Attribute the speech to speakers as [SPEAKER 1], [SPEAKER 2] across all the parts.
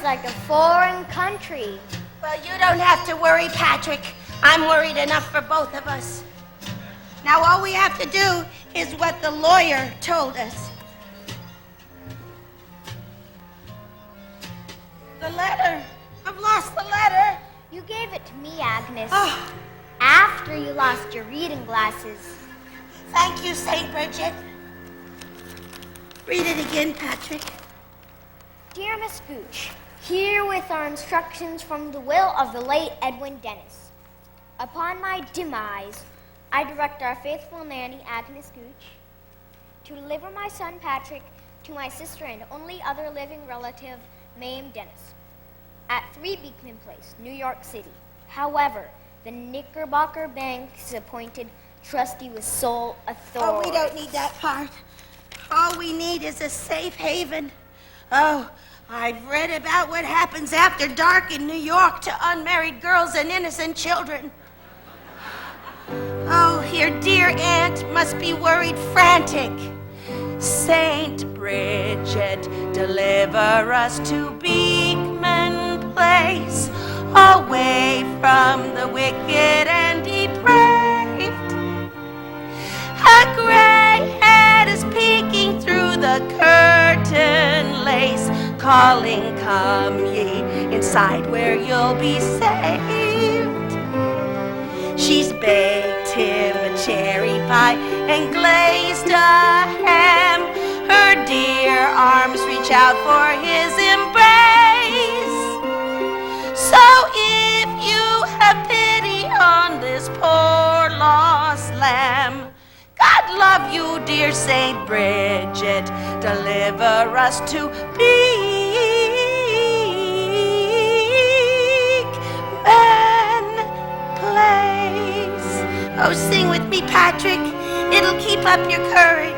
[SPEAKER 1] like a foreign country.
[SPEAKER 2] Well, you don't have to worry, Patrick. I'm worried enough for both of us. Now, all we have to do is what the lawyer told us. The letter. I've lost the letter.
[SPEAKER 1] You gave it to me, Agnes.
[SPEAKER 2] Oh.
[SPEAKER 1] After you lost your reading glasses.
[SPEAKER 2] Thank you, St. Bridget. Read it again, Patrick.
[SPEAKER 1] Dear Miss Gooch, herewith are instructions from the will of the late Edwin Dennis. Upon my demise, I direct our faithful nanny, Agnes Gooch, to deliver my son Patrick to my sister and only other living relative, Mame Dennis, at 3 Beekman Place, New York City. However, the Knickerbocker Bank is appointed trustee with sole authority.
[SPEAKER 2] Oh, we don't need that part. All we need is a safe haven. Oh, I've read about what happens after dark in New York to unmarried girls and innocent children. Oh, your dear aunt must be worried frantic. Saint Bridget, deliver us to Beekman Place, away from the wicked and depraved. A gray head is peeking through the curtain lace, calling, come ye inside where you'll be saved. She's baked him a cherry pie and glazed a ham. Her dear arms reach out for his embrace. So if you have pity on this poor lost lamb, God love you, dear Saint Bridget, deliver us to Beekman Place. Oh, sing with me, Patrick. It'll keep up your courage.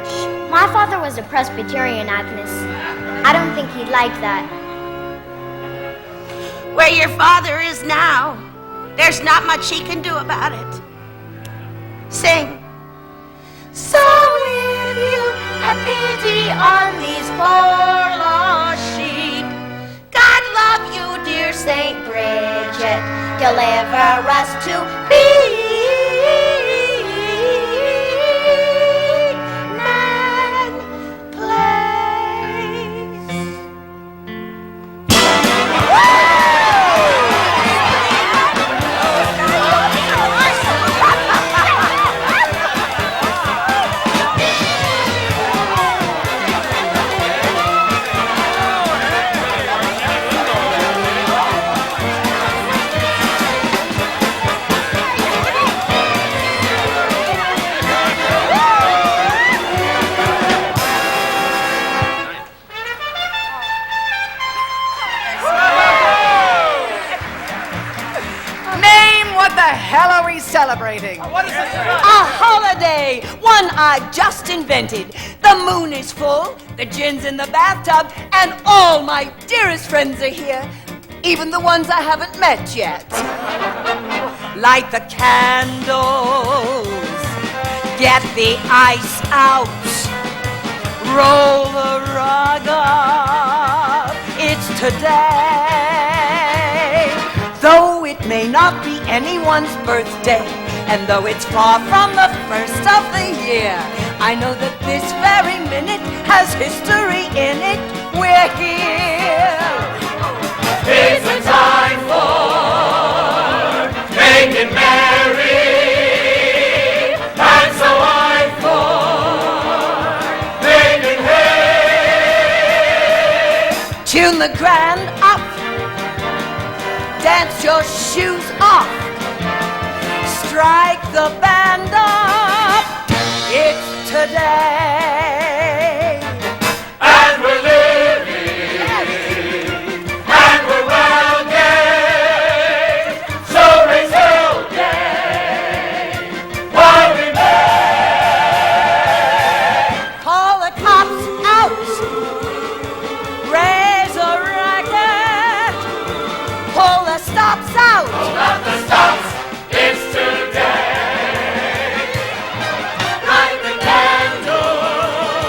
[SPEAKER 1] My father was a Presbyterian, Agnes. I don't think he'd like that.
[SPEAKER 2] Where your father is now, there's not much he can do about it. Sing. So if you have pity on these poor lost sheep, God love you, dear Saint Bridget, deliver us to Beekman
[SPEAKER 3] celebrating? What is it? A holiday! One I've just invented. The moon is full, the gin's in the bathtub, and all my dearest friends are here. Even the ones I haven't met yet. Light the candles. Get the ice out. Roll the rug up. It's today. Though it may not be anyone's birthday, and though it's far from the first of the year, I know that this very minute has history in it. We're here.
[SPEAKER 4] It's a time for making merry, and so I'm for making hay.
[SPEAKER 3] Tune the grand up. Dance your shoes off. Strike the band up. It's today.
[SPEAKER 4] And we're living, and we're well gay. So raise hell day while we may.
[SPEAKER 3] Call the cops out. Raise a racket. Pull the stops out.
[SPEAKER 4] Pull out the stops. It's today. Light the candles.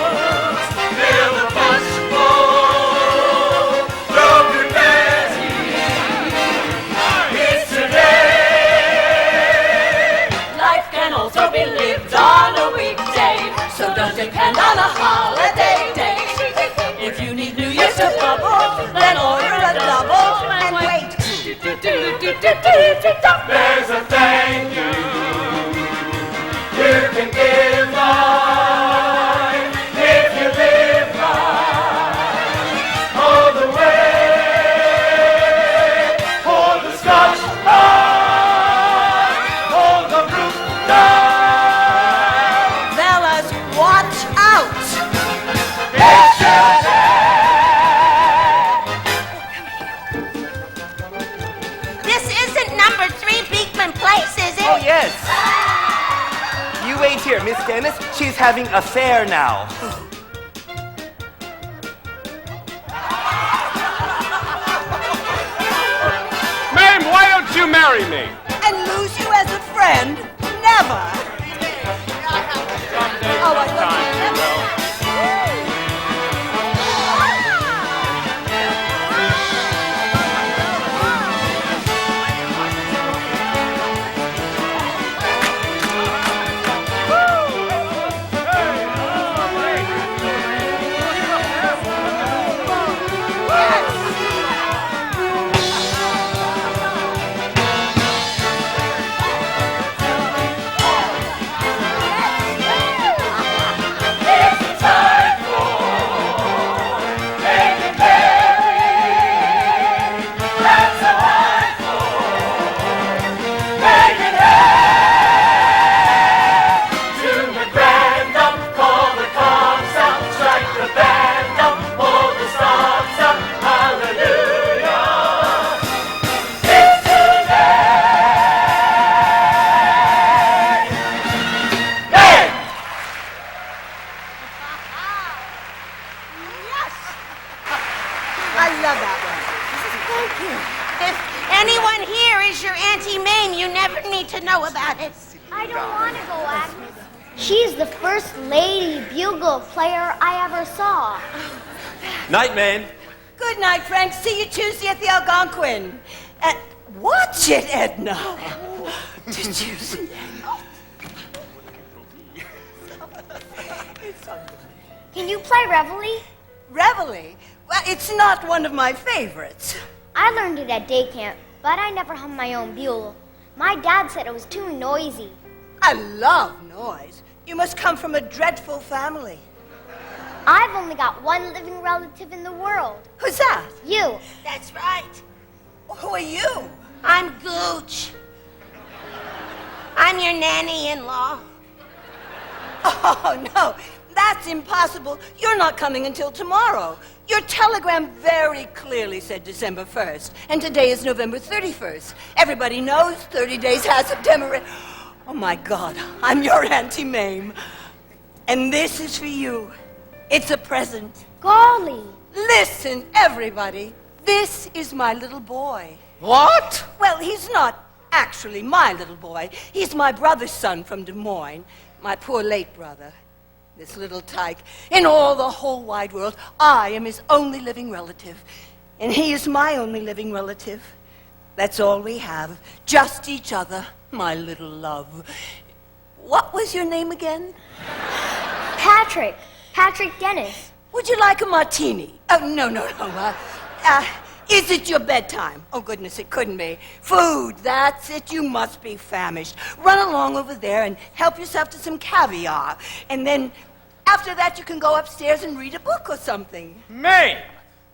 [SPEAKER 4] There's a thank you. You can give life if you live life all the way. Hold the Scotch high, hold the roof down.
[SPEAKER 3] Fellas, watch out!
[SPEAKER 4] It's your
[SPEAKER 2] This isn't number 3 Beekman Place, is it?
[SPEAKER 5] Oh, yes. You wait here, Miss Dennis. She's having a fair now.
[SPEAKER 6] Mame, why don't you marry me?
[SPEAKER 3] And lose you as a friend? Never! Oh, I thought you I love that one.
[SPEAKER 2] Thank you. If anyone here is your Auntie Mame, you never need to know about it.
[SPEAKER 1] I don't want to go, Agnes. She's the first lady bugle player I ever saw.
[SPEAKER 5] Night, Mame.
[SPEAKER 3] Good night, Frank. See you Tuesday at the Algonquin. Watch it, Edna. Did you see that?
[SPEAKER 1] Can you play Reveille?
[SPEAKER 3] Reveille? Well, it's not one of my favorites.
[SPEAKER 1] I learned it at day camp, but I never hummed my own bugle. My dad said it was too noisy.
[SPEAKER 3] I love noise. You must come from a dreadful family.
[SPEAKER 1] I've only got one living relative in the world.
[SPEAKER 3] Who's that?
[SPEAKER 1] You.
[SPEAKER 2] That's right.
[SPEAKER 3] Who are you?
[SPEAKER 2] I'm Gooch. I'm your nanny-in-law.
[SPEAKER 3] Oh, no. That's impossible. You're not coming until tomorrow. Your telegram very clearly said December 1st, and today is November 31st. Everybody knows 30 days has September. Oh, my God. I'm your Auntie Mame. And this is for you. It's a present.
[SPEAKER 1] Golly.
[SPEAKER 3] Listen, everybody. This is my little boy.
[SPEAKER 5] What?
[SPEAKER 3] Well, he's not actually my little boy. He's my brother's son from Des Moines. My poor late brother. This little tyke. In all the whole wide world, I am his only living relative. And he is my only living relative. That's all we have. Just each other, my little love. What was your name again?
[SPEAKER 1] Patrick. Patrick Dennis.
[SPEAKER 3] Would you like a martini? Oh, no. Is it your bedtime? Oh, goodness, it couldn't be. Food, that's it. You must be famished. Run along over there and help yourself to some caviar. And then after that, you can go upstairs and read a book or something.
[SPEAKER 6] Mame,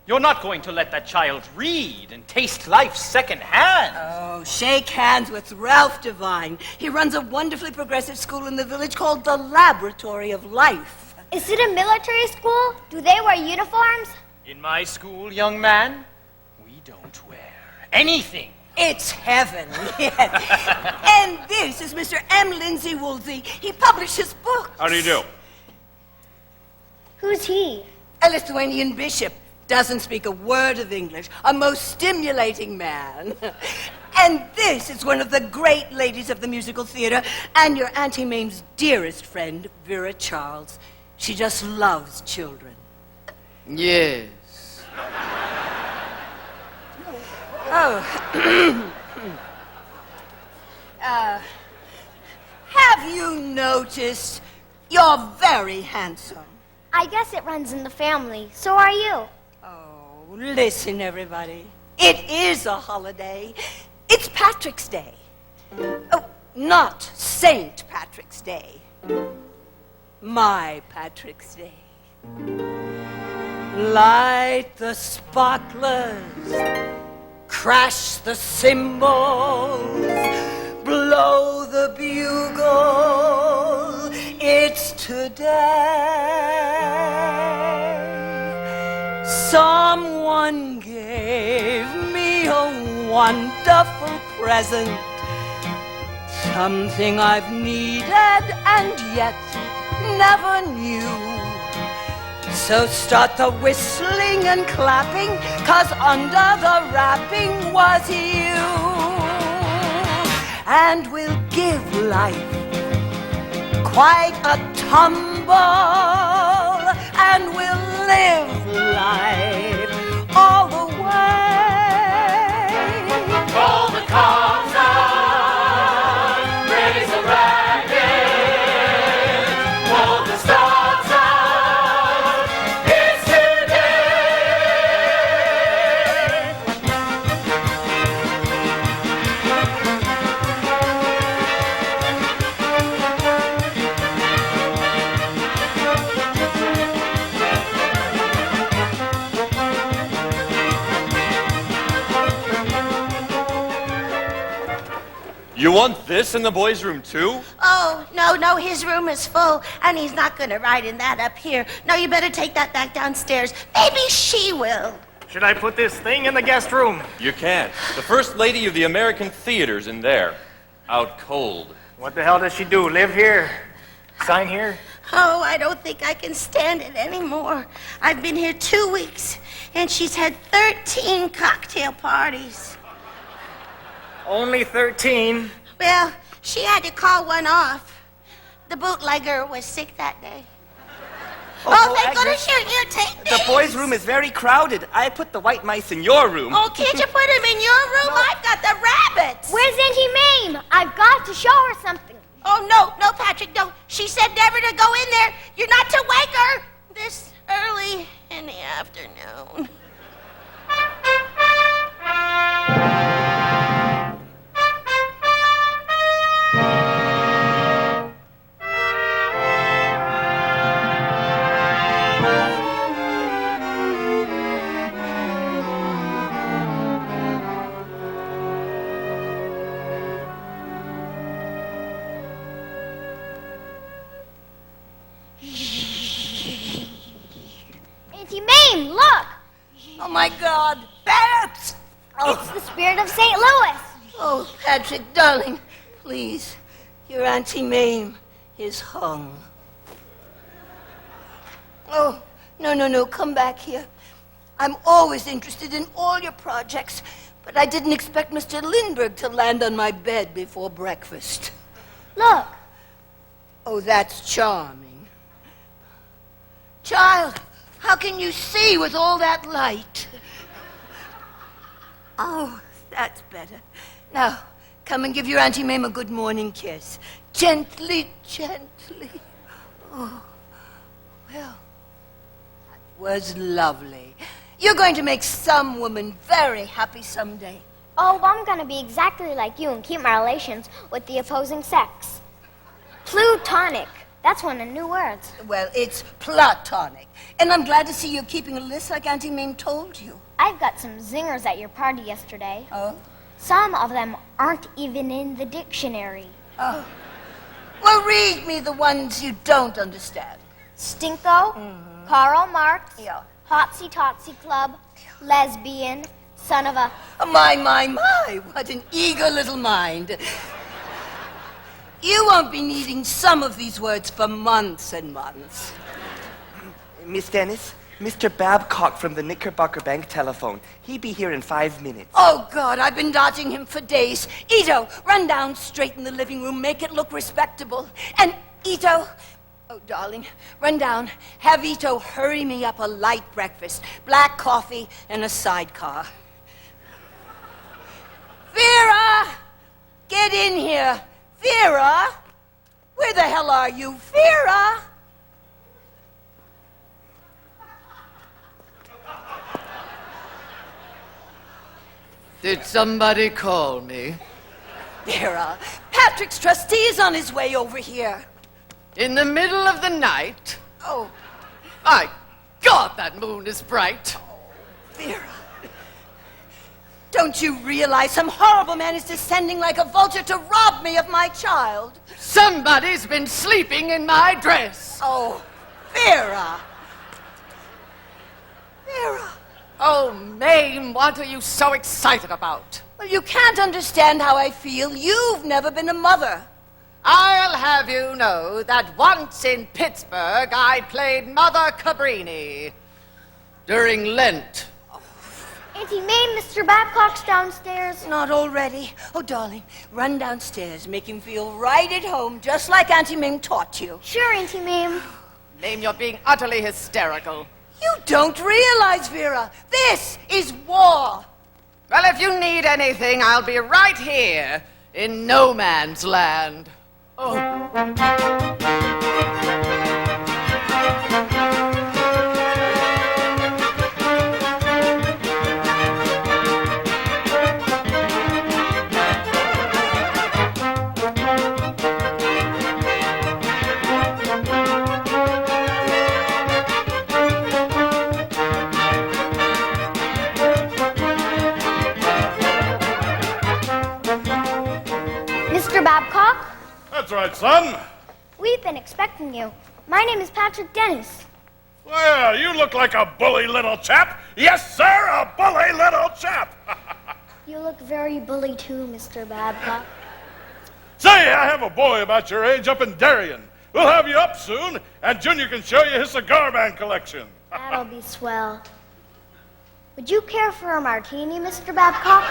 [SPEAKER 6] you're not going to let that child read and taste life secondhand.
[SPEAKER 3] Oh, shake hands with Ralph Devine. He runs a wonderfully progressive school in the village called the Laboratory of Life.
[SPEAKER 1] Is it a military school? Do they wear uniforms?
[SPEAKER 6] In my school, young man, we don't wear anything.
[SPEAKER 3] It's heaven, yes. And this is Mr. M. Lindsay Woolsey. He publishes books.
[SPEAKER 6] How do you do?
[SPEAKER 1] Who's he?
[SPEAKER 3] A Lithuanian bishop. Doesn't speak a word of English. A most stimulating man. And this is one of the great ladies of the musical theater and your Auntie Mame's dearest friend, Vera Charles. She just loves children.
[SPEAKER 7] Yes.
[SPEAKER 3] Oh. Have you noticed you're very handsome?
[SPEAKER 1] I guess it runs in the family. So are you.
[SPEAKER 3] Oh, listen, everybody. It is a holiday. It's Patrick's Day. Oh, not St. Patrick's Day. My Patrick's Day. Light the sparklers, crash the cymbals, blow the bugle. It's today. Someone gave me a wonderful present, something I've needed and yet never knew. So start the whistling and clapping, 'cause under the wrapping was you. And we'll give life quite a tumble, and we'll live life all the way.
[SPEAKER 4] Roll the cards out, raise a racket, pull the stops out. It's today.
[SPEAKER 6] You want this in the boys' room too?
[SPEAKER 2] Oh, no, his room is full, and he's not going to ride in that up here. No, you better take that back downstairs. Maybe she will.
[SPEAKER 8] Should I put this thing in the guest room?
[SPEAKER 6] You can't. The First Lady of the American Theater's in there. Out cold.
[SPEAKER 8] What the hell does she do? Live here? Sign here?
[SPEAKER 2] Oh, I don't think I can stand it anymore. I've been here 2 weeks, and she's had 13 cocktail parties.
[SPEAKER 8] Only 13.
[SPEAKER 2] Well, she had to call one off. The bootlegger was sick that day. Oh, thank goodness you're taking
[SPEAKER 5] The boys' room is very crowded. I put the white mice in your room.
[SPEAKER 2] Oh, can't you put him in your room? I've got the rabbits.
[SPEAKER 1] Where's Auntie Mame? I've got to show her something.
[SPEAKER 2] Oh, no, Patrick, no. She said never to go in there. You're not to wake her this early in the afternoon.
[SPEAKER 1] Auntie Mame, look!
[SPEAKER 3] Oh my God, bats!
[SPEAKER 1] It's the spirit of St. Louis.
[SPEAKER 3] Oh, Patrick, darling, please, your Auntie Mame is hung. Oh, no, come back here. I'm always interested in all your projects, but I didn't expect Mr. Lindbergh to land on my bed before breakfast.
[SPEAKER 1] Look.
[SPEAKER 3] Oh, that's charming. Child, how can you see with all that light? Oh, that's better. Now, come and give your Auntie Mame a good morning kiss. Gently, gently. Oh, well, that was lovely. You're going to make some woman very happy someday.
[SPEAKER 1] Oh, I'm going to be exactly like you and keep my relations with the opposing sex. Plutonic. That's one of the new words.
[SPEAKER 3] Well, it's platonic. And I'm glad to see you're keeping a list like Auntie Mame told you.
[SPEAKER 1] I've got some zingers at your party yesterday.
[SPEAKER 3] Oh?
[SPEAKER 1] Some of them aren't even in the dictionary.
[SPEAKER 3] Oh. Well, read me the ones you don't understand.
[SPEAKER 1] Stinko, Karl Marx,
[SPEAKER 3] Yeah.
[SPEAKER 1] Hotsy Totsy Club, lesbian, son of a...
[SPEAKER 3] My, what an eager little mind. You won't be needing some of these words for months and months.
[SPEAKER 5] Miss Dennis, Mr. Babcock from the Knickerbocker Bank telephone. He'll be here in 5 minutes.
[SPEAKER 3] Oh, God, I've been dodging him for days. Ito, run down straight in the living room, make it look respectable. And Ito, oh, darling, run down, have Ito hurry me up a light breakfast, black coffee and a sidecar. Vera, get in here. Vera, where the hell are you? Vera!
[SPEAKER 7] Did somebody call me?
[SPEAKER 3] Vera, Patrick's trustee is on his way over here.
[SPEAKER 7] In the middle of the night?
[SPEAKER 3] Oh,
[SPEAKER 7] My God, that moon is bright.
[SPEAKER 3] Vera. Don't you realize some horrible man is descending like a vulture to rob me of my child?
[SPEAKER 7] Somebody's been sleeping in my dress.
[SPEAKER 3] Oh, Vera. Vera.
[SPEAKER 7] Oh, Mame, what are you so excited about?
[SPEAKER 3] Well, you can't understand how I feel. You've never been a mother.
[SPEAKER 7] I'll have you know that once in Pittsburgh I played Mother Cabrini during Lent.
[SPEAKER 1] Auntie Mame, Mr. Babcock's downstairs.
[SPEAKER 3] Not already. Oh, darling, run downstairs. Make him feel right at home, just like Auntie Ming taught you.
[SPEAKER 1] Sure, Auntie Mame.
[SPEAKER 7] Mame, you're being utterly hysterical.
[SPEAKER 3] You don't realize, Vera. This is war.
[SPEAKER 7] Well, if you need anything, I'll be right here in no man's land. Oh.
[SPEAKER 1] Mr. Babcock,
[SPEAKER 4] That's right, son.
[SPEAKER 1] we've been expecting you. My name is Patrick Dennis.
[SPEAKER 4] Well, you look like a bully little chap. Yes, sir, a bully little chap.
[SPEAKER 1] You look very bully too, Mr. Babcock.
[SPEAKER 4] Say, I have a boy about your age up in Darien. We'll have you up soon, and Junior can show you his cigar band collection.
[SPEAKER 1] That'll be swell. Would you care for a martini, Mr. Babcock?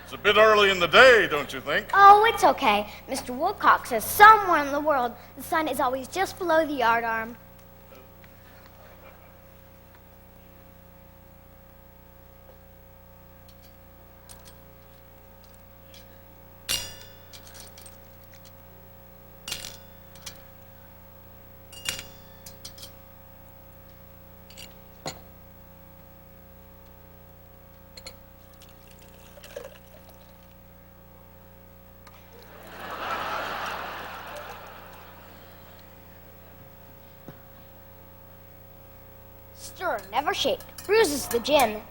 [SPEAKER 4] It's a bit early in the day, don't you think?
[SPEAKER 1] Oh, it's okay. Mr. Woodcock says somewhere in the world the sun is always just below the yardarm. Stir, never shake. Bruises the gin.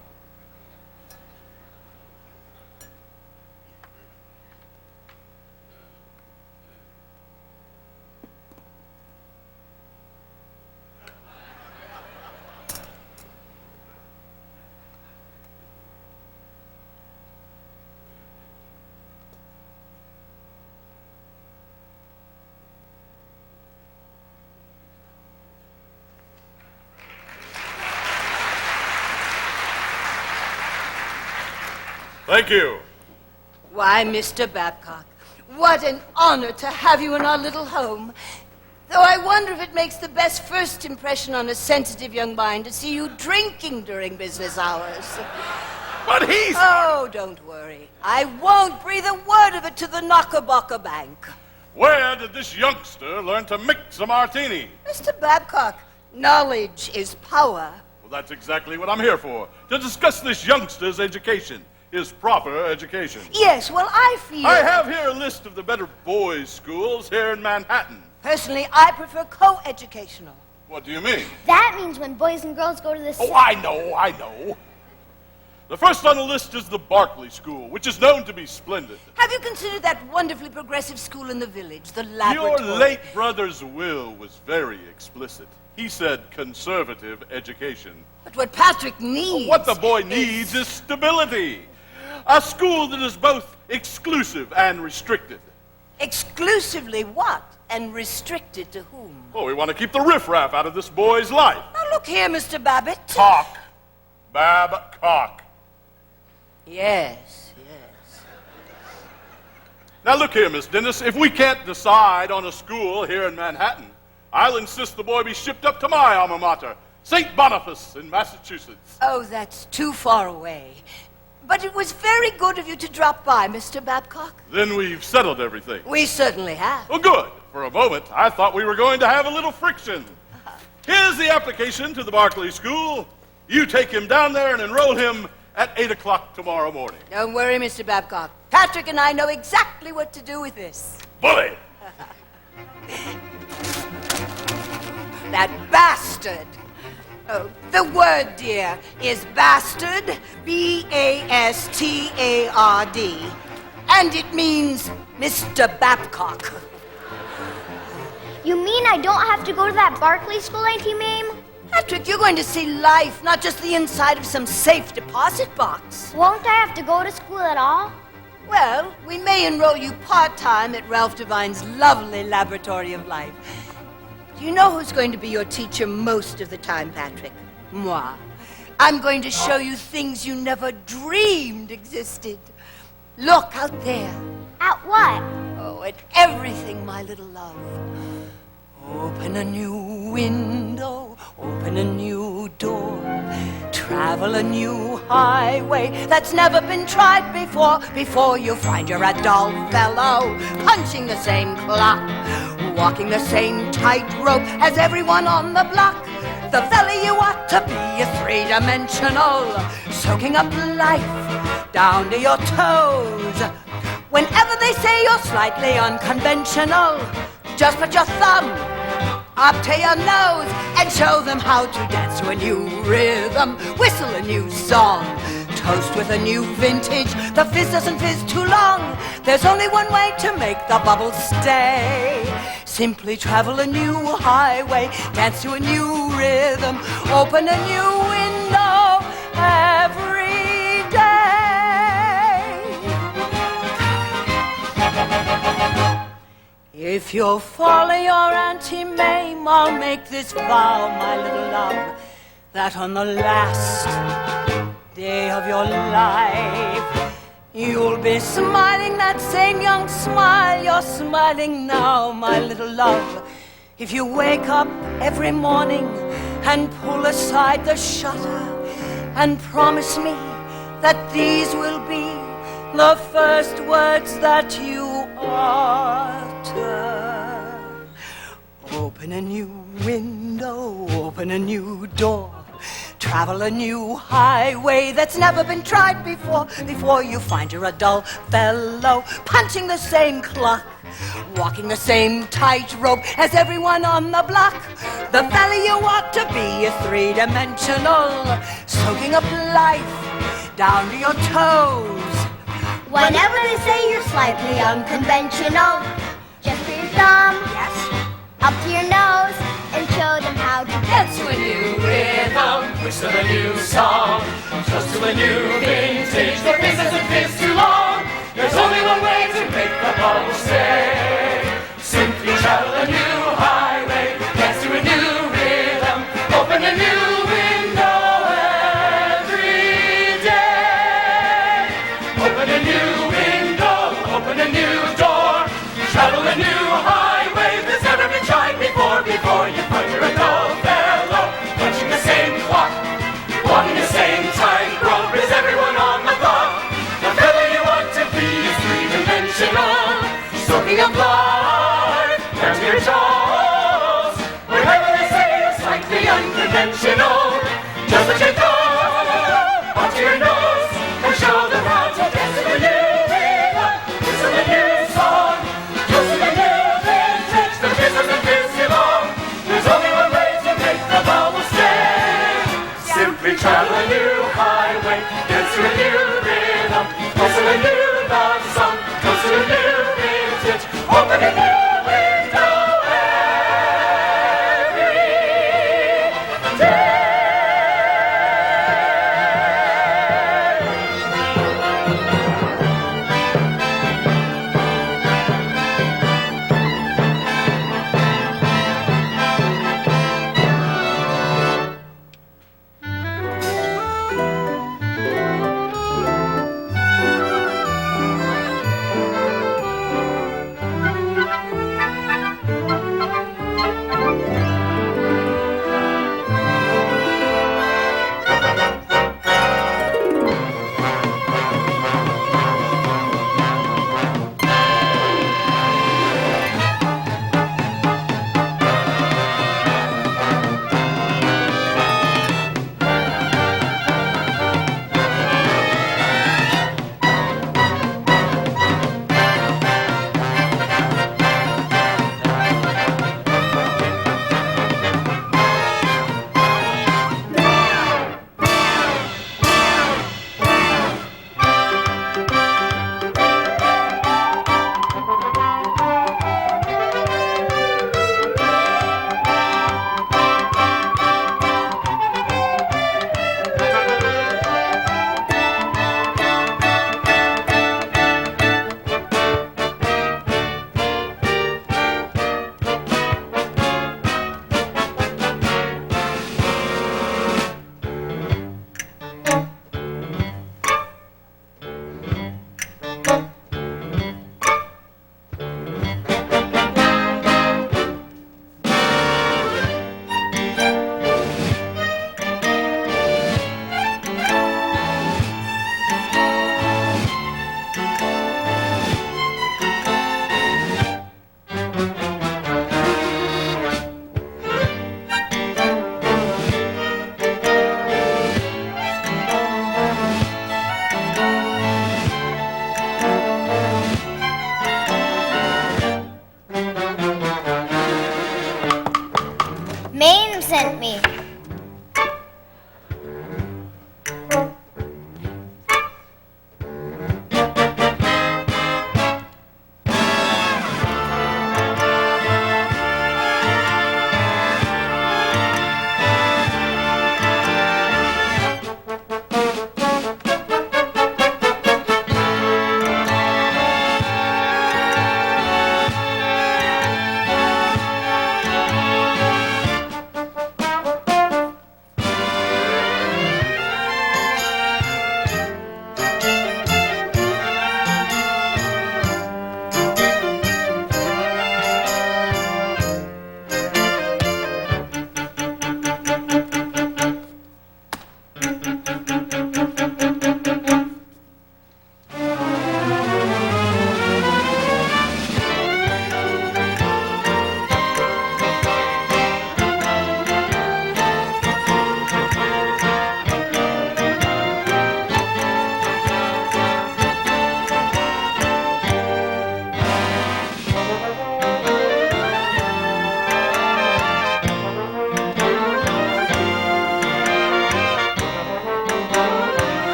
[SPEAKER 4] Thank you.
[SPEAKER 3] Why, Mr. Babcock, what an honor to have you in our little home. Though I wonder if it makes the best first impression on a sensitive young mind to see you drinking during business hours.
[SPEAKER 4] But he's...
[SPEAKER 3] Oh, don't worry. I won't breathe a word of it to the Knickerbocker Bank.
[SPEAKER 4] Where did this youngster learn to mix a martini?
[SPEAKER 3] Mr. Babcock, knowledge is power.
[SPEAKER 4] Well, that's exactly what I'm here for, to discuss this youngster's education, his proper education.
[SPEAKER 3] Yes, well, I feel...
[SPEAKER 4] I have here a list of the better boys' schools here in Manhattan.
[SPEAKER 3] Personally, I prefer co-educational.
[SPEAKER 4] What do you mean?
[SPEAKER 1] That means when boys and girls go to the...
[SPEAKER 4] Oh, I know. The first on the list is the Barclay School, which is known to be splendid.
[SPEAKER 3] Have you considered that wonderfully progressive school in the village, the laboratory?
[SPEAKER 4] Your late brother's will was very explicit. He said conservative education.
[SPEAKER 3] But what Patrick needs...
[SPEAKER 4] What the boy needs is stability. A school that is both exclusive and restricted.
[SPEAKER 3] Exclusively what? And restricted to whom?
[SPEAKER 4] Well, we want to keep the riffraff out of this boy's life.
[SPEAKER 3] Now look here, Mr. Babbitt.
[SPEAKER 4] Cock. Babcock.
[SPEAKER 3] Yes.
[SPEAKER 4] Now look here, Miss Dennis. If we can't decide on a school here in Manhattan, I'll insist the boy be shipped up to my alma mater, St. Boniface in Massachusetts.
[SPEAKER 3] Oh, that's too far away. But it was very good of you to drop by, Mr. Babcock.
[SPEAKER 4] Then we've settled everything.
[SPEAKER 3] We certainly have.
[SPEAKER 4] Oh, good. For a moment, I thought we were going to have a little friction. Here's the application to the Barclay School. You take him down there and enroll him at 8 o'clock tomorrow morning.
[SPEAKER 3] Don't worry, Mr. Babcock. Patrick and I know exactly what to do with this.
[SPEAKER 4] Bully!
[SPEAKER 3] That bastard. Oh, the word, dear, is bastard, B-A-S-T-A-R-D. And it means Mr. Babcock.
[SPEAKER 1] You mean I don't have to go to that Barclay school, Auntie Mame?
[SPEAKER 3] Patrick, you're going to see life, not just the inside of some safe deposit box.
[SPEAKER 1] Won't I have to go to school at all?
[SPEAKER 3] Well, we may enroll you part-time at Ralph Devine's lovely Laboratory of Life. Do you know who's going to be your teacher most of the time, Patrick? Moi. I'm going to show you things you never dreamed existed. Look out there.
[SPEAKER 1] At what?
[SPEAKER 3] Oh, at everything, my little love. Open a new window, open a new door, travel a new highway that's never been tried before you find you're a dull fellow, punching the same clock, walking the same tightrope as everyone on the block. The fella you ought to be is three-dimensional, soaking up life down to your toes. Whenever they say you're slightly unconventional, just put your thumb up to your nose and show them how to dance to a new rhythm, whistle a new song, toast with a new vintage. The fizz doesn't fizz too long. There's only one way to make the bubbles stay. Simply travel a new highway, dance to a new rhythm, open a new window every day. If you'll follow your Auntie Mame, I'll make this vow, my little love, that on the last day of your life, you'll be smiling that same young smile you're smiling now, my little love. If you wake up every morning and pull aside the shutter and promise me that these will be the first words that you utter. Open a new window, open a new door, travel a new highway that's never been tried before you find you're a dull fellow, punching the same clock, walking the same tightrope as everyone on the block. The fella you ought to be is three-dimensional, soaking up life down to your toes.
[SPEAKER 1] Whenever they say you're slightly unconventional, just put your thumb up to your nose and show them how to dance to a new
[SPEAKER 9] rhythm, whistle a new song, toast to a new vintage. The fizz doesn't fizz too long. There's only one way to make the bubble stay. Simply travel a new highway, dance to a new rhythm, open a new window every day. Open a new window, open a new door, travel a new highway that's never been tried before you find you're a dull fellow, punching the same clock, walking the same tightrope as everyone on the block.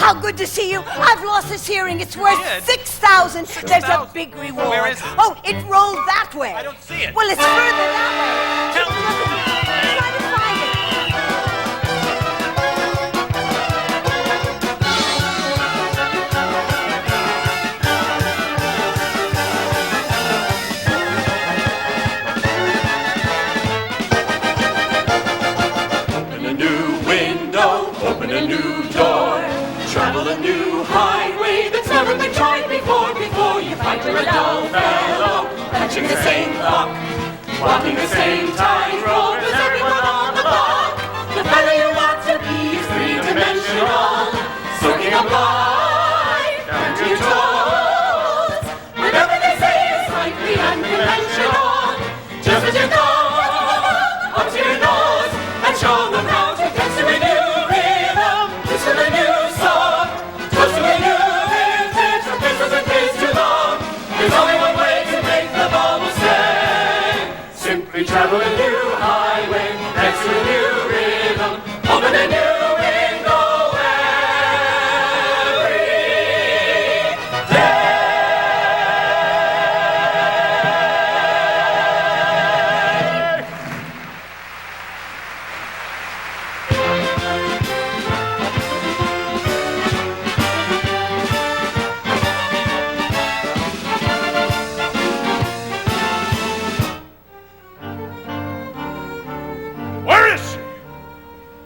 [SPEAKER 3] How good to see you. I've lost this hearing. It's worth
[SPEAKER 6] Did?
[SPEAKER 3] 6,000. There's a big reward.
[SPEAKER 6] Where is it?
[SPEAKER 3] Oh, it rolled that way.
[SPEAKER 6] I don't see it.
[SPEAKER 3] Well, it's further that way.
[SPEAKER 6] Tell
[SPEAKER 3] Keep looking. Try to find it.
[SPEAKER 9] Open a new window, open a new door. Travel a new highway that's never been tried before. Before you find you're a dull fellow, punching the same clock, walking the same tightrope as everyone on the block. The fellow you want to be is three-dimensional, soaking up life down to your toes. Whatever they say is slightly unconventional. Just put your thumb up to your nose and show them how to dance to a new rhythm, listen to a new song, toast to a new vintage. From Christmas and days too long, there's only one way to make the bubble stay. Simply travel a new highway, dance to a new rhythm, open a new window every day.
[SPEAKER 4] Where is she?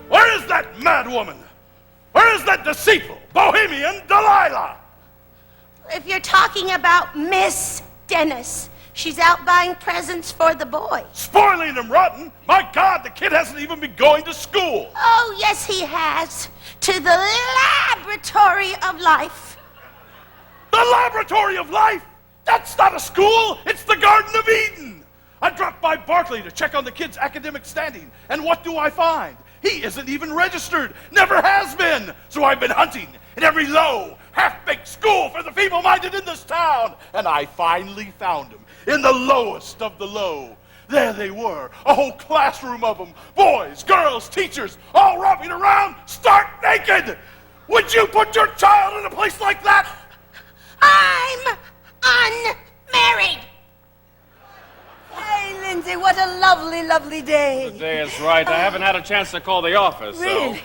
[SPEAKER 4] Where is that mad woman? Where is that deceitful, bohemian Delilah?
[SPEAKER 2] If you're talking about Miss Dennis, she's out buying presents for the boys.
[SPEAKER 4] Spoiling them rotten. My God, the kid hasn't even been going to school.
[SPEAKER 2] Oh, yes, he has. To the laboratory of life.
[SPEAKER 4] The laboratory of life? That's not a school. It's the Garden of Eden. I dropped by Barclay to check on the kid's academic standing, and what do I find? He isn't even registered, never has been. So I've been hunting in every low, half-baked school for the feeble-minded in this town, and I finally found him in the lowest of the low. There they were, a whole classroom of them, boys, girls, teachers, all romping around, stark naked. Would you put your child in a place like that?
[SPEAKER 2] I'm unmarried.
[SPEAKER 3] Hey, Lindsay, what a lovely, lovely day.
[SPEAKER 10] The day is right. I haven't had a chance to call the office,
[SPEAKER 3] Really?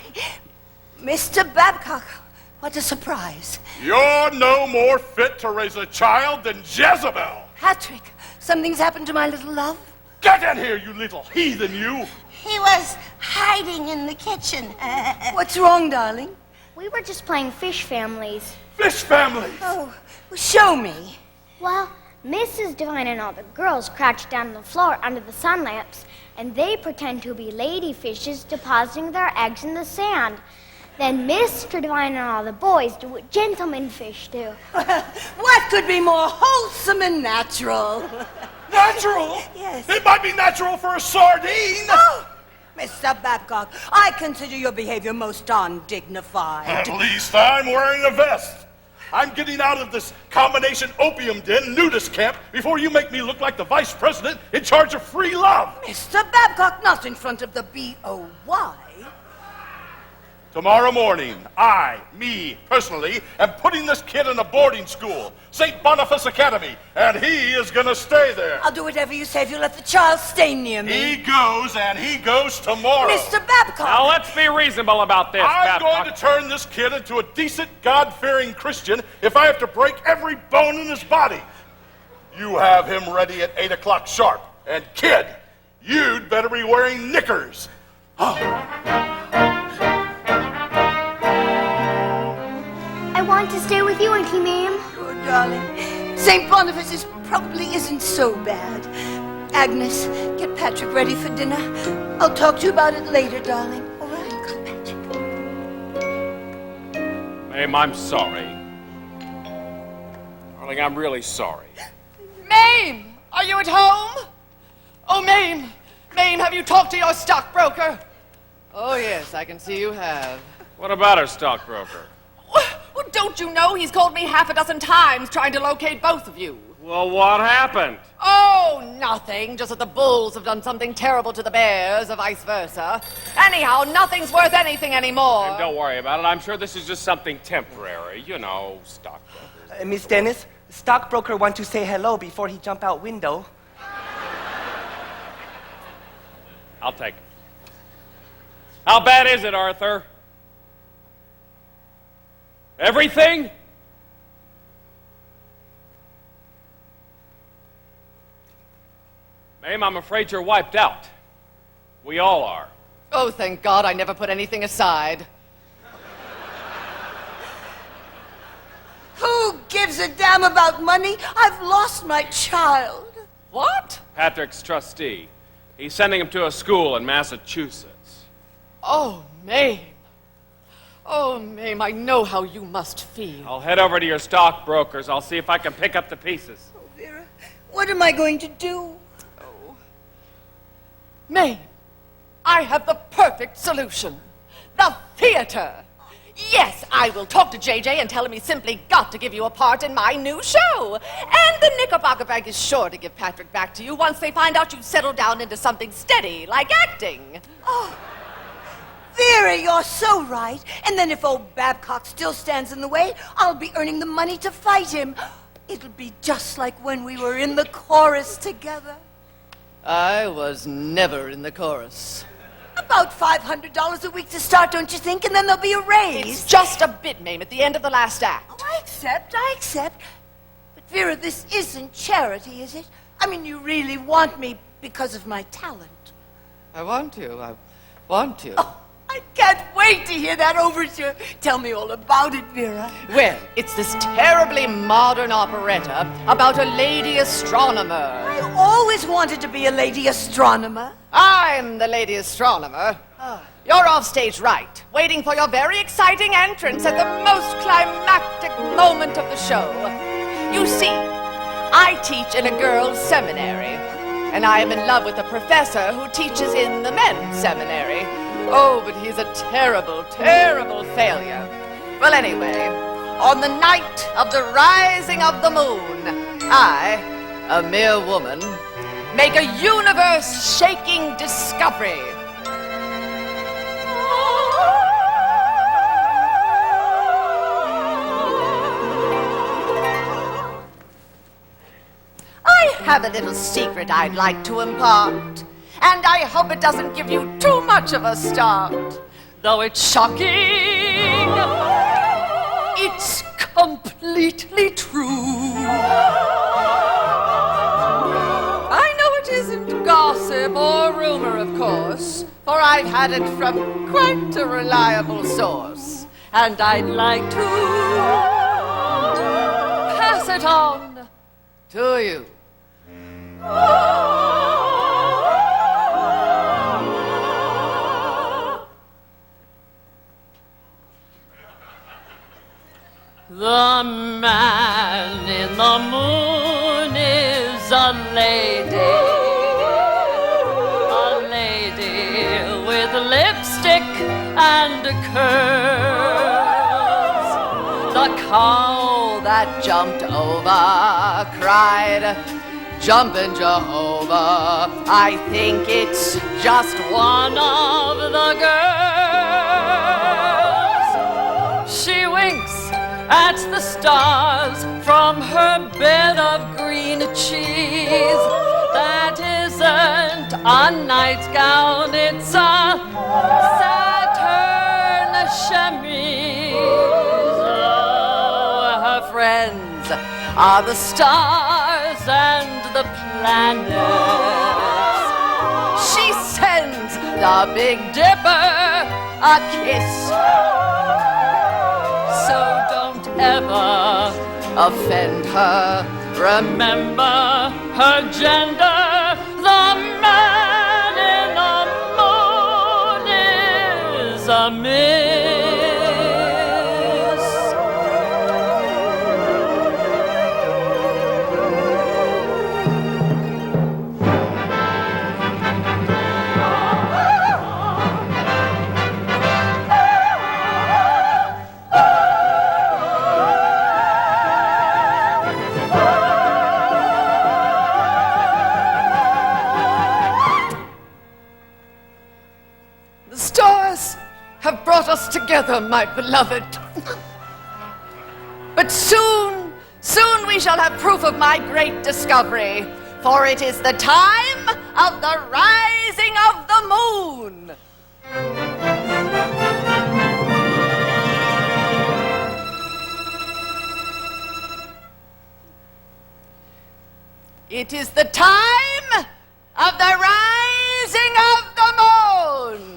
[SPEAKER 3] Mr. Babcock, what a surprise.
[SPEAKER 4] You're no more fit to raise a child than Jezebel.
[SPEAKER 3] Patrick, something's happened to my little love.
[SPEAKER 4] Get in here, you little heathen, you.
[SPEAKER 2] He was hiding in the kitchen.
[SPEAKER 3] What's wrong, darling?
[SPEAKER 1] We were just playing fish families.
[SPEAKER 4] Fish family.
[SPEAKER 3] Oh, well, show me.
[SPEAKER 1] Well, Mrs. Devine and all the girls crouch down on the floor under the sun lamps, and they pretend to be lady fishes depositing their eggs in the sand. Then Mr. Devine and all the boys do what gentlemen fish do.
[SPEAKER 3] What could be more wholesome and natural?
[SPEAKER 4] Natural?
[SPEAKER 3] Yes.
[SPEAKER 4] It might be natural for a sardine.
[SPEAKER 3] Oh, Mr. Babcock, I consider your behavior most undignified.
[SPEAKER 4] At least I'm wearing a vest. I'm getting out of this combination opium den nudist camp before you make me look like the vice president in charge of free love.
[SPEAKER 3] Mr. Babcock, not in front of the B.O.Y.
[SPEAKER 4] Tomorrow morning, me personally, am putting this kid in a boarding school, St. Boniface Academy, and he is gonna stay there.
[SPEAKER 3] I'll do whatever you say if you let the child stay near me.
[SPEAKER 4] He goes, and he goes tomorrow.
[SPEAKER 3] Mr. Babcock!
[SPEAKER 10] Now, let's be reasonable about this,
[SPEAKER 4] I'm
[SPEAKER 10] Babcock.
[SPEAKER 4] going to turn this kid into a decent, God-fearing Christian if I have to break every bone in his body. You have him ready at 8 o'clock sharp. And kid, you'd better be wearing knickers.
[SPEAKER 1] I want to stay with you, Auntie Mame.
[SPEAKER 3] Oh, darling. St. Boniface probably isn't so bad. Agnes, get Patrick ready for dinner. I'll talk to you about it later, darling. All right? Come, Patrick.
[SPEAKER 10] Mame, I'm sorry. Darling, I'm really sorry.
[SPEAKER 7] Mame, are you at home? Oh, Mame, have you talked to your stockbroker? Oh, yes, I can see you have.
[SPEAKER 10] What about her stockbroker?
[SPEAKER 7] Well, don't you know he's called me half a dozen times trying to locate both of you?
[SPEAKER 10] Well, what happened?
[SPEAKER 7] Oh, nothing. Just that the bulls have done something terrible to the bears, or vice versa. Anyhow, nothing's worth anything anymore.
[SPEAKER 10] And don't worry about it. I'm sure this is just something temporary. You know, stockbrokers.
[SPEAKER 5] Miss Dennis, stockbroker want to say hello before he jump out window.
[SPEAKER 10] I'll take it. How bad is it, Arthur? Everything? Mame, I'm afraid you're wiped out. We all are.
[SPEAKER 7] Oh, thank God I never put anything aside.
[SPEAKER 3] Who gives a damn about money? I've lost my child.
[SPEAKER 7] What?
[SPEAKER 10] Patrick's trustee. He's sending him to a school in Massachusetts.
[SPEAKER 7] Oh, Mame. Oh, Mame, I know how you must feel.
[SPEAKER 10] I'll head over to your stockbrokers. I'll see if I can pick up the pieces.
[SPEAKER 3] Oh, Vera, what am I going to do?
[SPEAKER 7] Mame, I have the perfect solution. The theater. Yes, I will talk to JJ and tell him he's simply got to give you a part in my new show. And the Knickerbocker Bank is sure to give Patrick back to you once they find out you've settled down into something steady, like acting.
[SPEAKER 3] Oh, Vera, you're so right. And then if old Babcock still stands in the way, I'll be earning the money to fight him. It'll be just like when we were in the chorus together.
[SPEAKER 7] I was never in the chorus.
[SPEAKER 3] About $500 a week to start, don't you think? And then there'll be a raise.
[SPEAKER 7] It's just a bit, Mame, at the end of the last act.
[SPEAKER 3] Oh, I accept. But Vera, this isn't charity, is it? I mean, you really want me because of my talent.
[SPEAKER 7] I want to.
[SPEAKER 3] Oh, I can't wait to hear that overture. Tell me all about it, Vera.
[SPEAKER 7] Well, it's this terribly modern operetta about a lady astronomer.
[SPEAKER 3] I always wanted to be a lady astronomer.
[SPEAKER 7] I'm the lady astronomer. You're off stage right, waiting for your very exciting entrance at the most climactic moment of the show. You see, I teach in a girls' seminary, and I am in love with a professor who teaches in the men's seminary. Oh, but he's a terrible, terrible failure. Well, anyway, on the night of the rising of the moon, I, a mere woman, make a universe-shaking discovery. I have a little secret I'd like to impart. And I hope it doesn't give you too much of a start. Though it's shocking, it's completely true. I know it isn't gossip or rumor, of course, for I've had it from quite a reliable source. And I'd like to pass it on to you. The man in the moon is a lady with lipstick and curls. The cow that jumped over cried, "Jumpin' Jehovah." I think it's just one of the girls. She winks at the stars from her bed of green cheese. That isn't a nightgown, it's a satin chemise. Oh, her friends are the stars and the planets. She sends the Big Dipper a kiss. So don't ever offend her. Remember her gender. The man in the moon is a miss. close together, my beloved. But soon we shall have proof of my great discovery, for it is the time of the rising of the moon. It is the time of the rising of the moon.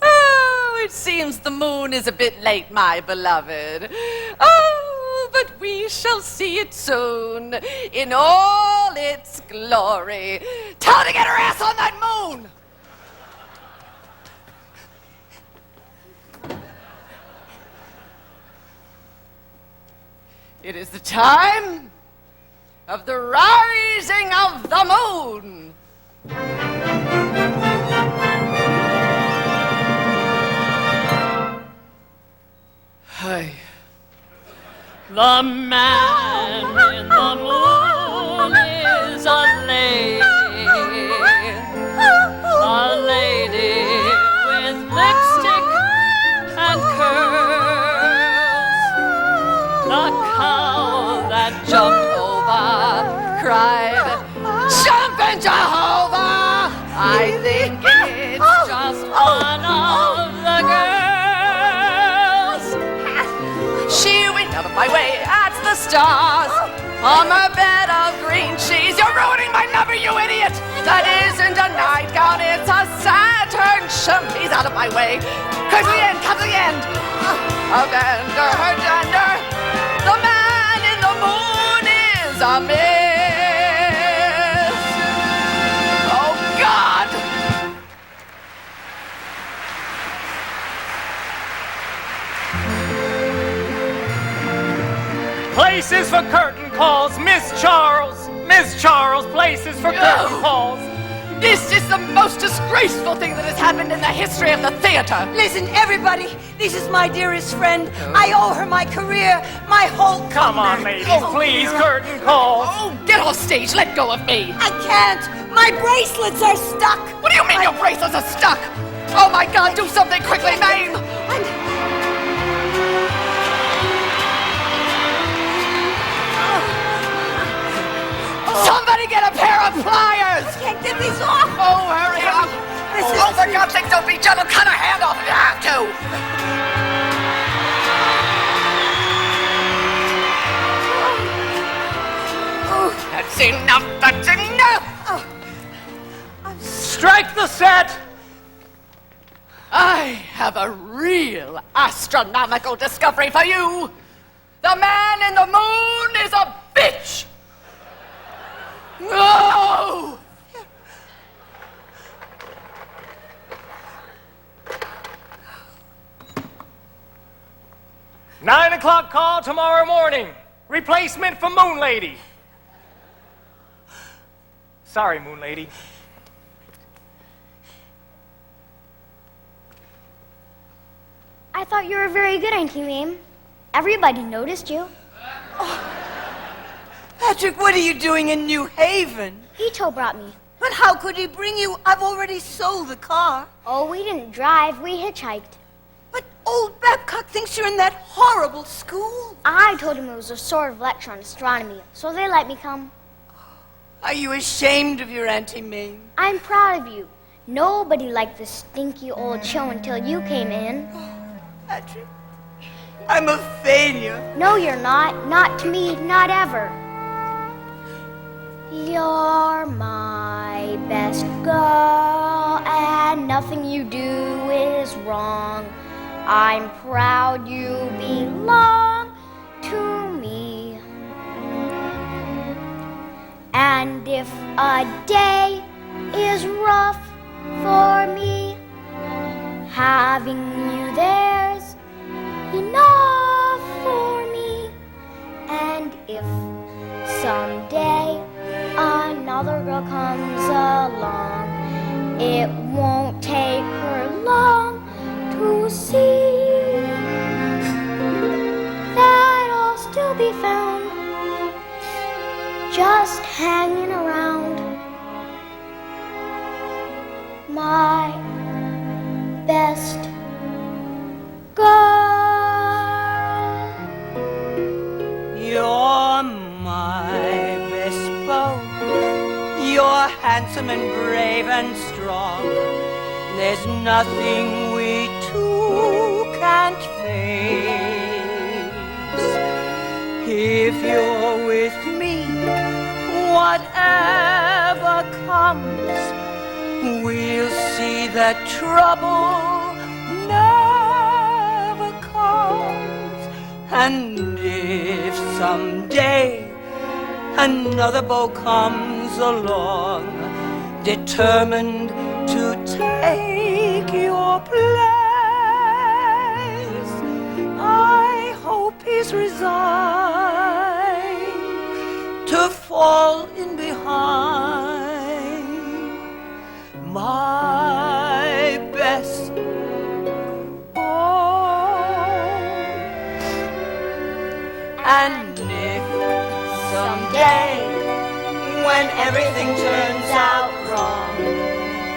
[SPEAKER 7] Oh, it seems the moon is a bit late, my beloved. Oh, but we shall see it soon in all its glory. Tell her to get her ass on that moon! It is the time of the rising of the moon. Hi.
[SPEAKER 9] The man in the moon is a lady with lipstick and curls.
[SPEAKER 7] The cow that jumped over cried, "Jump in Jehovah!" I think it's just one of the girls. She went out of my way at the stars on a bed of green cheese. You're ruining my number, you idiot! That isn't a nightgown, it's a Saturn chemise. Out of my way. Come to the end, come to the end. A gender, her gender. The man in the moon is a miss. Oh, God!
[SPEAKER 6] Places for curtain calls, Miss Charles. Miss Charles, places for curtain calls.
[SPEAKER 7] This is the most disgraceful thing that has happened in the history of the theater.
[SPEAKER 3] Listen, everybody, this is my dearest friend. I owe her my career, my whole
[SPEAKER 6] Come on, ladies, please, curtain calls.
[SPEAKER 7] Oh, get off stage, let go of me.
[SPEAKER 3] I can't. My bracelets are stuck.
[SPEAKER 7] What do you mean your bracelets are stuck? Oh my God, do something quickly, Mame. Somebody get a pair of pliers!
[SPEAKER 3] I can't get these off.
[SPEAKER 7] Oh, hurry up! Oh, for God's sake, don't be gentle. Cut her hand off if you have to. That's enough, that's enough!
[SPEAKER 6] Strike the set!
[SPEAKER 7] I have a real astronomical discovery for you. The man in the moon is a bitch! No!
[SPEAKER 6] 9 o'clock call tomorrow morning. Replacement for Moon Lady. Sorry, Moon Lady.
[SPEAKER 1] I thought you were very good, Auntie Mame. Everybody noticed you.
[SPEAKER 3] Patrick, what are you doing in New Haven?
[SPEAKER 1] Ito brought me.
[SPEAKER 3] But how could he bring you? I've already sold the car.
[SPEAKER 1] Oh, we didn't drive, we hitchhiked.
[SPEAKER 3] But old Babcock thinks you're in that horrible school.
[SPEAKER 1] I told him it was a sort of lecture on astronomy, so they let me come.
[SPEAKER 3] Are you ashamed of your Auntie Mame?
[SPEAKER 1] I'm proud of you. Nobody liked this stinky old show until you came in.
[SPEAKER 3] Patrick, I'm a failure.
[SPEAKER 1] No, you're not. Not to me, not ever. You're my best girl, and nothing you do is wrong. I'm proud you belong to me. And if a day is rough for me, having you there's enough for me. And if someday another girl comes along, it won't take her long to see that I'll still just hanging around. My best girl.
[SPEAKER 3] You're my best beau. You're handsome and brave and strong. There's nothing we two can't face. If you're with me, whatever comes, we'll see that trouble never comes. And if someday another beau comes along, determined to take your place, I hope he's resigned to fall in behind. My best beau. And if someday, when everything turns out wrong,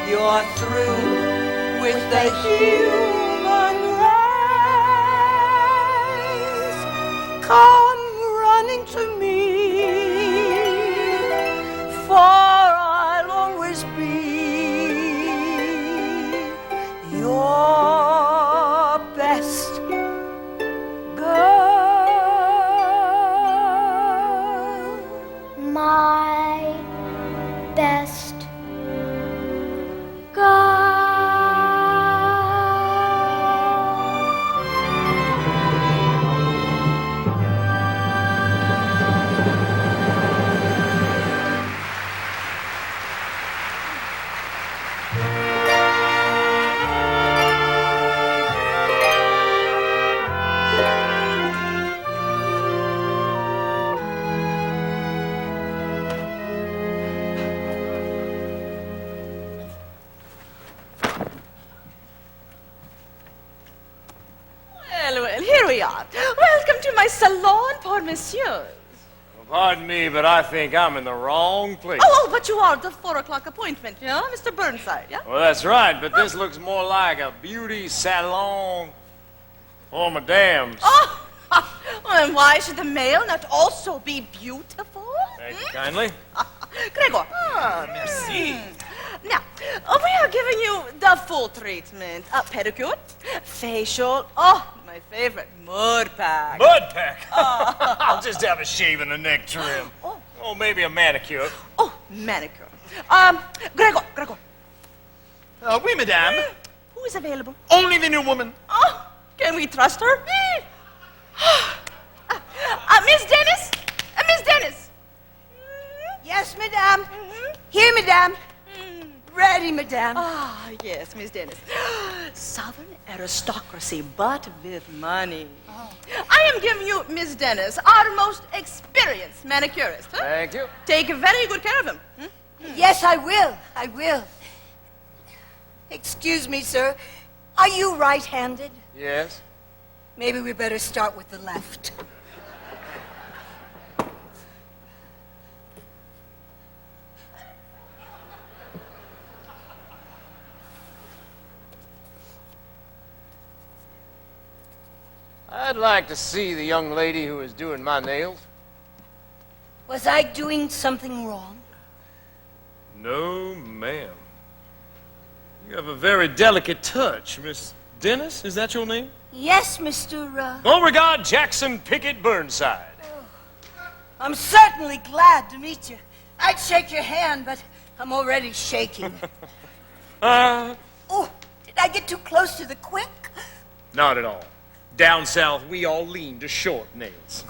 [SPEAKER 3] you're through with the human race, come running to me, for I'll always be your best girl.
[SPEAKER 1] My best girl.
[SPEAKER 7] Well, here we are. Welcome to my salon pour messieurs.
[SPEAKER 8] Pardon me, but I think I'm in the wrong place.
[SPEAKER 7] Oh, but you are the 4 o'clock appointment, you know, Mr. Burnside, yeah?
[SPEAKER 8] Well, that's right, but this looks more like a beauty salon for madams.
[SPEAKER 7] Oh, well, and why should the male not also be beautiful?
[SPEAKER 8] Thank you kindly.
[SPEAKER 7] Gregor.
[SPEAKER 8] Ah, merci.
[SPEAKER 7] Now, we are giving you the full treatment. Pedicure, facial, oh, my favorite, mud pack.
[SPEAKER 8] Mud pack? I'll just have a shave and a neck trim. Oh, maybe a manicure.
[SPEAKER 7] Oh, manicure. Gregor.
[SPEAKER 8] Oui, madame.
[SPEAKER 7] Who is available?
[SPEAKER 8] Only the new woman.
[SPEAKER 7] Oh, can we trust her? Miss Dennis? Miss Dennis?
[SPEAKER 3] Yes, madame. Here, madame. Ready, madame.
[SPEAKER 7] Ah, yes, Miss Dennis. Southern aristocracy, but with money. I am giving you, Miss Dennis, our most experienced manicurist. Huh?
[SPEAKER 8] Thank you.
[SPEAKER 7] Take very good care of him.
[SPEAKER 3] Yes, I will. I will. Excuse me, sir. Are you right-handed?
[SPEAKER 8] Yes.
[SPEAKER 3] Maybe we better start with the left.
[SPEAKER 8] I'd like to see the young lady who is doing my nails.
[SPEAKER 3] Was I doing something wrong?
[SPEAKER 10] No, ma'am. You have a very delicate touch, Miss Dennis. Is that your name?
[SPEAKER 3] Yes, Mr.
[SPEAKER 8] Beauregard Jackson Pickett Burnside.
[SPEAKER 3] I'm certainly glad to meet you. I'd shake your hand, but I'm already shaking. Oh, did I get too close to the quick?
[SPEAKER 10] Not at all. Down south, we all lean to short nails.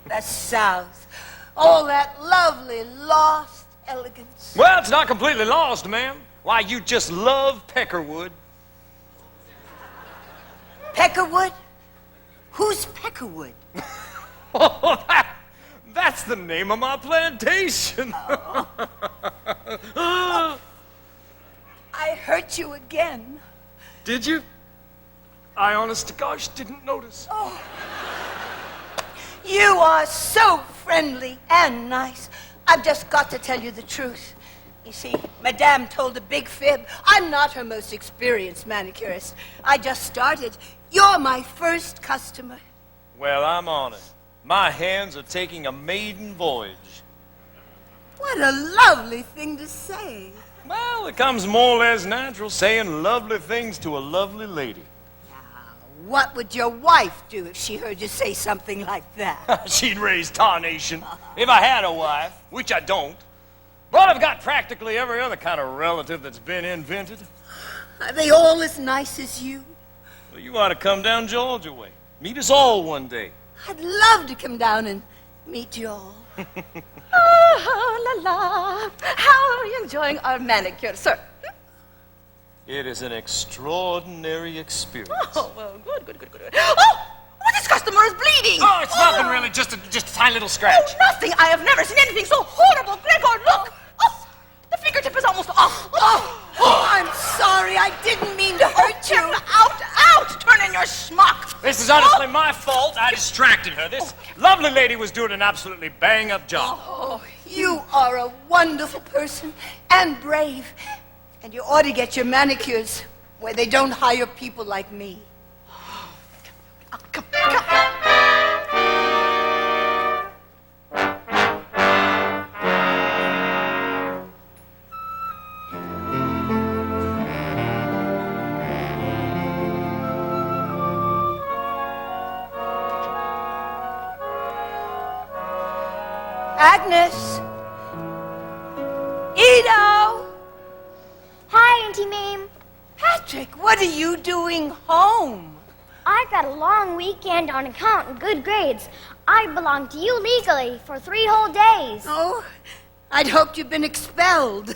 [SPEAKER 3] That's South. All that lovely, lost elegance.
[SPEAKER 10] Well, it's not completely lost, ma'am. Why, you just love peckerwood.
[SPEAKER 3] Peckerwood? Who's Peckerwood?
[SPEAKER 10] Oh, that's the name of my plantation.
[SPEAKER 3] I hurt you again.
[SPEAKER 10] Did you? I honest to gosh didn't notice.
[SPEAKER 3] Oh. You are so friendly and nice. I've just got to tell you the truth. You see, Madame told a big fib. I'm not her most experienced manicurist. I just started. You're my first customer.
[SPEAKER 10] Well, I'm on it. My hands are taking a maiden voyage.
[SPEAKER 3] What a lovely thing to say.
[SPEAKER 10] Well, it comes more or less natural saying lovely things to a lovely lady.
[SPEAKER 3] What would your wife do if she heard you say something like that?
[SPEAKER 10] She'd raise tarnation. If I had a wife, which I don't. But I've got practically every other kind of relative that's been invented.
[SPEAKER 3] Are they all as nice as you?
[SPEAKER 10] Well, you ought to come down Georgia way. Meet us all one day.
[SPEAKER 3] I'd love to come down and meet you all.
[SPEAKER 7] Oh, la la. How are you enjoying our manicure, sir?
[SPEAKER 10] It is an extraordinary experience.
[SPEAKER 7] Oh, well, good. Oh, this customer is bleeding.
[SPEAKER 6] Oh, it's nothing really, just a tiny little scratch.
[SPEAKER 7] Oh, nothing. I have never seen anything so horrible. Gregor, look. Oh, the fingertip is almost off.
[SPEAKER 3] I'm sorry. I didn't mean to hurt you.
[SPEAKER 7] Out. Turn in your schmuck.
[SPEAKER 6] This is honestly my fault. I distracted her. This lovely lady was doing an absolutely bang-up job.
[SPEAKER 3] Oh, you are a wonderful person and brave. And you ought to get your manicures where they don't hire people like me.
[SPEAKER 7] Come.
[SPEAKER 3] Agnes! Edo!
[SPEAKER 1] Hi, Auntie Mame.
[SPEAKER 3] Patrick, what are you doing home?
[SPEAKER 1] I got a long weekend on account and good grades. I belong to you legally for 3 whole days.
[SPEAKER 3] Oh, I'd hoped you'd been expelled.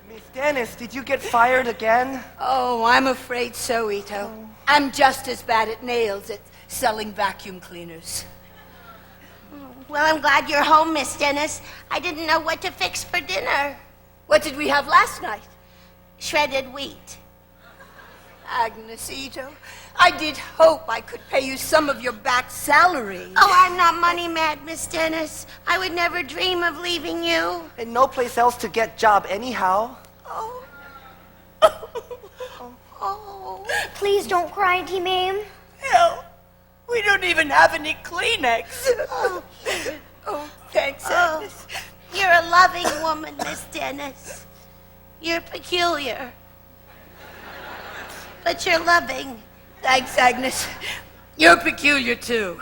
[SPEAKER 5] Miss Dennis, did you get fired again?
[SPEAKER 3] Oh, I'm afraid so, Ito. I'm just as bad at nails as selling vacuum cleaners.
[SPEAKER 2] Well, I'm glad you're home, Miss Dennis. I didn't know what to fix for dinner.
[SPEAKER 3] What did we have last night?
[SPEAKER 2] Shredded wheat.
[SPEAKER 3] Agnes, Ito, I did hope I could pay you some of your back salary.
[SPEAKER 2] Oh, I'm not money mad, Miss Dennis. I would never dream of leaving you.
[SPEAKER 5] And no place else to get job anyhow.
[SPEAKER 3] Oh.
[SPEAKER 1] Please don't cry, Auntie Mame.
[SPEAKER 3] Hell, we don't even have any Kleenex. Oh, thanks, Agnes.
[SPEAKER 2] You're a loving woman, Miss Dennis. You're peculiar. But you're loving.
[SPEAKER 3] Thanks, Agnes. You're peculiar, too.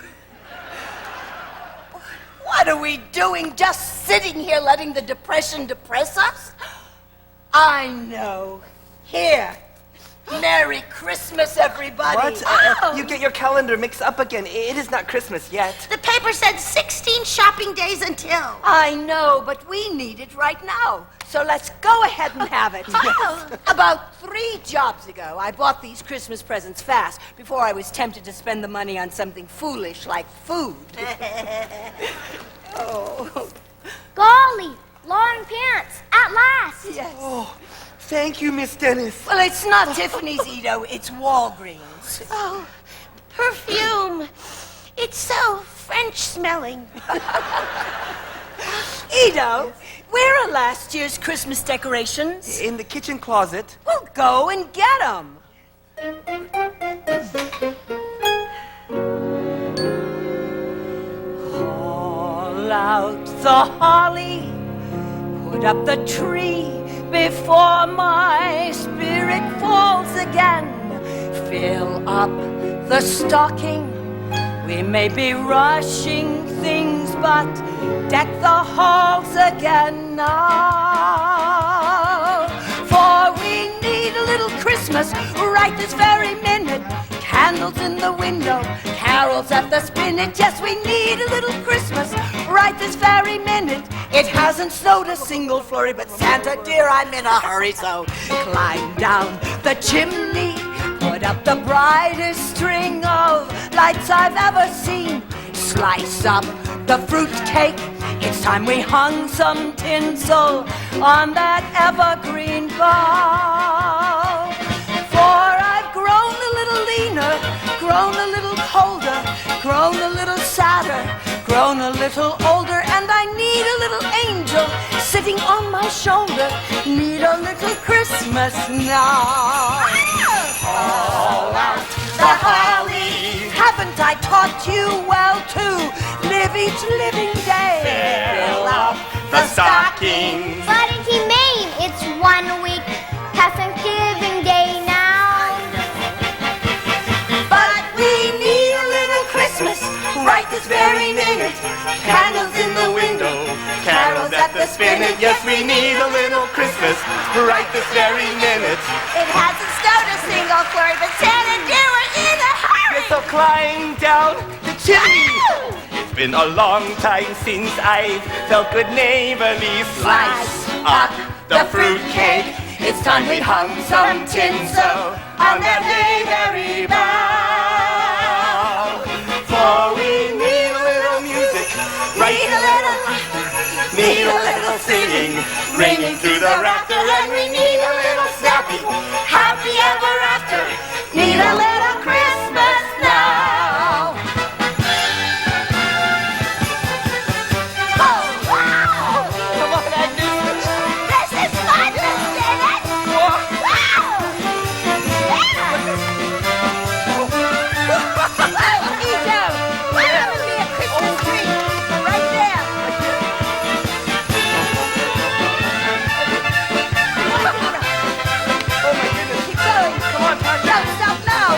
[SPEAKER 3] What are we doing, just sitting here letting the depression depress us? I know. Here. Merry Christmas, everybody.
[SPEAKER 5] What?
[SPEAKER 3] Oh.
[SPEAKER 5] You get your calendar mixed up again. It is not Christmas yet.
[SPEAKER 2] The paper said 16 shopping days until.
[SPEAKER 3] I know, but we need it right now. So let's go ahead and have it. About 3 jobs ago, I bought these Christmas presents fast before I was tempted to spend the money on something foolish like food. Oh.
[SPEAKER 1] Golly, long pants, at last.
[SPEAKER 3] Yes.
[SPEAKER 5] Oh, thank you, Miss Dennis.
[SPEAKER 3] Well, it's not Tiffany's, Ito. It's Walgreens.
[SPEAKER 2] Oh, perfume. It's so French smelling.
[SPEAKER 3] Ito, where are last year's Christmas decorations?
[SPEAKER 5] In the kitchen closet.
[SPEAKER 3] Well, go and get them. Haul out the holly, put up the tree before my spirit falls again. Fill up the stocking. We may be rushing things, but deck the halls again now. For we need a little Christmas right this very minute. Candles in the window, carols at the spinet. Yes, we need a little Christmas right this very minute. It hasn't snowed a single flurry, but Santa dear, I'm in a hurry, so climb down the chimney. Put up the brightest string of lights I've ever seen. Slice up the fruit cake. It's time we hung some tinsel on that evergreen bough. For I've grown a little leaner, grown a little colder, grown a little sadder, grown a little older, and I need a little angel shoulder. Need a little Christmas now. All out the holly. Haven't I taught you well to live each living day? Fill up the stockings.
[SPEAKER 1] But Auntie Mame, it's 1 week past Thanksgiving Day now.
[SPEAKER 2] But we need a little Christmas right this very minute. Candles in the window, carols at the spinet. Yes, we need a little Christmas right this very minute. It hasn't snowed a single flurry, but Santa dear, we're in a hurry.
[SPEAKER 5] So climb down the chimney. It's been a long time since I've felt good neighborly. Slice up the fruitcake. It's time we hung some tinsel on that Mayberry bough. For we need a little music, need a little singing, ringing through the rafter, and we need a little snappy, happy ever after. Need a little Christmas now.
[SPEAKER 2] Oh, wow!
[SPEAKER 5] Come on, Agnes.
[SPEAKER 2] This is fun, Miss Dennis! Wow! Ito, why don't we be a Christmas tree right there?
[SPEAKER 5] Oh my goodness.
[SPEAKER 2] Keep going.
[SPEAKER 5] Come on, Patrick.
[SPEAKER 2] Don't stop now.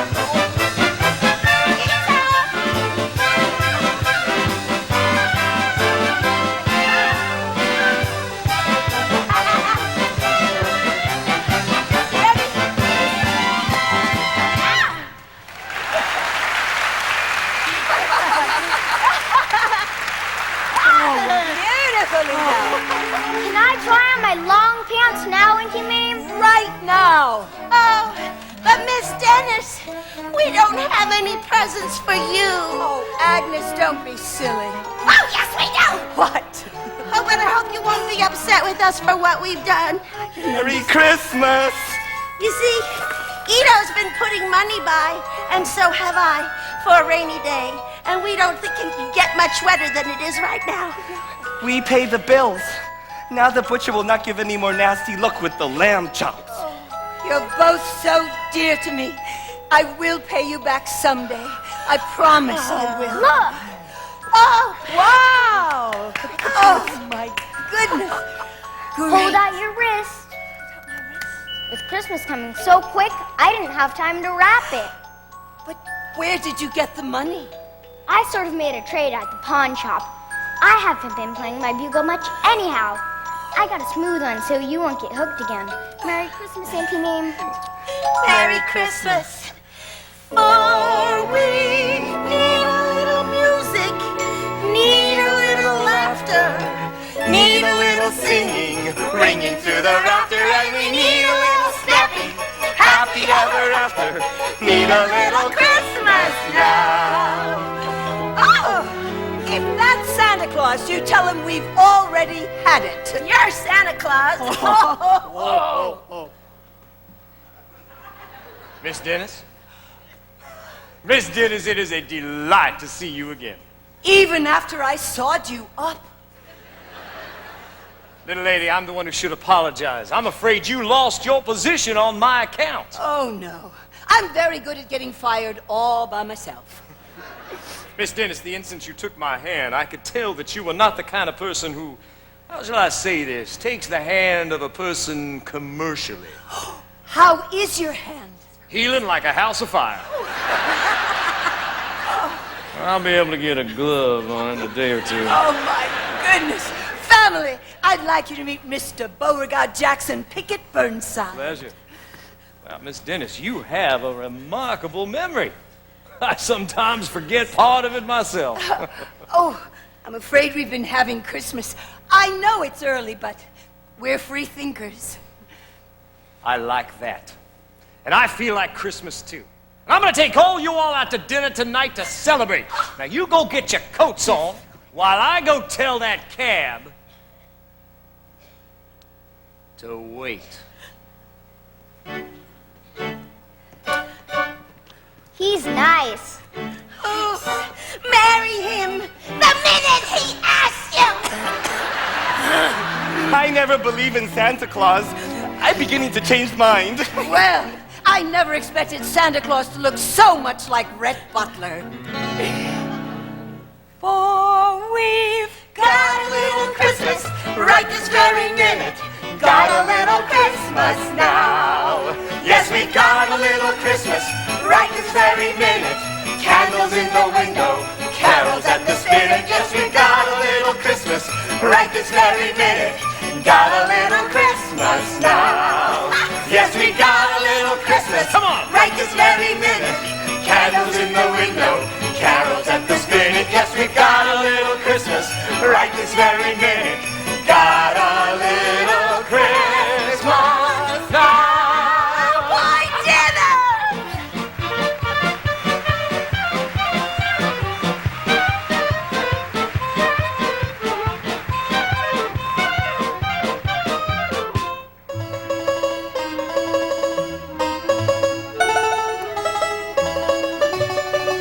[SPEAKER 1] Can I try on my long pants now, Auntie Mame?
[SPEAKER 3] Right now.
[SPEAKER 2] Oh, but Miss Dennis, we don't have any presents for you.
[SPEAKER 3] Oh, Agnes, don't be silly.
[SPEAKER 2] Oh, yes, we do.
[SPEAKER 3] What?
[SPEAKER 2] Oh, but I hope you won't be upset with us for what we've done.
[SPEAKER 5] Merry Christmas.
[SPEAKER 2] You see, Ito's been putting money by, and so have I, for a rainy day. And we don't think it can get much wetter than it is right now.
[SPEAKER 5] We pay the bills. Now the butcher will not give any more nasty look with the lamb chops.
[SPEAKER 3] You're both so dear to me. I will pay you back someday. I promise I will.
[SPEAKER 1] Look!
[SPEAKER 2] Oh,
[SPEAKER 3] Wow! Oh, my goodness.
[SPEAKER 1] Hold out your wrist. With Christmas coming so quick, I didn't have time to wrap it.
[SPEAKER 3] But where did you get the money?
[SPEAKER 1] I sort of made a trade at the pawn shop. I haven't been playing my bugle much anyhow. I got a smooth one so you won't get hooked again. Merry Christmas, Auntie Mame.
[SPEAKER 2] Merry Christmas. For we need a little music, need a little laughter, need a little singing,
[SPEAKER 5] Ringing through the rafter, and we need a little snappy, happy ever after. Need a little Christmas now.
[SPEAKER 3] Oh! If that's Santa Claus, you tell him we've already had it.
[SPEAKER 2] You're Santa Claus.
[SPEAKER 8] Miss Dennis? Miss Dennis, it is a delight to see you again.
[SPEAKER 3] Even after I sawed you up.
[SPEAKER 8] Little lady, I'm the one who should apologize. I'm afraid you lost your position on my account.
[SPEAKER 3] Oh, no. I'm very good at getting fired all by myself.
[SPEAKER 8] Miss Dennis, the instant you took my hand, I could tell that you were not the kind of person who, how shall I say this, takes the hand of a person commercially.
[SPEAKER 3] How is your hand?
[SPEAKER 8] Healing like a house of fire. I'll be able to get a glove on it in a day or two.
[SPEAKER 3] Oh, my goodness. Family, I'd like you to meet Mr. Beauregard Jackson Pickett Burnside.
[SPEAKER 8] Pleasure. Well, Miss Dennis, you have a remarkable memory. I sometimes forget part of it myself.
[SPEAKER 3] Oh, I'm afraid we've been having Christmas. I know it's early, but we're free thinkers.
[SPEAKER 8] I like that. And I feel like Christmas, too. And I'm going to take all you all out to dinner tonight to celebrate. Now, you go get your coats on while I go tell that cab to wait.
[SPEAKER 1] He's nice.
[SPEAKER 2] Oh, marry him the minute he asks you.
[SPEAKER 5] I never believe in Santa Claus. I'm beginning to change mind.
[SPEAKER 3] Well, I never expected Santa Claus to look so much like Rhett Butler. For we've got a little Christmas right this very minute. Got a little Christmas now.
[SPEAKER 5] Yes, we got a little Christmas right this very minute. Candles in the window, carols at the spinet. Yes, we got a little Christmas right this very minute. Got a little Christmas now. Yes, we got a little Christmas.
[SPEAKER 8] Come on.
[SPEAKER 5] Right this very minute. Candles in the window, carols at the spinet. Yes, we got a little Christmas right this very minute. Got a little Christmas now.
[SPEAKER 3] Why, dinner!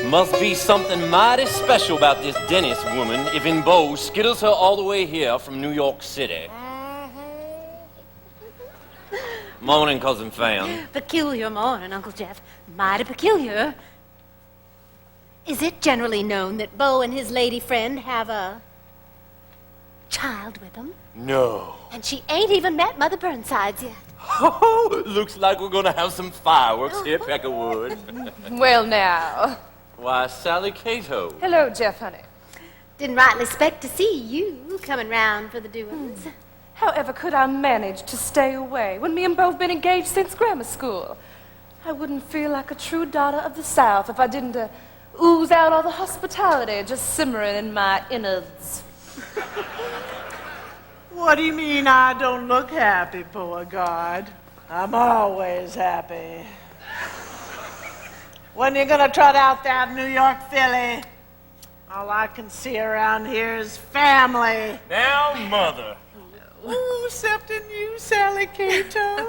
[SPEAKER 11] Must be something mighty special about this Dennis woman if in Bo skittles her all the way here from New York City. Morning, Cousin Fan.
[SPEAKER 12] Peculiar morning, Uncle Jeff. Mighty peculiar. Is it generally known that Bo and his lady friend have a child with them?
[SPEAKER 11] No.
[SPEAKER 12] And she ain't even met Mother Burnside's yet.
[SPEAKER 11] Oh, looks like we're gonna have some fireworks here, Peckerwood.
[SPEAKER 7] Well, now.
[SPEAKER 11] Why, Sally Cato.
[SPEAKER 7] Hello, Jeff, honey.
[SPEAKER 12] Didn't rightly expect to see you coming round for the doings.
[SPEAKER 7] However could I manage to stay away when me and Bo have been engaged since grammar school? I wouldn't feel like a true daughter of the South if I didn't ooze out all the hospitality just simmering in my innards.
[SPEAKER 13] What do you mean I don't look happy, Beauregard? I'm always happy. When you gonna trot out that New York filly? All I can see around here is family.
[SPEAKER 8] Now, Mother.
[SPEAKER 13] Ooh, excepting you, Sally Cato.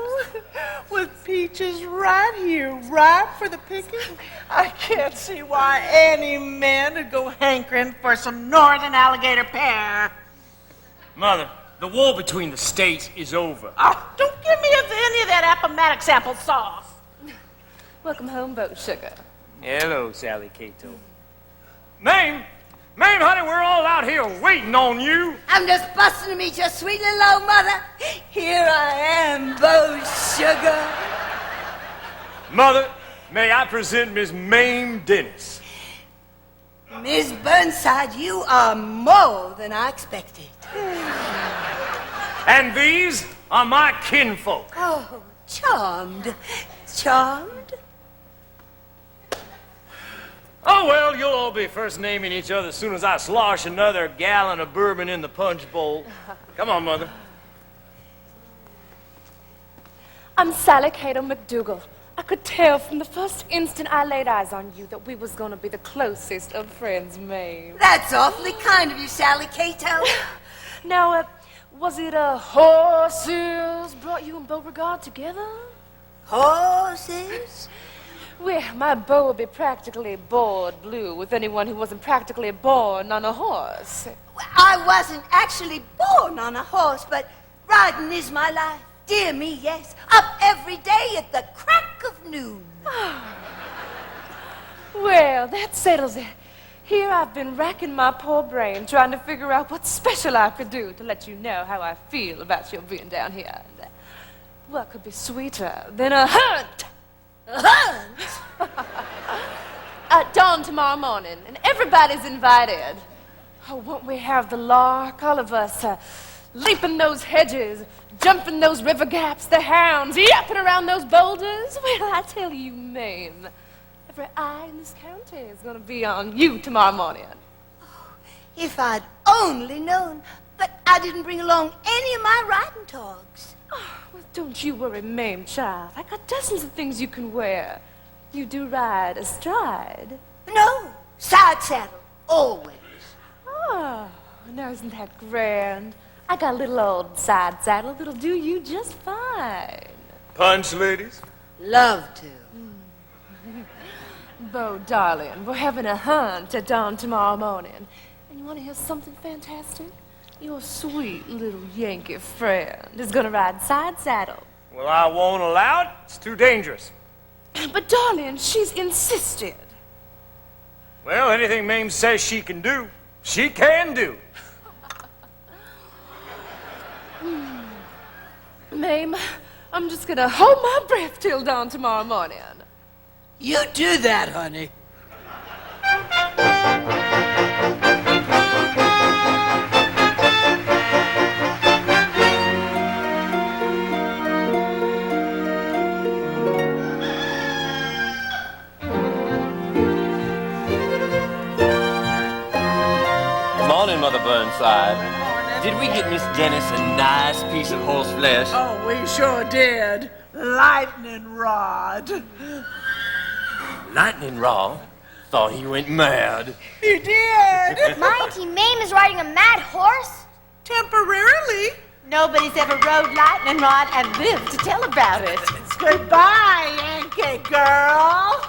[SPEAKER 13] With peaches right here, ripe for the picking. I can't see why any man would go hankering for some northern alligator pear.
[SPEAKER 8] Mother, the war between the states is over.
[SPEAKER 13] Oh, don't give me any of that Appomattox apple sauce.
[SPEAKER 7] Welcome home, Bo Sugar.
[SPEAKER 8] Hello, Sally Cato. Mame, honey, we're all out here waiting on you.
[SPEAKER 3] I'm just busting to meet your sweet little old mother. Here I am, Bo Sugar.
[SPEAKER 8] Mother, may I present Miss Mame Dennis.
[SPEAKER 3] Miss Burnside, you are more than I expected.
[SPEAKER 8] And these are my kinfolk.
[SPEAKER 3] Oh, charmed. Charmed?
[SPEAKER 8] Oh, well, you'll all be first naming each other as soon as I slosh another gallon of bourbon in the punch bowl. Come on, Mother.
[SPEAKER 7] I'm Sally Cato McDougal. I could tell from the first instant I laid eyes on you that we was gonna be the closest of friends, Mame.
[SPEAKER 3] That's awfully kind of you, Sally Cato.
[SPEAKER 7] Now, was it horses brought you and Beauregard together?
[SPEAKER 3] Horses?
[SPEAKER 7] Well, my beau would be practically bored blue with anyone who wasn't practically born on a horse.
[SPEAKER 3] I wasn't actually born on a horse, but riding is my life. Dear me, yes. Up every day at the crack of noon.
[SPEAKER 7] Well, that settles it. Here I've been racking my poor brain trying to figure out what special I could do to let you know how I feel about your being down here. And, what could be sweeter than a hunt?
[SPEAKER 3] A hunt?
[SPEAKER 7] At dawn tomorrow morning, and everybody's invited. Oh, won't we have the lark, all of us, leaping those hedges, jumping those river gaps, the hounds, yapping around those boulders? Well, I tell you, Mame, every eye in this county is going to be on you tomorrow morning.
[SPEAKER 3] Oh, if I'd only known, but I didn't bring along any of my riding togs.
[SPEAKER 7] Oh, well, don't you worry, Mame, child. I got dozens of things you can wear. You do ride astride.
[SPEAKER 3] No, side saddle, always.
[SPEAKER 7] Oh, now isn't that grand? I got a little old side saddle that'll do you just fine.
[SPEAKER 8] Punch, ladies.
[SPEAKER 3] Love to.
[SPEAKER 7] Bo, darling, we're having a hunt at dawn tomorrow morning. And you want to hear something fantastic?
[SPEAKER 14] Your sweet little Yankee friend is gonna ride side saddle.
[SPEAKER 8] Well, I won't allow it. It's too dangerous.
[SPEAKER 14] But darling, she's insisted.
[SPEAKER 8] Well, anything Mame says she can do, she can do.
[SPEAKER 14] Mame, I'm just gonna hold my breath till dawn tomorrow morning.
[SPEAKER 13] You do that, honey.
[SPEAKER 11] Morning, Mother Burnside. Did we get Miss Dennis a nice piece of horse flesh?
[SPEAKER 13] Oh, we sure did. Lightning rod.
[SPEAKER 11] Lightning Rod thought he went mad.
[SPEAKER 13] He did.
[SPEAKER 1] My Auntie Mame is riding a mad horse.
[SPEAKER 13] Temporarily.
[SPEAKER 3] Nobody's ever rode Lightning Rod and lived to tell about it.
[SPEAKER 13] Goodbye, Yankee girl.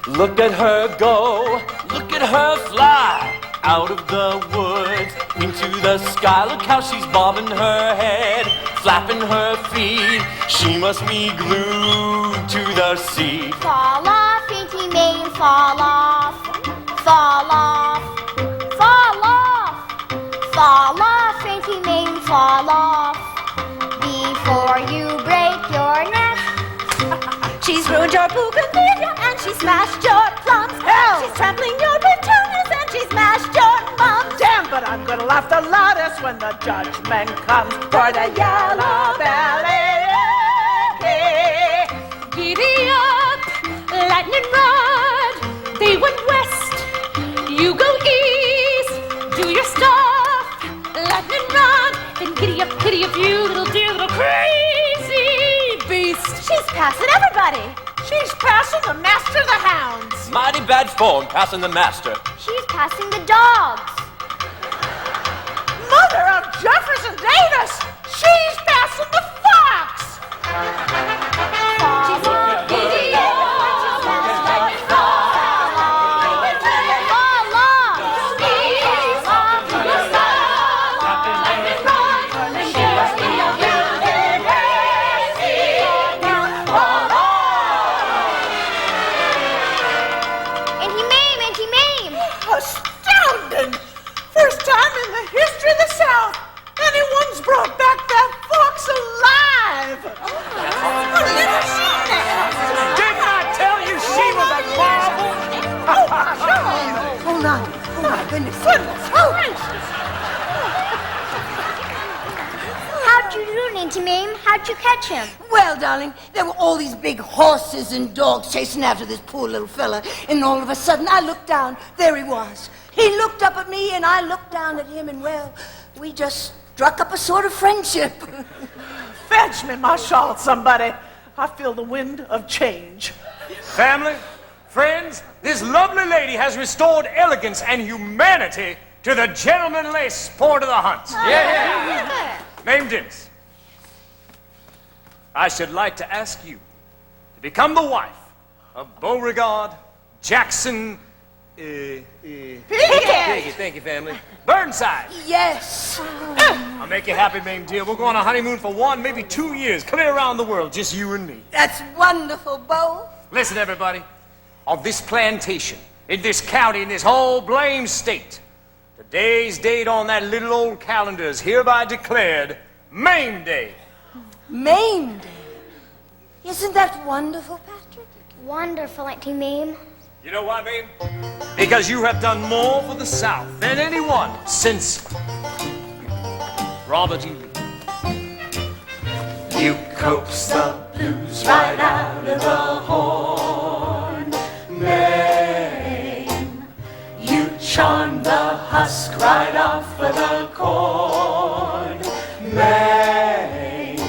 [SPEAKER 11] Look at her go, look at her fly. Out of the woods, into the sky. Look how she's bobbing her head, flapping her feet. She must be glued to the seat.
[SPEAKER 1] Fall off, Auntie Mame, fall off. Fall off. Fall off. Fall off, Auntie Mame, fall off. Before you break your neck.
[SPEAKER 12] She's ruined your bougainvillea and she smashed your plums. She's trampling your petunias and she smashed your mums.
[SPEAKER 13] Damn, but I'm gonna laugh the loudest when the judgment comes for the yellow belly Yankee.
[SPEAKER 12] Giddy up, lightning rod. They went west, you go east. Do your stuff, lightning rod. Then giddy up, you little dear, little crazy beast. She's passing everybody.
[SPEAKER 13] She's passing the master of the hounds.
[SPEAKER 11] Mighty bad form passing the master.
[SPEAKER 1] She's passing the dogs.
[SPEAKER 13] Mother of Jefferson Davis, she's passing the fox.
[SPEAKER 1] Fall off, giddy up.
[SPEAKER 13] First time in the history of the South anyone's brought back that fox alive. I've never seen that.
[SPEAKER 8] Didn't I tell you she was a marvel?
[SPEAKER 13] Oh my God!
[SPEAKER 3] Hold on. Oh, my goodness.
[SPEAKER 1] How'd you do, Auntie Mame? How'd you catch him?
[SPEAKER 3] Well, darling, there were all these big horses and dogs chasing after this poor little fella, and all of a sudden I looked down. There he was. He looked up at me, and I looked down at him, and well, we just struck up a sort of friendship.
[SPEAKER 13] Fetch me my shawl, somebody. I feel the wind of change.
[SPEAKER 8] Family, friends, this lovely lady has restored elegance and humanity to the gentlemanly sport of the hunt.
[SPEAKER 1] Yeah.
[SPEAKER 8] Mame Dennis, I should like to ask you to become the wife of Beauregard Jackson
[SPEAKER 3] Pickett.
[SPEAKER 8] Thank you, family. Burnside.
[SPEAKER 3] Yes.
[SPEAKER 8] I'll make you happy, Mame dear. We'll go on a honeymoon for 1, maybe 2 years, clear around the world, just you and me.
[SPEAKER 3] That's wonderful, Bo.
[SPEAKER 8] Listen, everybody. On this plantation, in this county, in this whole blame state, today's date on that little old calendar is hereby declared Mame Day.
[SPEAKER 3] Mame Day. Isn't that wonderful, Patrick?
[SPEAKER 1] Wonderful, Auntie Mame.
[SPEAKER 8] You know why, Mame? Because you have done more for the South than anyone since Robert E. Lee.
[SPEAKER 9] You coax the blues right out of the horn, Mame. You charm the husk right off of the corn, Mame.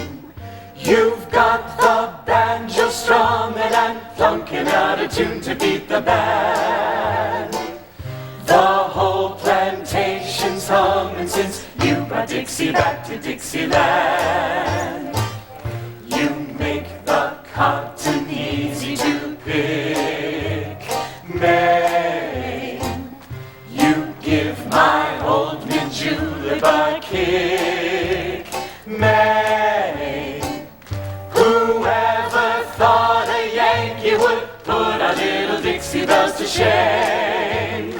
[SPEAKER 9] You've got the banjo strumming and plunking out a tune to beat the band. The whole plantation's humming since you brought Dixie back to Dixieland. You make the cotton easy to pick, Mame. You give my old mint julep a
[SPEAKER 11] Maine. Whoever thought a Yankee would put our little Dixie bells to shame?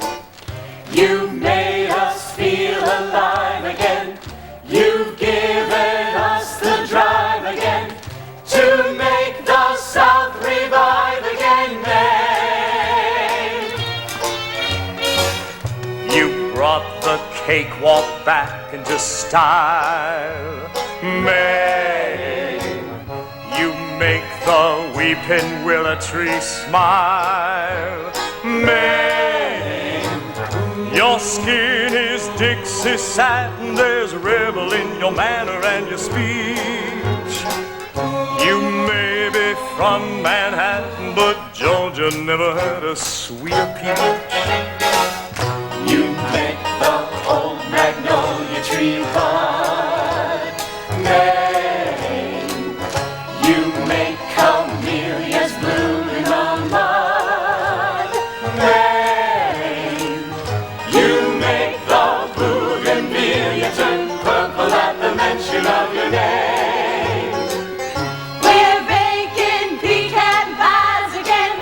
[SPEAKER 11] You've made us feel alive again. You've given us the drive again to make the South revive again, Maine.
[SPEAKER 8] You brought the cakewalk back into style, Maine. You make the weeping willow tree smile, Maine. Your skin is Dixie satin, there's rebel in your manner and your speech. You may be from Manhattan, but Georgia never had a sweeter peach.
[SPEAKER 11] You make the old magnolia tree bud, Maine. You make camellias bloom in the mud, Maine. You make the bougainvillea turn purple at the mention of your name.
[SPEAKER 12] We're baking pecan pies again.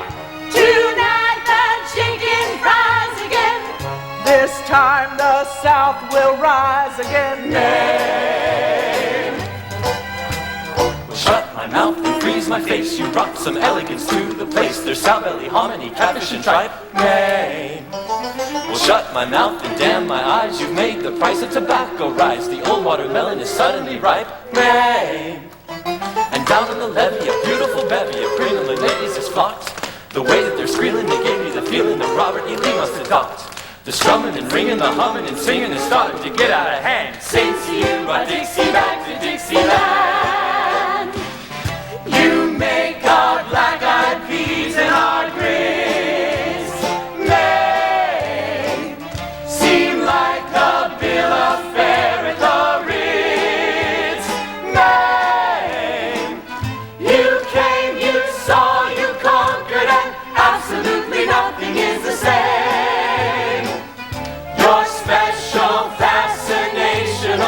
[SPEAKER 12] Tonight the chicken fries again.
[SPEAKER 13] This time the South will rise again.
[SPEAKER 11] Maine.
[SPEAKER 9] Well, shut my mouth and freeze my face. You brought some elegance to the place. There's sow-belly, hominy, catfish, and tripe, Maine. Well, shut my mouth and damn my eyes. You've made the price of tobacco rise. The old watermelon is suddenly ripe, Maine. And down on the levee, a beautiful bevy of pretty little ladies is flocked. The way that they're squealing, they gave me the feeling that Robert E. Lee must have talked. The strumming and ringing, the humming and singing is starting to get out of hand. Sing to you by Dixie back to Dixieland. You make our black-eyed peas and our grits, Maine, seem like the bill of fare at the Ritz, Maine. You came, you saw, you conquered, and absolutely nothing is the same. Your special fascination,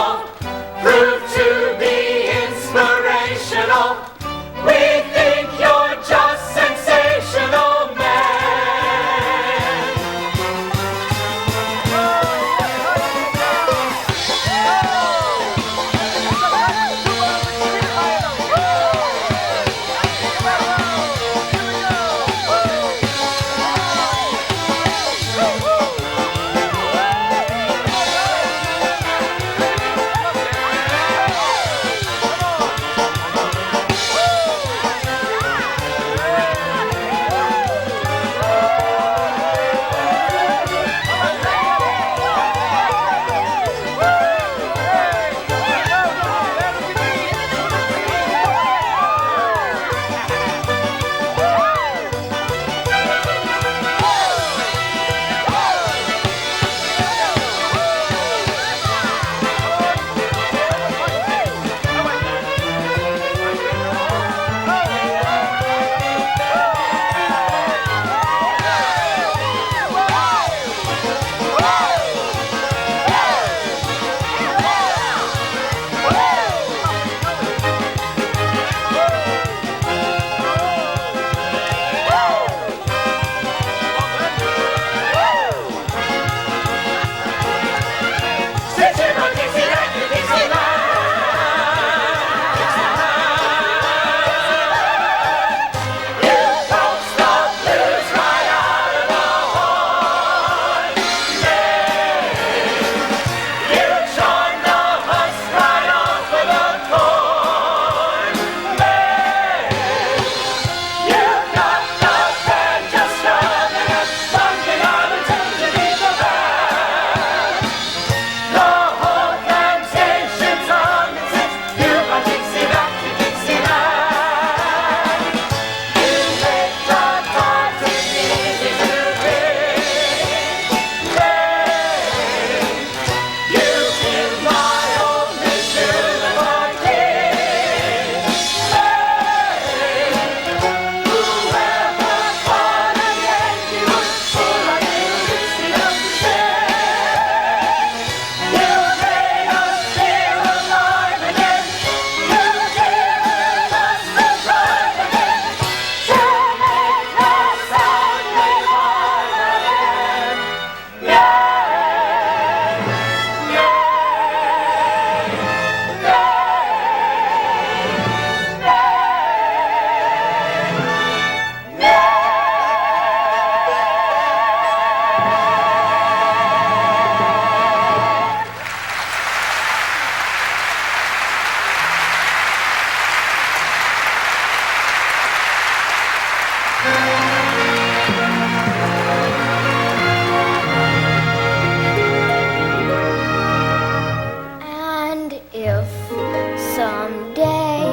[SPEAKER 1] Someday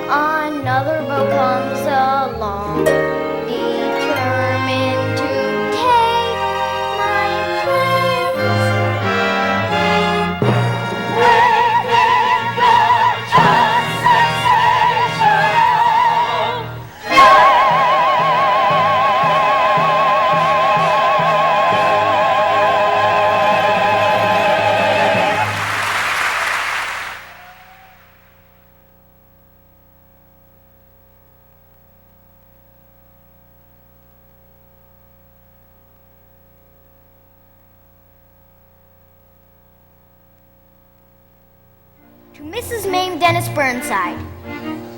[SPEAKER 1] another boat comes along, determined to take my place. To Mrs. Mame Dennis Burnside,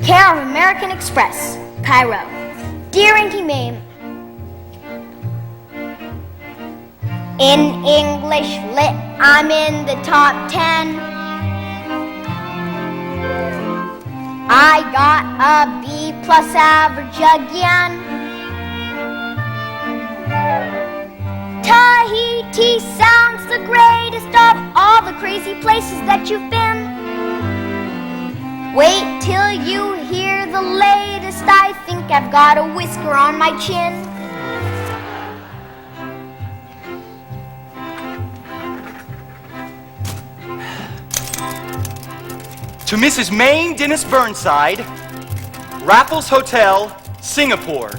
[SPEAKER 1] care of American Express, Cairo. Dear Auntie Mame, in English Lit, I'm in the top 10. I got a B+ average again. Tahiti sounds the greatest of all the crazy places that you've been. Wait till you hear the latest. I think I've got a whisker on my chin.
[SPEAKER 5] To Mrs. Mame Dennis Burnside, Raffles Hotel, Singapore.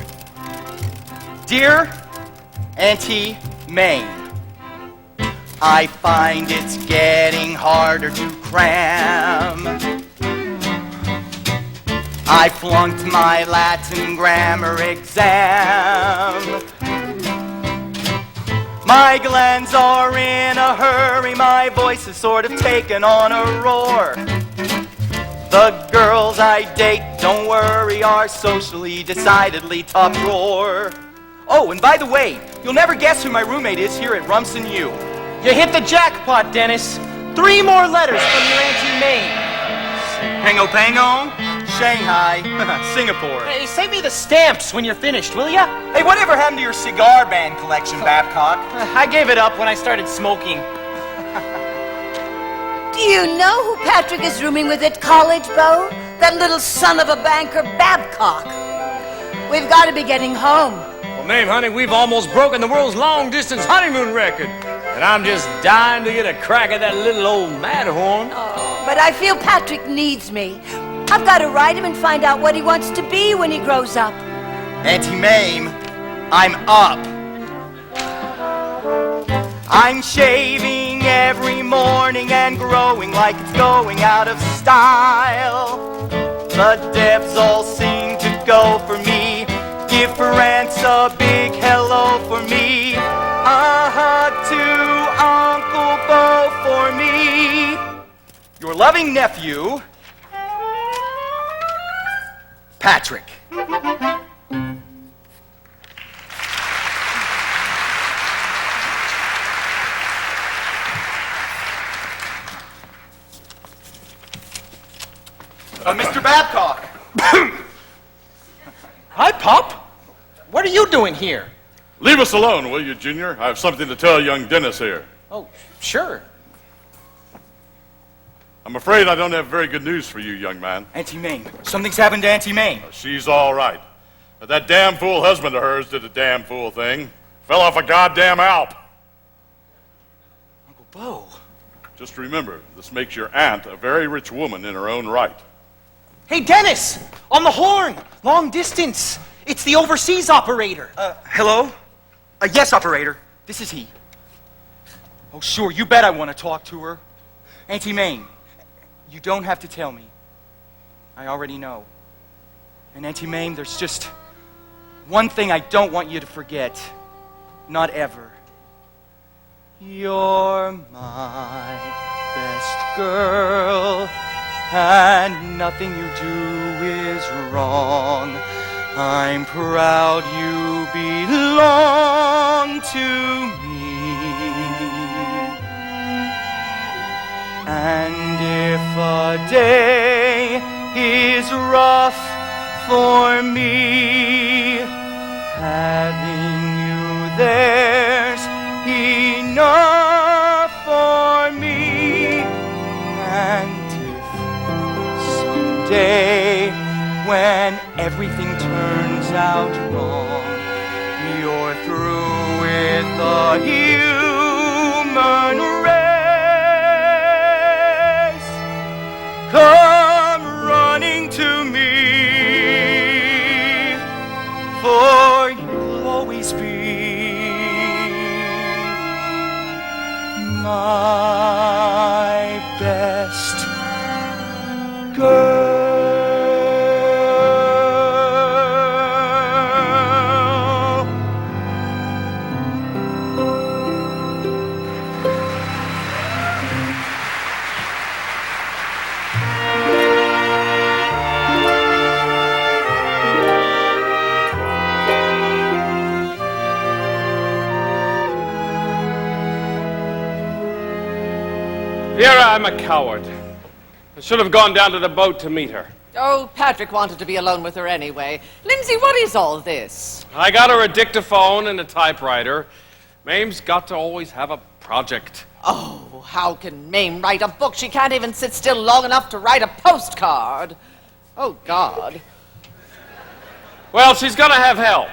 [SPEAKER 5] Dear Auntie Mame, I find it's getting harder to cram. I flunked my Latin grammar exam. My glands are in a hurry, my voice is sort of taken on a roar. The girls I date, don't worry, are socially decidedly top drawer. Oh, and by the way, you'll never guess who my roommate is here at Rumson U.
[SPEAKER 6] You hit the jackpot, Dennis. 3 more letters from your Auntie Mame.
[SPEAKER 5] Pango Pango, Shanghai, Singapore.
[SPEAKER 6] Hey, save me the stamps when you're finished, will ya?
[SPEAKER 5] Hey, whatever happened to your cigar band collection, Babcock?
[SPEAKER 6] I gave it up when I started smoking.
[SPEAKER 2] Do you know who Patrick is rooming with at college, Bo? That little son of a banker, Babcock. We've got to be getting home.
[SPEAKER 8] Well, Mame, honey, we've almost broken the world's long-distance honeymoon record. And I'm just dying to get a crack at that little old Matterhorn.
[SPEAKER 2] Oh, but I feel Patrick needs me. I've got to write him and find out what he wants to be when he grows up.
[SPEAKER 5] Auntie Mame, I'm up. I'm shaving every morning and growing like it's going out of style. The Debs all seem to go for me. Give Ferrance a big hello for me. A hug to Uncle Bo for me. Your loving nephew, Patrick. Mr. Babcock.
[SPEAKER 6] Hi, Pop. What are you doing here?
[SPEAKER 4] Leave us alone, will you, Junior? I have something to tell young Dennis here.
[SPEAKER 6] Oh, sure.
[SPEAKER 4] I'm afraid I don't have very good news for you, young man.
[SPEAKER 5] Auntie Mame. Something's happened to Auntie Mame.
[SPEAKER 4] She's all right. But that damn fool husband of hers did a damn fool thing. Fell off a goddamn Alp.
[SPEAKER 5] Uncle Bo.
[SPEAKER 4] Just remember, this makes your aunt a very rich woman in her own right.
[SPEAKER 6] Hey, Dennis! On the horn! Long distance! It's the overseas operator.
[SPEAKER 5] Hello? Yes, operator. This is he. Oh, sure, you bet I want to talk to her. Auntie Mame, you don't have to tell me. I already know. And Auntie Mame, there's just one thing I don't want you to forget. Not ever. You're my best girl, and nothing you do is wrong. I'm proud you belong to me. And if a day is rough for me, having you there's enough for me. And if day when everything turns out wrong. You're through with the human race. Come running to me, for you'll always be my best girl.
[SPEAKER 10] Vera, I'm a coward. I should have gone down to the boat to meet her.
[SPEAKER 7] Oh, Patrick wanted to be alone with her anyway. Lindsay, what is all this?
[SPEAKER 10] I got her a dictaphone and a typewriter. Mame's got to always have a project.
[SPEAKER 7] Oh, how can Mame write a book? She can't even sit still long enough to write a postcard. Oh, God.
[SPEAKER 10] Well, she's gonna have help.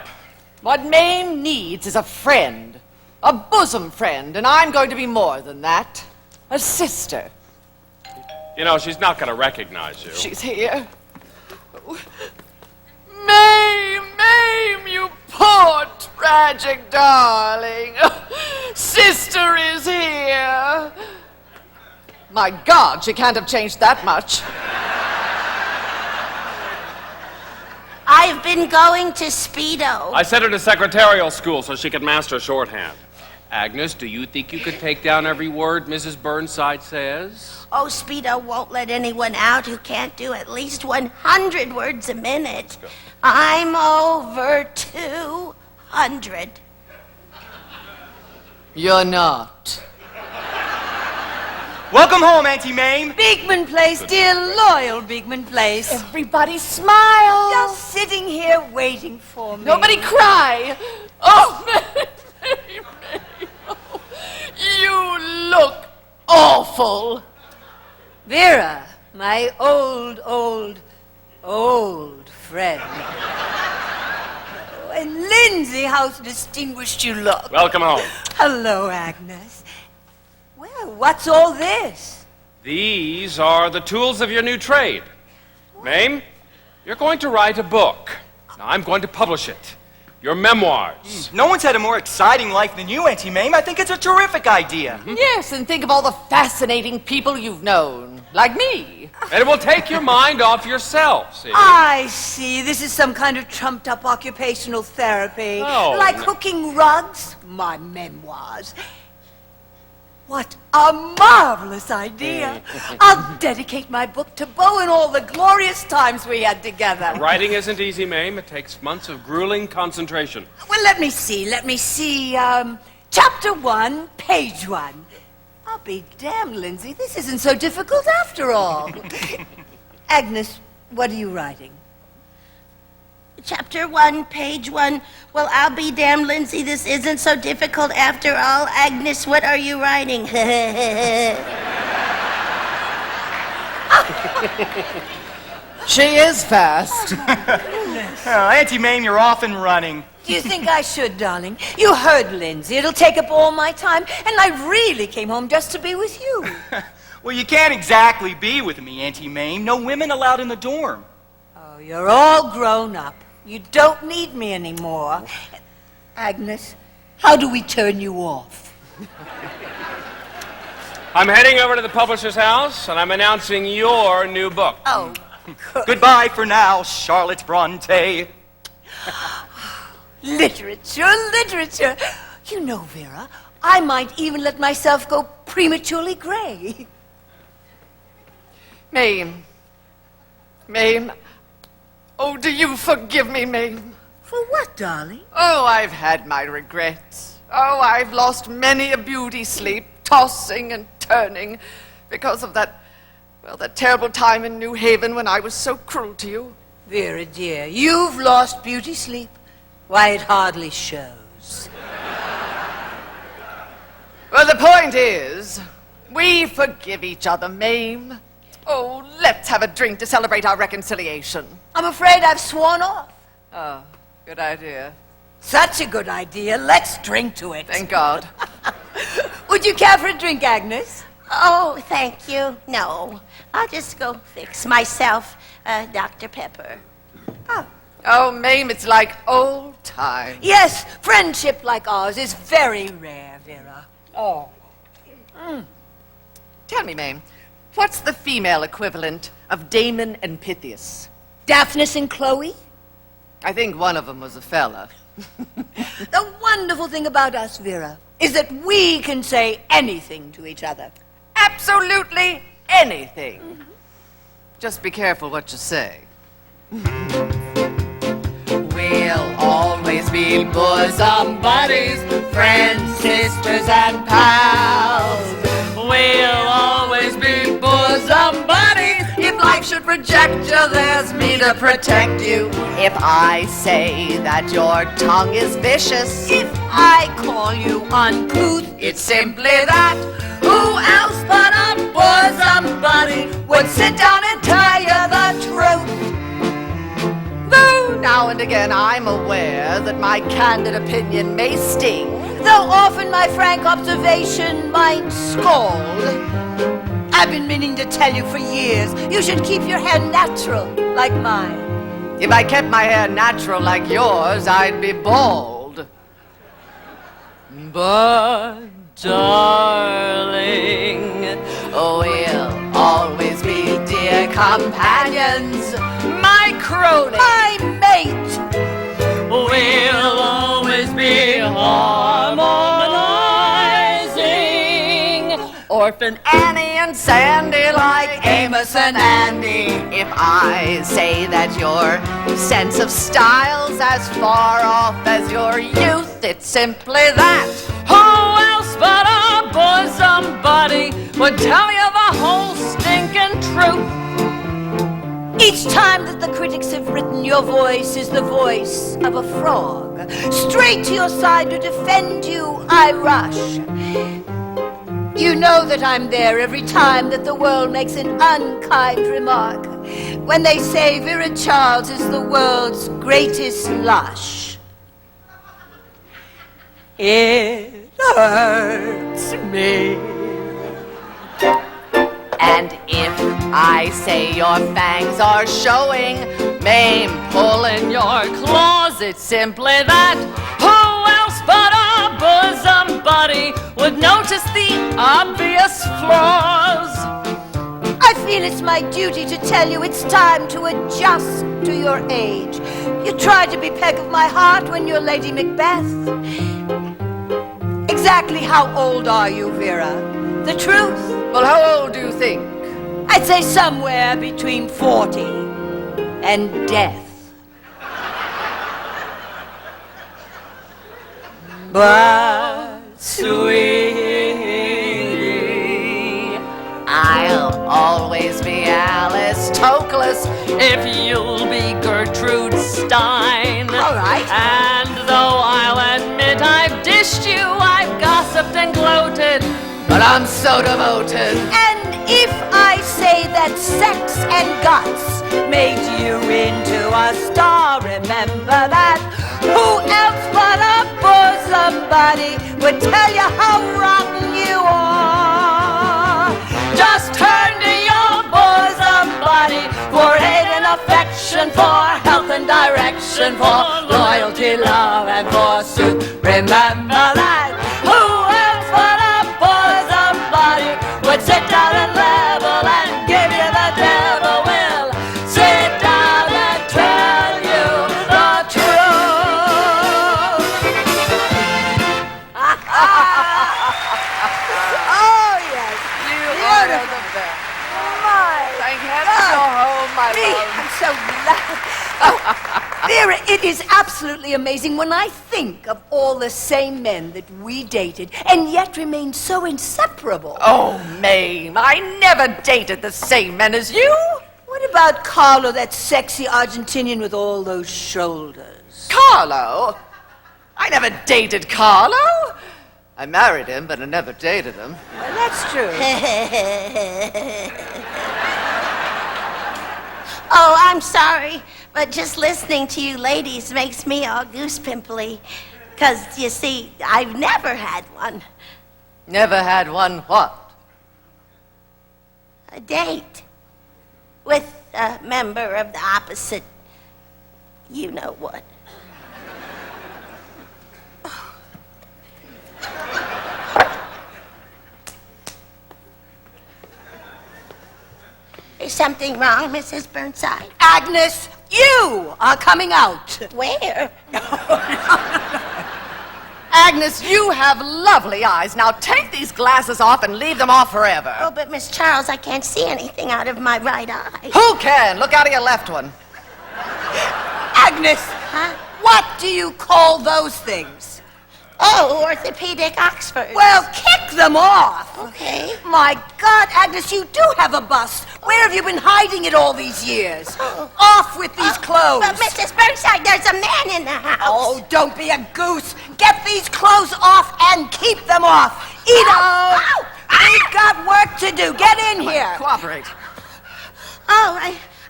[SPEAKER 7] What Mame needs is a friend. A bosom friend, and I'm going to be more than that. A sister.
[SPEAKER 10] You know, she's not gonna recognize you.
[SPEAKER 7] She's here. Mame, you poor tragic darling. Sister is here. My God, she can't have changed that much.
[SPEAKER 2] I've been going to Speedo.
[SPEAKER 10] I sent her to secretarial school so she could master shorthand. Agnes, do you think you could take down every word Mrs. Burnside says?
[SPEAKER 2] Oh, Speedo won't let anyone out who can't do at least 100 words a minute. I'm over 200.
[SPEAKER 7] You're not.
[SPEAKER 5] Welcome home, Auntie Mame.
[SPEAKER 3] Bigman Place, dear loyal Bigman Place.
[SPEAKER 7] Everybody smile.
[SPEAKER 3] Just sitting here waiting for me.
[SPEAKER 7] Nobody cry. Oh, Mame. You look awful.
[SPEAKER 3] Vera, my old friend. And Lindsay, how distinguished you look.
[SPEAKER 10] Welcome home.
[SPEAKER 3] Hello, Agnes. Well, what's all this?
[SPEAKER 10] These are the tools of your new trade. Mame, you're going to write a book. Now, I'm going to publish it. Your memoirs.
[SPEAKER 5] No one's had a more exciting life than you, Auntie Mame. I think it's a terrific idea.
[SPEAKER 7] Yes, and think of all the fascinating people you've known, like me.
[SPEAKER 10] And it will take your mind off yourself, see?
[SPEAKER 3] I see. This is some kind of trumped-up occupational therapy.
[SPEAKER 10] No,
[SPEAKER 3] like
[SPEAKER 10] no.
[SPEAKER 3] hooking rugs. My memoirs. What a marvelous idea. I'll dedicate my book to Bo and all the glorious times we had together.
[SPEAKER 10] Writing isn't easy, Mame. It takes months of grueling concentration.
[SPEAKER 3] Well, let me see. Chapter 1, page 1. I'll be damned, Lindsay. This isn't so difficult after all. Agnes, what are you writing?
[SPEAKER 2] Chapter 1, page 1. Well, I'll be damned, Lindsay. This isn't so difficult after all. Agnes, what are you writing?
[SPEAKER 7] She is fast.
[SPEAKER 5] Auntie Mame, you're off and running.
[SPEAKER 3] Do you think I should, darling? You heard Lindsay. It'll take up all my time, and I really came home just to be with you.
[SPEAKER 5] Well, you can't exactly be with me, Auntie Mame. No women allowed in the dorm.
[SPEAKER 3] Oh, you're all grown up. You don't need me anymore. Agnes, how do we turn you off?
[SPEAKER 10] I'm heading over to the publisher's house, and I'm announcing your new book.
[SPEAKER 3] Oh,
[SPEAKER 5] Goodbye for now, Charlotte Bronte.
[SPEAKER 3] literature. You know, Vera, I might even let myself go prematurely gray.
[SPEAKER 7] Mame. Oh, do you forgive me, Mame?
[SPEAKER 3] For what, darling?
[SPEAKER 7] Oh, I've had my regrets. Oh, I've lost many a beauty sleep, tossing and turning, because of that terrible time in New Haven when I was so cruel to you.
[SPEAKER 3] Vera, dear, you've lost beauty sleep. Why, it hardly shows.
[SPEAKER 7] Well, the point is, we forgive each other, Mame. Oh, let's have a drink to celebrate our reconciliation.
[SPEAKER 3] I'm afraid I've sworn off.
[SPEAKER 7] Oh, good idea.
[SPEAKER 3] Such a good idea. Let's drink to it.
[SPEAKER 7] Thank God.
[SPEAKER 3] Would you care for a drink, Agnes?
[SPEAKER 2] Oh, thank you. No, I'll just go fix myself Dr. Pepper.
[SPEAKER 7] Oh, Mame, it's like old times.
[SPEAKER 3] Yes, friendship like ours is very rare, Vera. Oh.
[SPEAKER 7] Tell me, Mame, what's the female equivalent of Damon and Pythias?
[SPEAKER 3] Daphnis and Chloe?
[SPEAKER 7] I think one of them was a fella.
[SPEAKER 3] The wonderful thing about us, Vera, is that we can say anything to each other.
[SPEAKER 7] Absolutely anything. Just be careful what you say. We'll always be bosom buddies, friends, sisters, and pals. We'll always be bosom buddies. If life should reject you, there's me to protect you. If I say that your tongue is vicious,
[SPEAKER 3] If I call you uncouth,
[SPEAKER 7] it's simply that. Who else but a bosom buddy would sit down and tell you the truth? Though now and again I'm aware that my candid opinion may sting,
[SPEAKER 3] though often my frank observation might scald. I've been meaning to tell you for years, you should keep your hair natural, like mine.
[SPEAKER 7] if I kept my hair natural like yours, I'd be bald. But, darling, we'll always be dear companions, my crony,
[SPEAKER 3] My mate!
[SPEAKER 7] we'll always be harmonizing. Orphan Annie and Sandy, like Amos and Andy. If I say that your sense of style's as far off as your youth, it's simply that. Who else but a bosom buddy would tell you the whole stinking truth?
[SPEAKER 3] Each time that the critics have written, your voice is the voice of a frog. Straight to your side to defend you, I rush. You know that I'm there every time that the world makes an unkind remark. When they say Vera Charles is the world's greatest lush. It hurts me.
[SPEAKER 7] And if I say your fangs are showing, Mame, pulling your claws, it's simply that. Who else but a bosom buddy would notice the obvious flaws?
[SPEAKER 3] I feel it's my duty to tell you it's time to adjust to your age. You tried to be peg of my heart when you're Lady Macbeth. Exactly how old are you, Vera? The truth?
[SPEAKER 7] Well, how old do you think?
[SPEAKER 3] I'd say somewhere between 40 and death. But,
[SPEAKER 7] sweetie, I'll always be Alice Toklas if you'll be Gertrude Stein.
[SPEAKER 3] All right.
[SPEAKER 7] And though I'll admit I've dished you, I've gossiped and gloated, but I'm so devoted.
[SPEAKER 3] And if I say that sex and guts made you into a star, remember that. Who else but a bosom buddy would tell you how rotten you are? Just turn to your bosom buddy for aid and affection, for health and direction, for loyalty, love, and forsooth. Remember that. Who else but a bosom buddy would sit down and level and give you the devil will sit down and tell you the truth. Oh, yes.
[SPEAKER 7] You are the best.
[SPEAKER 3] My
[SPEAKER 7] Thank heaven you're home, my
[SPEAKER 3] me,
[SPEAKER 7] love.
[SPEAKER 3] I'm so glad. Oh, Vera, it is absolutely amazing when I think of all the same men that we dated and yet remained so inseparable.
[SPEAKER 7] Oh, Mame, I never dated the same men as you.
[SPEAKER 3] What about Carlo, that sexy Argentinian with all those shoulders?
[SPEAKER 7] Carlo? I never dated Carlo. I married him, but I never dated him.
[SPEAKER 3] Well, that's true.
[SPEAKER 2] Oh, I'm sorry, but just listening to you ladies makes me all goose pimply. 'Cause, you see, I've never had one.
[SPEAKER 7] Never had one what?
[SPEAKER 2] A date with a member of the opposite you-know-what. Is something wrong, Mrs. Burnside?
[SPEAKER 3] Agnes, you are coming out.
[SPEAKER 2] Where?
[SPEAKER 7] Agnes, you have lovely eyes. Now take these glasses off and leave them off forever.
[SPEAKER 2] Oh, but Miss Charles, I can't see anything out of my right eye.
[SPEAKER 7] Who can? Look out of your left one.
[SPEAKER 3] Agnes,
[SPEAKER 2] Huh?
[SPEAKER 3] what do you call those things?
[SPEAKER 2] Oh, orthopedic Oxford.
[SPEAKER 3] Well, kick them off.
[SPEAKER 2] Okay.
[SPEAKER 3] My God, Agnes, you do have a bust. Where have you been hiding it all these years?
[SPEAKER 2] Oh.
[SPEAKER 3] Off with these clothes.
[SPEAKER 2] But Mrs. Burnside, there's a man in the house.
[SPEAKER 3] Oh, don't be a goose. Get these clothes off and keep them off. Ito,
[SPEAKER 2] Ow!
[SPEAKER 3] we've got work to do. Get in here.
[SPEAKER 7] Cooperate.
[SPEAKER 2] Oh,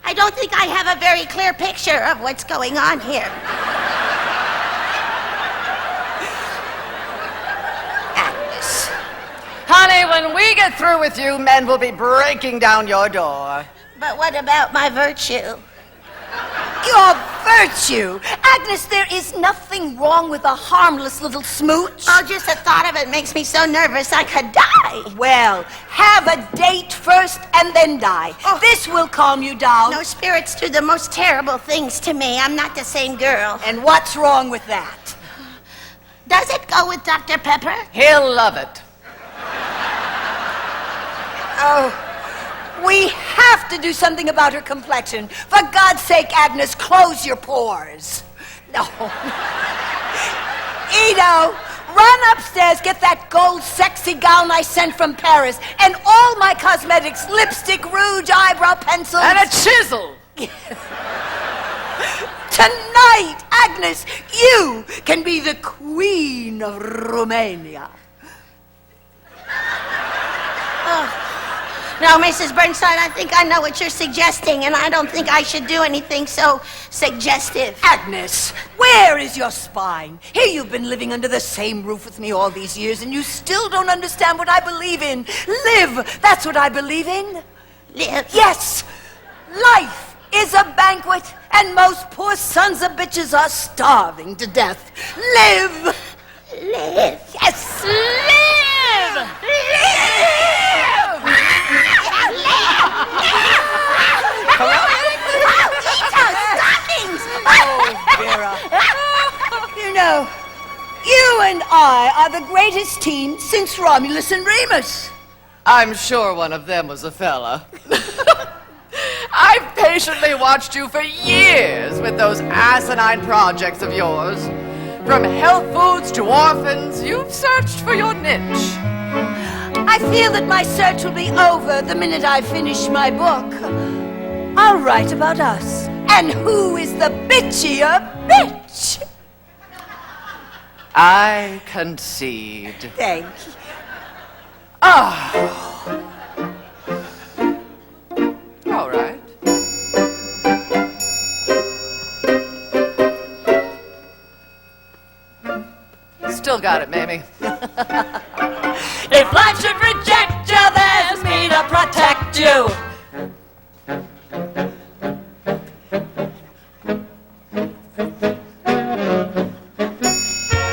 [SPEAKER 2] I don't think I have a very clear picture of what's going on here. Agnes.
[SPEAKER 7] Honey, when we get through with you, men will be breaking down your door.
[SPEAKER 2] But what about my virtue?
[SPEAKER 3] Your virtue. Agnes, there is nothing wrong with a harmless little smooch.
[SPEAKER 2] Oh, just the thought of it makes me so nervous I could die.
[SPEAKER 3] Well, have a date first and then die. This will calm you down.
[SPEAKER 2] No, spirits do the most terrible things to me. I'm not the same girl.
[SPEAKER 3] And what's wrong with that?
[SPEAKER 2] Does it go with Dr. Pepper?
[SPEAKER 7] He'll love it.
[SPEAKER 3] Oh, we have to do something about her complexion. For God's sake, Agnes, close your pores. No. Ito, run upstairs, get that gold sexy gown I sent from Paris, and all my cosmetics, lipstick, rouge, eyebrow pencils.
[SPEAKER 7] And a chisel.
[SPEAKER 3] Tonight, Agnes, you can be the Queen of Romania.
[SPEAKER 2] No, Mrs. Burnside, I think I know what you're suggesting, and I don't think I should do anything so suggestive.
[SPEAKER 3] Agnes, where is your spine? Here you've been living under the same roof with me all these years, and you still don't understand what I believe in. Live, that's what I believe in.
[SPEAKER 2] Live?
[SPEAKER 3] Yes, life is a banquet, and most poor sons of bitches are starving to death. Live!
[SPEAKER 2] Live.
[SPEAKER 3] Yes!
[SPEAKER 2] Live! Stockings!
[SPEAKER 3] Oh, Vera. You know, you and I are the greatest team since Romulus and Remus.
[SPEAKER 7] I'm sure one of them was a fella. I've patiently watched you for years with those asinine projects of yours. From health foods to orphans, you've searched for your niche.
[SPEAKER 3] I feel that my search will be over the minute I finish my book. I'll write about us. And who is the bitchier bitch?
[SPEAKER 7] I concede.
[SPEAKER 3] Thank you.
[SPEAKER 7] Oh. All right. Still got it, Mame.
[SPEAKER 3] If life should reject you, there's me to protect you.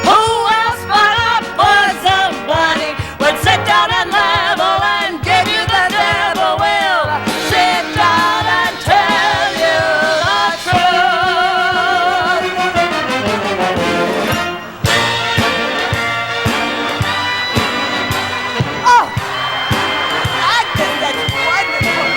[SPEAKER 3] Who else but a bosom buddy would sit down and level and give you the devil will sit down and tell you the truth? Oh, Agnes, that's wonderful.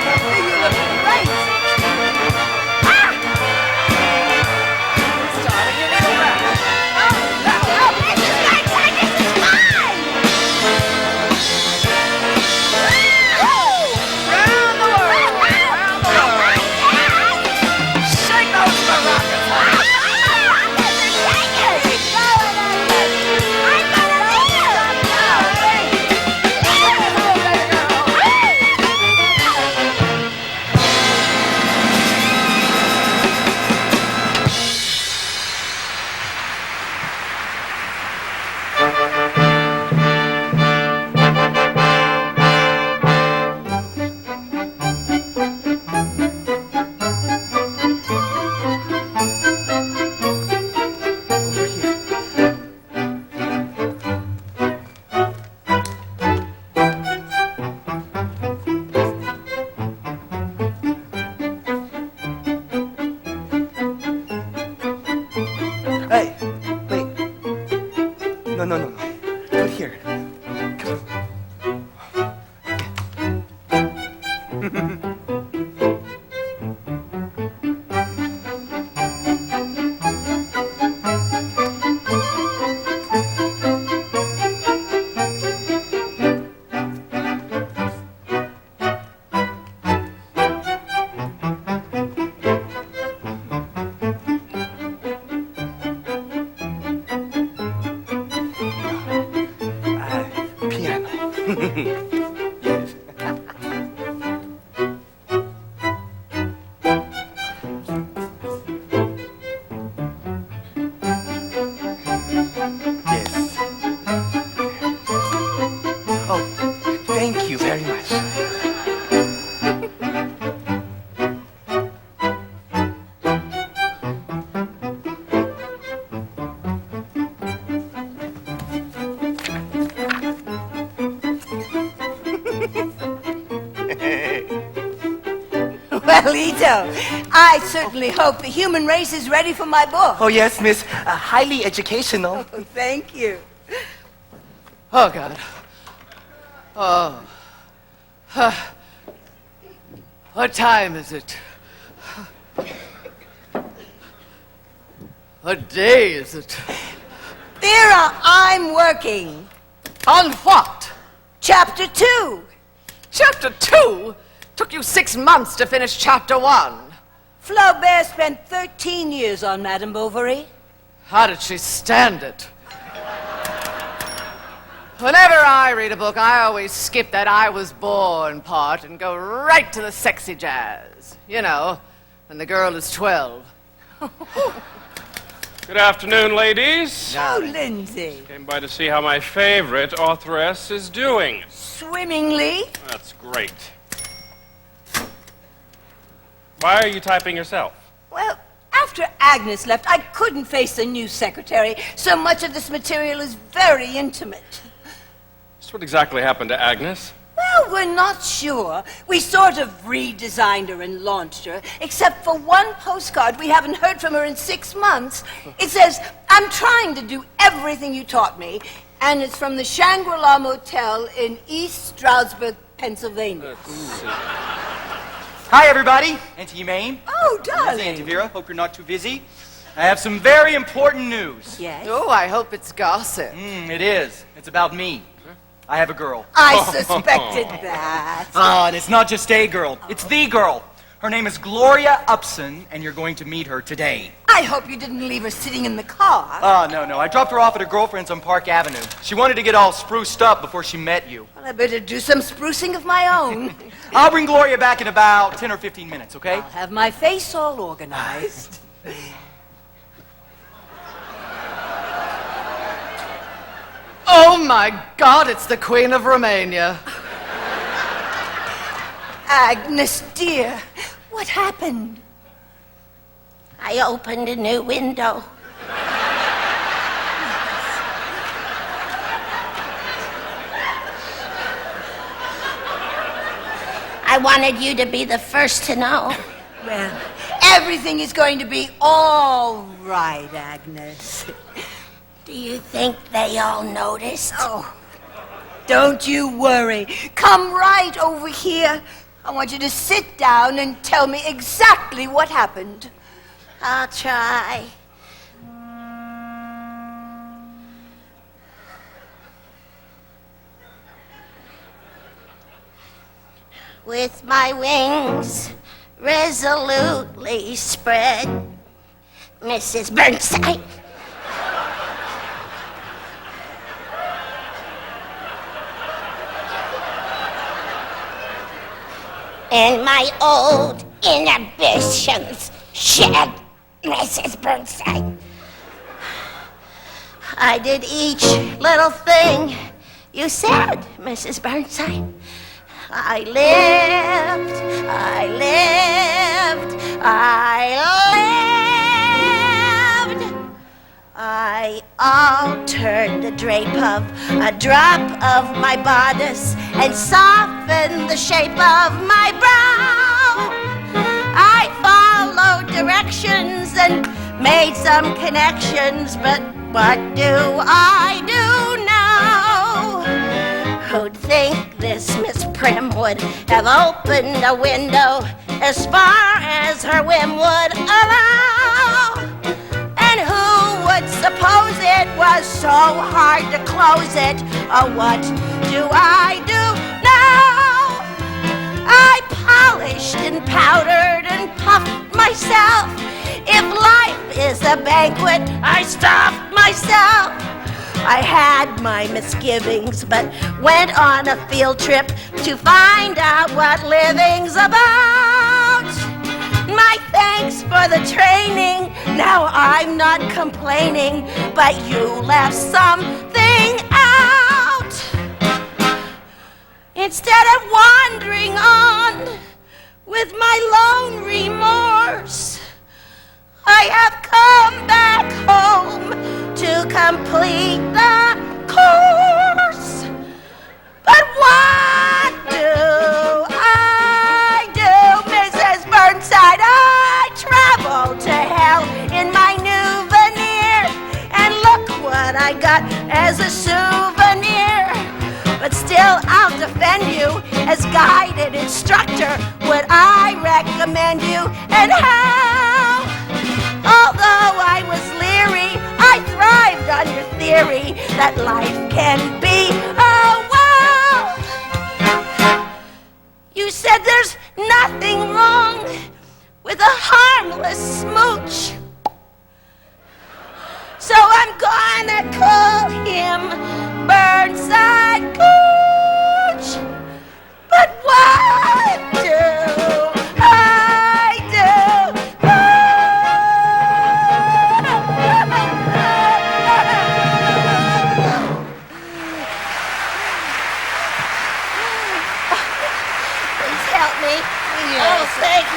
[SPEAKER 3] Cleto, I certainly hope the human race is ready for my book.
[SPEAKER 5] Oh, yes, miss. Highly educational.
[SPEAKER 3] Oh, thank you.
[SPEAKER 7] Oh, God. Oh. What time is it? What day is it?
[SPEAKER 3] Vera, I'm working.
[SPEAKER 7] On what?
[SPEAKER 3] Chapter 2.
[SPEAKER 7] Chapter 2? Took you 6 months to finish chapter 1.
[SPEAKER 3] Flaubert spent 13 years on Madame Bovary.
[SPEAKER 7] How did she stand it? Whenever I read a book, I always skip that I was born part and go right to the sexy jazz. You know, when the girl is 12.
[SPEAKER 10] Good afternoon, ladies.
[SPEAKER 3] Oh, Lindsay.
[SPEAKER 10] Came by to see how my favorite authoress is doing.
[SPEAKER 3] Swimmingly.
[SPEAKER 10] That's great. Why are you typing yourself?
[SPEAKER 3] Well, after Agnes left, I couldn't face the new secretary. So much of this material is very intimate.
[SPEAKER 10] Just what exactly happened to Agnes?
[SPEAKER 3] Well, we're not sure. We sort of redesigned her and launched her, except for one postcard we haven't heard from her in 6 months. It says, "I'm trying to do everything you taught me," and it's from the Shangri-La Motel in East Stroudsburg, Pennsylvania.
[SPEAKER 15] Hi, everybody. Auntie Mame.
[SPEAKER 3] Oh,
[SPEAKER 15] This
[SPEAKER 3] darling.
[SPEAKER 15] is Auntie Vera. Hope you're not too busy. I have some very important news.
[SPEAKER 3] Yes?
[SPEAKER 7] Oh, I hope it's gossip.
[SPEAKER 15] It is. It's about me. I have a girl.
[SPEAKER 3] I suspected that.
[SPEAKER 15] And it's not just a girl. It's the girl. Her name is Gloria Upson, and you're going to meet her today.
[SPEAKER 3] I hope you didn't leave her sitting in the car.
[SPEAKER 15] No. I dropped her off at her girlfriend's on Park Avenue. She wanted to get all spruced up before she met you.
[SPEAKER 3] Well, I better do some sprucing of my own.
[SPEAKER 15] I'll bring Gloria back in about 10 or 15 minutes, okay?
[SPEAKER 3] I'll have my face all organized.
[SPEAKER 7] Oh, my God, it's the Queen of Romania.
[SPEAKER 3] Agnes, dear, what happened?
[SPEAKER 2] I opened a new window. I wanted you to be the first to know.
[SPEAKER 3] Well, everything is going to be all right, Agnes.
[SPEAKER 2] Do you think they all noticed?
[SPEAKER 3] Oh, don't you worry. Come right over here. I want you to sit down and tell me exactly what happened.
[SPEAKER 2] I'll try. With my wings resolutely spread, Mrs. Bernstein. And my old inhibitions shed, Mrs. Bernstein. I did each little thing you said, Mrs. Bernstein. I lived, I altered the drape of a drop of my bodice and softened the shape of my brow. I followed directions and made some connections, but what do I do now? Who'd think this Miss Prim would have opened a window as far as her whim would allow? And who would suppose it was so hard to close it? Oh, what do I do now? I polished and powdered and puffed myself. If life is a banquet, I stuffed myself. I had my misgivings, but went on a field trip to find out what living's about. My thanks for the training, now I'm not complaining, but you left something out. Instead of wandering on with my lone remorse, I have come back home to complete the course. But what do I do, Mrs. Bernstein? as a souvenir. But still, I'll defend you as guided instructor. Would I recommend you and how? Although I was leery, I thrived on your theory that life can be a wow. You said there's nothing wrong with a harmless smooch. So I'm gonna call him Burnside Gooch. But what do I do? Please help me.
[SPEAKER 3] Yes,
[SPEAKER 2] Oh, thank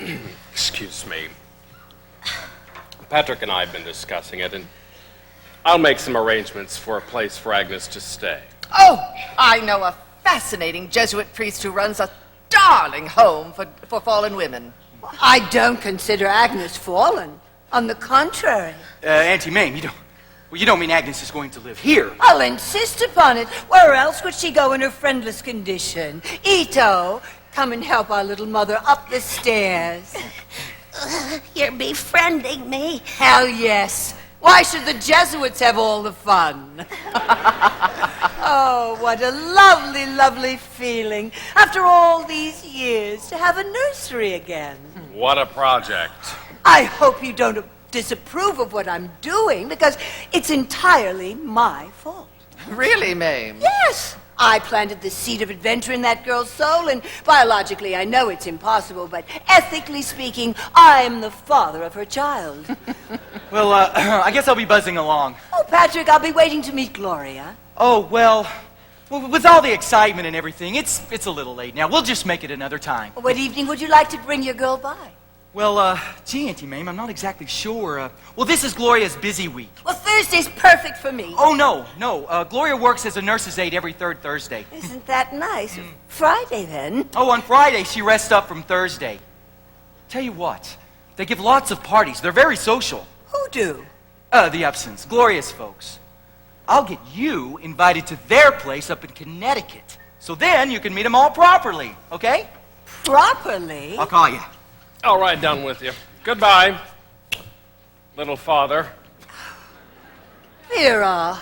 [SPEAKER 2] you.
[SPEAKER 10] Excuse me. Patrick and I have been discussing it, and I'll make some arrangements for a place for Agnes to stay.
[SPEAKER 7] Oh, I know a fascinating Jesuit priest who runs a darling home for fallen women.
[SPEAKER 3] I don't consider Agnes fallen. On the contrary.
[SPEAKER 15] Auntie Mame, you don't mean Agnes is going to live here.
[SPEAKER 3] I'll insist upon it. Where else would she go in her friendless condition? Ito, come and help our little mother up the stairs.
[SPEAKER 2] You're befriending me.
[SPEAKER 3] Hell yes. Why should the Jesuits have all the fun? Oh, what a lovely, lovely feeling, after all these years, to have a nursery again.
[SPEAKER 10] What a project.
[SPEAKER 3] I hope you don't disapprove of what I'm doing, because it's entirely my fault.
[SPEAKER 7] Really, Mame?
[SPEAKER 3] Yes. I planted the seed of adventure in that girl's soul, and biologically I know it's impossible, but ethically speaking, I'm the father of her child.
[SPEAKER 15] Well, I guess I'll be buzzing along.
[SPEAKER 3] Oh, Patrick, I'll be waiting to meet Gloria.
[SPEAKER 15] Oh, well, with all the excitement and everything, it's a little late now. We'll just make it another time.
[SPEAKER 3] What evening would you like to bring your girl by?
[SPEAKER 15] Well, gee, Auntie Mame, I'm not exactly sure. Well, this is Gloria's busy week.
[SPEAKER 3] Well, Thursday's perfect for me.
[SPEAKER 15] Oh, no. Gloria works as a nurse's aide every third Thursday.
[SPEAKER 3] Isn't that nice? Friday, then.
[SPEAKER 15] Oh, on Friday, she rests up from Thursday. Tell you what, they give lots of parties. They're very social.
[SPEAKER 3] Who do?
[SPEAKER 15] The Upsons, Gloria's folks. I'll get you invited to their place up in Connecticut. So then you can meet them all properly, okay?
[SPEAKER 3] Properly?
[SPEAKER 15] I'll call you.
[SPEAKER 10] All right, done with you. Goodbye, little father.
[SPEAKER 3] Vera,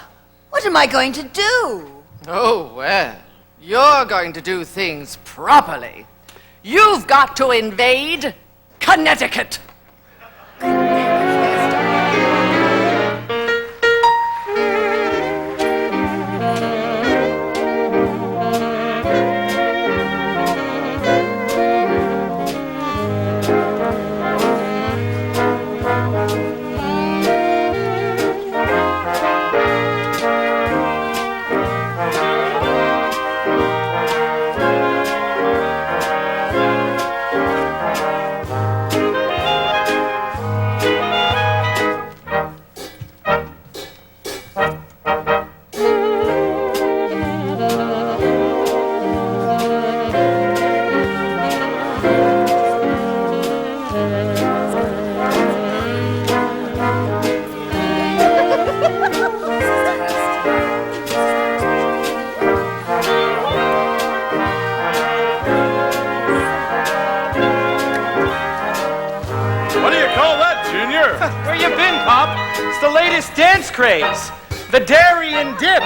[SPEAKER 3] what am I going to do?
[SPEAKER 7] Oh, well, you're going to do things properly. You've got to invade Connecticut.
[SPEAKER 6] Where you been, Pop? It's the latest dance craze. The Darien Dip.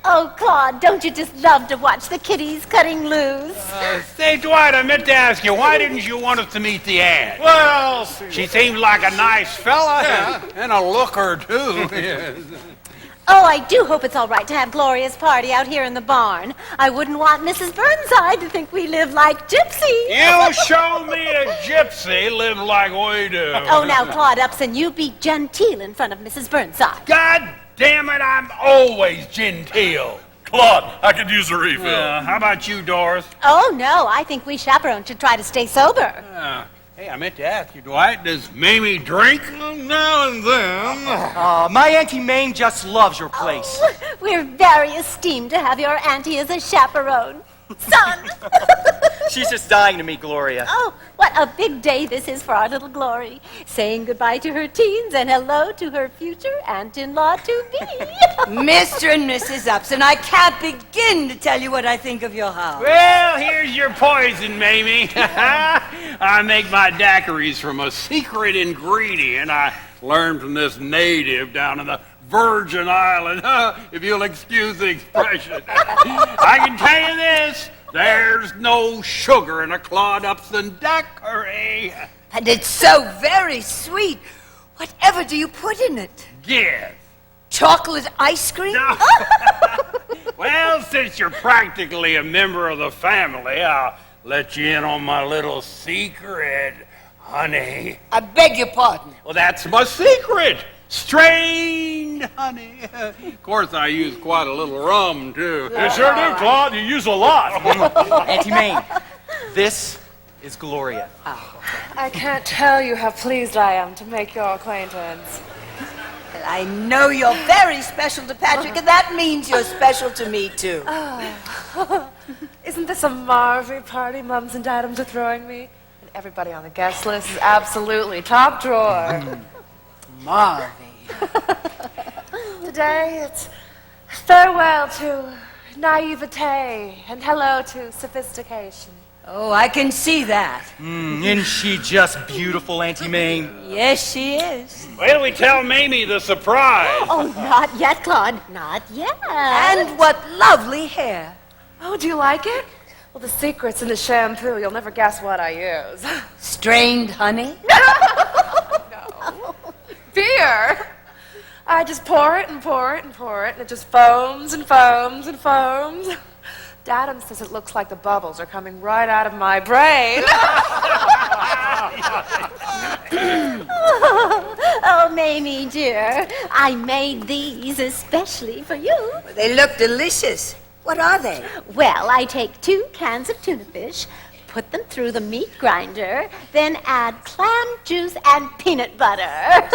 [SPEAKER 12] Oh, Claude, don't you just love to watch the kiddies cutting loose?
[SPEAKER 16] Say, Dwight, I meant to ask you, why didn't you want us to meet the aunt?
[SPEAKER 4] Well,
[SPEAKER 16] She seemed like a nice fella, and a looker, too.
[SPEAKER 12] Oh, I do hope it's all right to have Gloria's party out here in the barn. I wouldn't want Mrs. Burnside to think we live like gypsies.
[SPEAKER 16] You show me a gypsy live like we do.
[SPEAKER 12] Oh, now, Claude Upson, you be genteel in front of Mrs. Burnside.
[SPEAKER 16] God damn it, I'm always genteel.
[SPEAKER 4] Claude, I could use a refill.
[SPEAKER 16] How about you, Doris?
[SPEAKER 12] Oh, no, I think we chaperones should try to stay sober.
[SPEAKER 16] Hey, I meant to ask you, Dwight, does Mamie drink? Now and then.
[SPEAKER 15] My Auntie Mame just loves your place.
[SPEAKER 12] Oh, we're very esteemed to have your auntie as a chaperone. Son!
[SPEAKER 15] She's just dying to meet Gloria.
[SPEAKER 17] Oh, what a big day this is for our little Glory. Saying goodbye to her teens and hello to her future aunt-in-law to be.
[SPEAKER 3] Mr. and Mrs. Upson, I can't begin to tell you what I think of your house.
[SPEAKER 16] Well, here's your poison, Mamie. I make my daiquiris from a secret ingredient I learned from this native down in the Virgin Island, if you'll excuse the expression. I can tell you this, there's no sugar in a Claude Upson daiquiri.
[SPEAKER 3] And it's so very sweet. Whatever do you put in it?
[SPEAKER 16] Yes.
[SPEAKER 3] Chocolate ice cream?
[SPEAKER 16] No. Well, since you're practically a member of the family, I'll let you in on my little secret, honey.
[SPEAKER 3] I beg your pardon.
[SPEAKER 16] Well, that's my secret. Strained honey. Of course, I use quite a little rum, too.
[SPEAKER 4] You sure do, Claude. You use a lot.
[SPEAKER 15] Auntie Mame, this is Gloria.
[SPEAKER 14] I can't tell you how pleased I am to make your acquaintance.
[SPEAKER 3] Well, I know you're very special to Patrick, and that means you're special to me, too.
[SPEAKER 14] Oh. Isn't this a Marvy party Mums and Dadums are throwing me? And everybody on the guest list is absolutely top drawer.
[SPEAKER 3] Marvy.
[SPEAKER 14] Today, it's farewell to naivete and hello to sophistication.
[SPEAKER 3] Oh, I can see that.
[SPEAKER 15] Isn't she just beautiful, Auntie Mame?
[SPEAKER 3] Yes, she is.
[SPEAKER 16] Wait till we tell Mamie the surprise.
[SPEAKER 17] Oh, not yet, Claude. Not yet.
[SPEAKER 3] And what lovely hair.
[SPEAKER 14] Oh, do you like it? Well, the secret's in the shampoo. You'll never guess what I use.
[SPEAKER 3] Strained honey?
[SPEAKER 14] No. Beer. I just pour it and pour it and pour it, and it just foams and foams and foams. Dadum says it looks like the bubbles are coming right out of my brain.
[SPEAKER 17] Oh, Mamie, dear, I made these especially for you.
[SPEAKER 3] They look delicious. What are they?
[SPEAKER 17] Well, I take 2 cans of tuna fish, put them through the meat grinder, then add clam juice and peanut butter.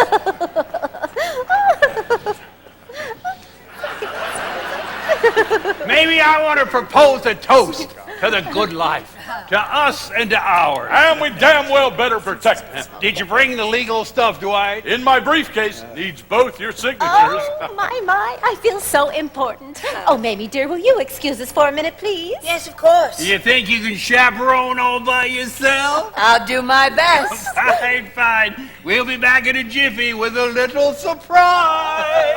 [SPEAKER 16] Maybe I want to propose a toast to the good life, to us and to ours.
[SPEAKER 4] And we damn well better protect it.
[SPEAKER 16] Did you bring the legal stuff, Dwight?
[SPEAKER 4] In my briefcase. Needs both your signatures.
[SPEAKER 17] Oh, my, I feel so important. Oh, Mamie, dear, will you excuse us for a minute, please?
[SPEAKER 3] Yes, of course.
[SPEAKER 16] You think you can chaperone all by yourself?
[SPEAKER 3] I'll do my best.
[SPEAKER 16] Fine, fine. We'll be back in a jiffy with a little surprise.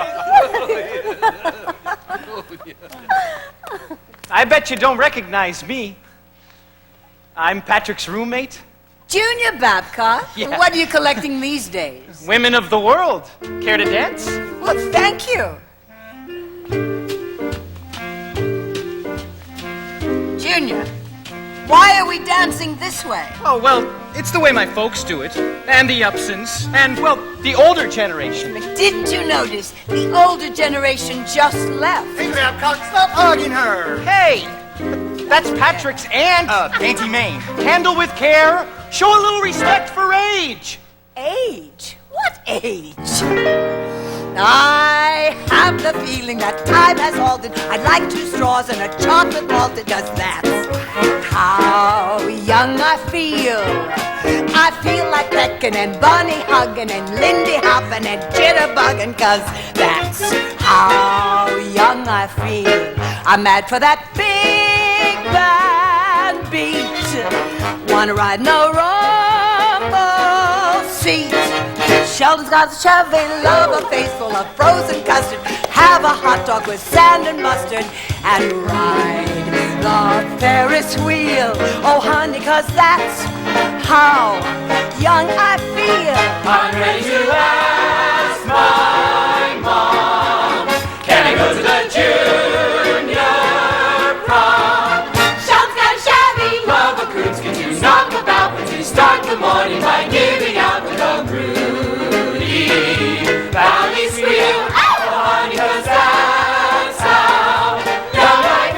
[SPEAKER 15] I bet you don't recognize me. I'm Patrick's roommate.
[SPEAKER 3] Junior Babcock?
[SPEAKER 15] Yeah.
[SPEAKER 3] What are you collecting these days?
[SPEAKER 15] Women of the world. Care to dance?
[SPEAKER 3] Well, thank you. Junior, why are we dancing this way?
[SPEAKER 15] Oh, well, it's the way my folks do it. And the Upsons. And, well, the older generation.
[SPEAKER 3] Didn't you notice the older generation just left?
[SPEAKER 15] Hey, Babcock, stop hugging her. Hey, that's Patrick's aunt. Auntie Mame. Handle with care. Show a little respect for age.
[SPEAKER 3] Age? What age? I have the feeling that time has altered. I'd like 2 straws and a chocolate malted, 'cause that's how young I feel. I feel like Beckon and Bunny hugging and Lindy hopping and jitterbugging, 'cause that's how young I feel. I'm mad for that big band beat. Wanna ride in a rumble seat. Sheldon's got a Chevy, love a face full of frozen custard. Have a hot dog with sand and mustard and ride the Ferris wheel. Oh, honey, 'cause that's how young I feel.
[SPEAKER 9] I'm ready to ask my mom, can I go to the junior prom? Sheldon's got a Chevy, love a coons can do knock about, but to start the morning by giving out with a Rudy Valley squeal. Oh, honey, 'cause that's how young I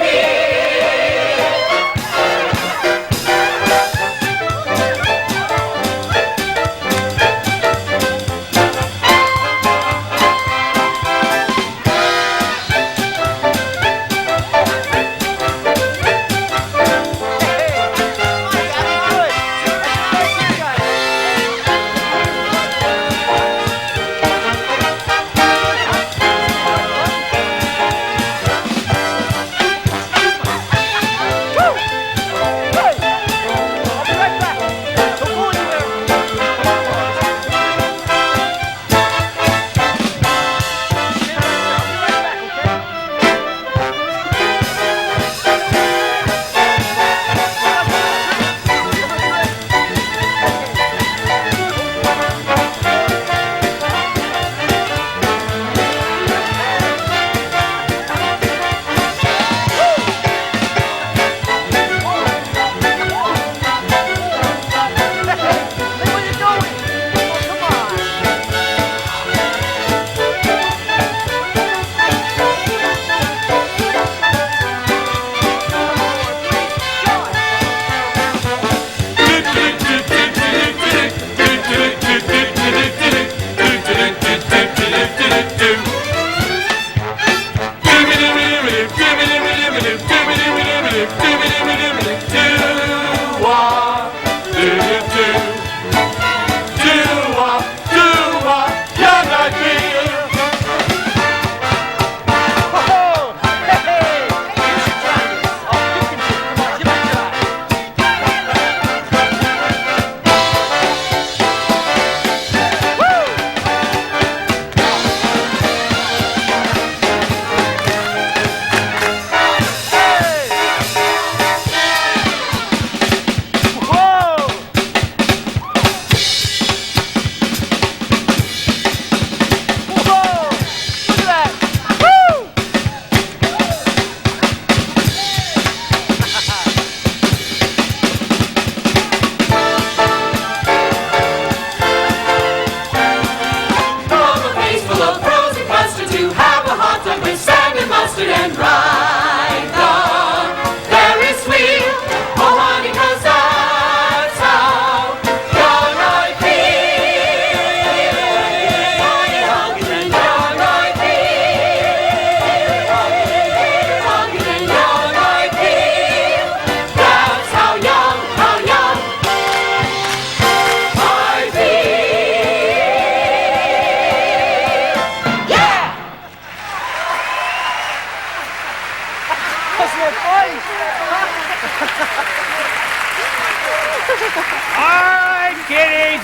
[SPEAKER 16] All right, kiddies.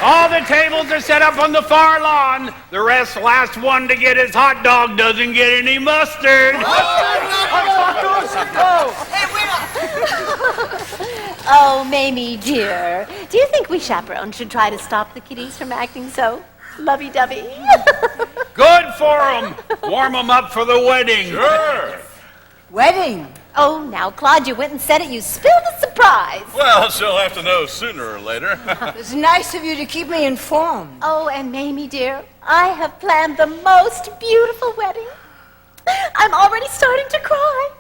[SPEAKER 16] All the tables are set up on the far lawn. The last one to get his hot dog doesn't get any mustard.
[SPEAKER 17] Oh, Mamie, dear. Do you think we chaperones should try to stop the kiddies from acting so lovey-dovey?
[SPEAKER 16] Good for them. Warm them up for the wedding.
[SPEAKER 5] Sure.
[SPEAKER 17] Wedding? Oh, now, Claude, you went and said it. You spilled a surprise.
[SPEAKER 4] Well, she'll have to know sooner or later.
[SPEAKER 2] It's nice of you to keep me informed.
[SPEAKER 17] Oh, and Mamie, dear, I have planned the most beautiful wedding. I'm already starting to cry.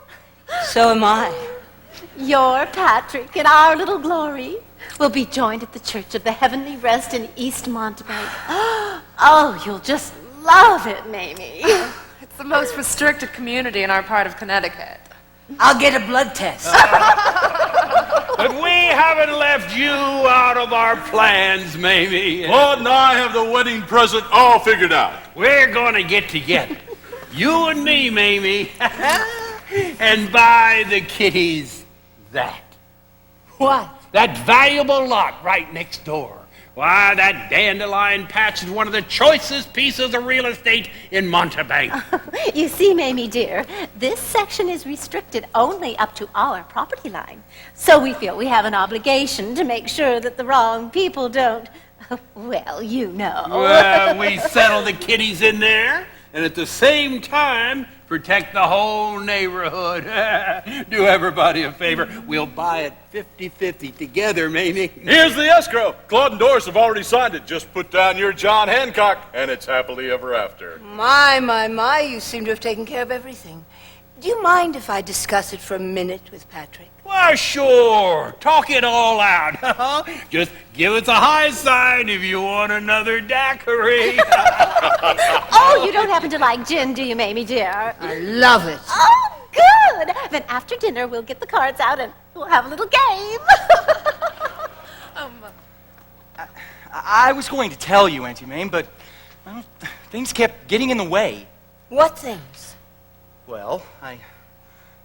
[SPEAKER 2] So am I.
[SPEAKER 17] Your Patrick and our little Glory will be joined at the Church of the Heavenly Rest in East Montebank. Oh, you'll just love it, Mamie.
[SPEAKER 14] It's the most restricted community in our part of Connecticut.
[SPEAKER 2] I'll get a blood test.
[SPEAKER 16] But we haven't left you out of our plans, Mamie.
[SPEAKER 4] Claude and I have the wedding present all figured out.
[SPEAKER 16] We're gonna get together, you and me, Mamie, and buy the kiddies that.
[SPEAKER 2] What?
[SPEAKER 16] That valuable lot right next door. Why, that dandelion patch is one of the choicest pieces of real estate in Montebank.
[SPEAKER 17] You see, Mamie, dear, this section is restricted only up to our property line. So we feel we have an obligation to make sure that the wrong people don't, well, you know.
[SPEAKER 16] Well, we settle the kiddies in there, and at the same time, protect the whole neighborhood. Do everybody a favor. We'll buy it 50-50 together, Mamie.
[SPEAKER 4] Here's the escrow. Claude and Doris have already signed it. Just put down your John Hancock, and it's happily ever after.
[SPEAKER 2] My, you seem to have taken care of everything. Do you mind if I discuss it for a minute with Patrick?
[SPEAKER 16] Why, sure. Talk it all out. Just give us a high sign if you want another daiquiri.
[SPEAKER 17] Oh, you don't happen to like gin, do you, Mamie, dear?
[SPEAKER 2] I love it.
[SPEAKER 17] Oh, good. Then after dinner, we'll get the cards out and we'll have a little game.
[SPEAKER 15] I was going to tell you, Auntie Mame, but well, things kept getting in the way.
[SPEAKER 2] What things?
[SPEAKER 15] Well,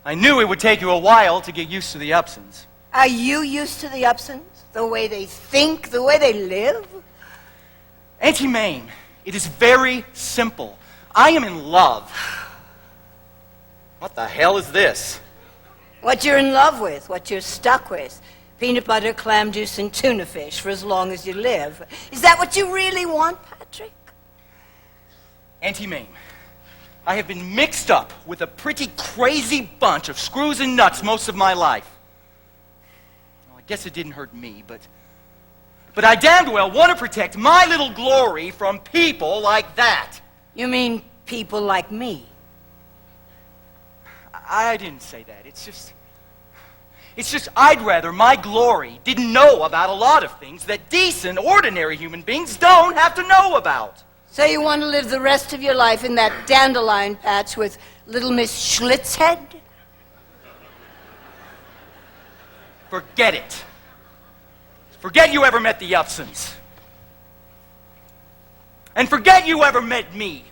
[SPEAKER 15] I knew it would take you a while to get used to the Upsons.
[SPEAKER 2] Are you used to the Upsons? The way they think, the way they live?
[SPEAKER 15] Auntie Mame, it is very simple. I am in love. What the hell is this?
[SPEAKER 2] What you're in love with, what you're stuck with. Peanut butter, clam juice, and tuna fish for as long as you live. Is that what you really want, Patrick?
[SPEAKER 15] Auntie Mame, I have been mixed up with a pretty crazy bunch of screws and nuts most of my life. Well, I guess it didn't hurt me, but I damned well want to protect my little Glory from people like that.
[SPEAKER 2] You mean people like me?
[SPEAKER 15] I didn't say that. It's just I'd rather my Glory didn't know about a lot of things that decent, ordinary human beings don't have to know about.
[SPEAKER 2] So you want to live the rest of your life in that dandelion patch with little Miss Schlitzhead?
[SPEAKER 15] Forget it. Forget you ever met the Upsons. And forget you ever met me.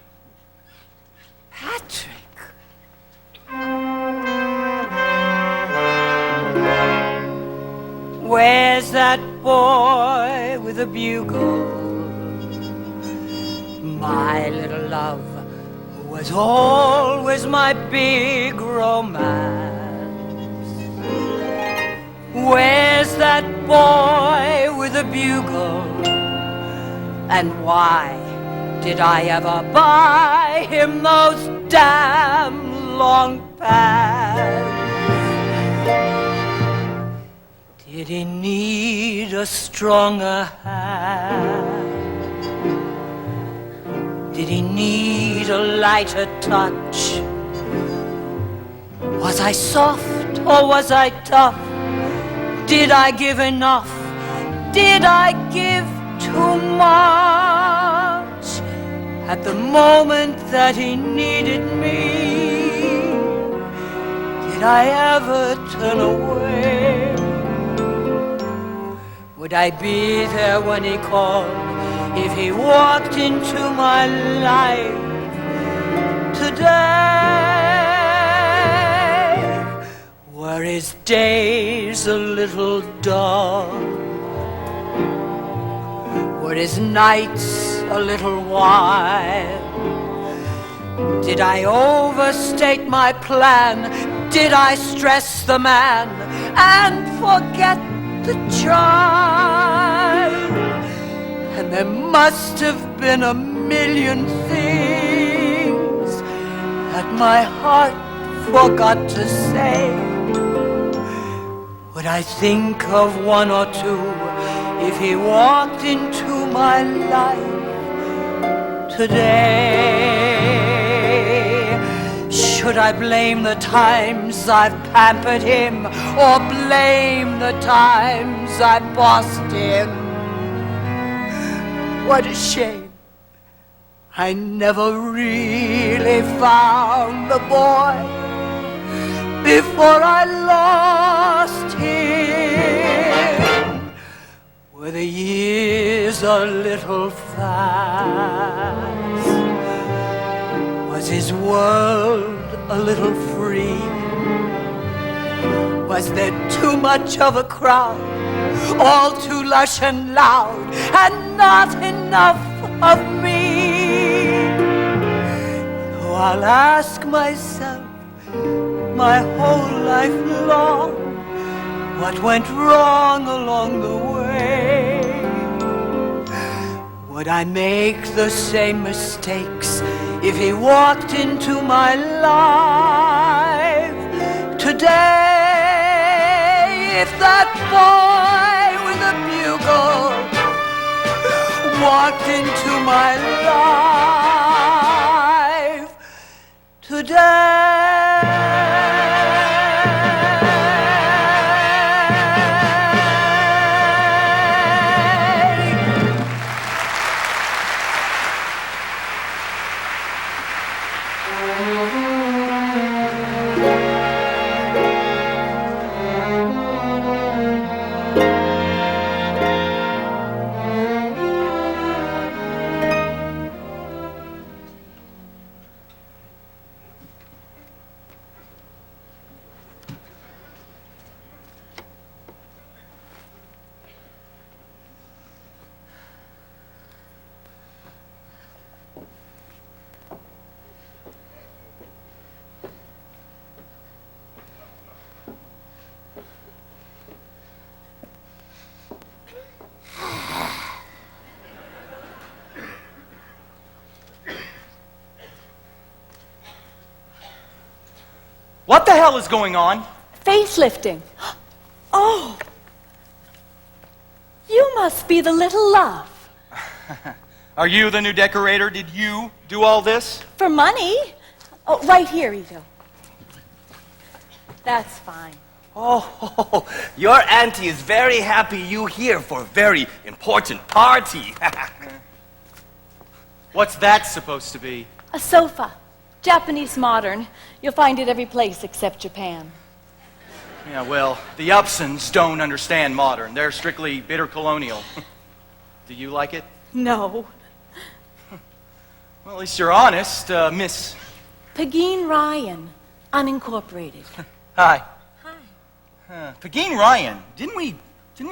[SPEAKER 2] Patrick.
[SPEAKER 3] Where's that boy with a bugle? My little love, who was always my big romance. Where's that boy with a bugle? And why did I ever buy him those damn long pants? Did he need a stronger hand? Did he need a lighter touch? Was I soft or was I tough? Did I give enough? Did I give too much? At the moment that he needed me, did I ever turn away? Would I be there when he called? If he walked into my life today, were Were his days a little dull? Were his nights a little wild? Did I overstate my plan? Did I stress the man and forget the child? And there must have been a million things that my heart forgot to say. Would I think of one or two if he walked into my life today? Should I blame the times I've pampered him, or blame the times I bossed him? What a shame. I never really found the boy before I lost him. Were the years a little fast? Was his world a little free? Was there too much of a crowd, all too lush and loud, and not enough of me? Oh, I'll ask myself my whole life long, what went wrong along the way? Would I make the same mistakes if he walked into my life today? If that boy with a bugle walked into my life today?
[SPEAKER 15] What the hell is going on?
[SPEAKER 17] Facelifting. Oh, you must be the little love.
[SPEAKER 15] Are you the new decorator? Did you do all this?
[SPEAKER 17] For money? Oh, right here, Ito. That's fine.
[SPEAKER 5] Oh, your auntie is very happy you here for a very important party.
[SPEAKER 15] What's that supposed to be?
[SPEAKER 17] A sofa. Japanese modern. You'll find it every place except Japan.
[SPEAKER 15] Yeah, well, the Upsons don't understand modern. They're strictly bitter colonial. Do you like it?
[SPEAKER 17] No.
[SPEAKER 15] Well, at least you're honest, Miss...
[SPEAKER 17] Pegeen Ryan, unincorporated.
[SPEAKER 15] Hi. Hi. Pegeen Ryan, didn't we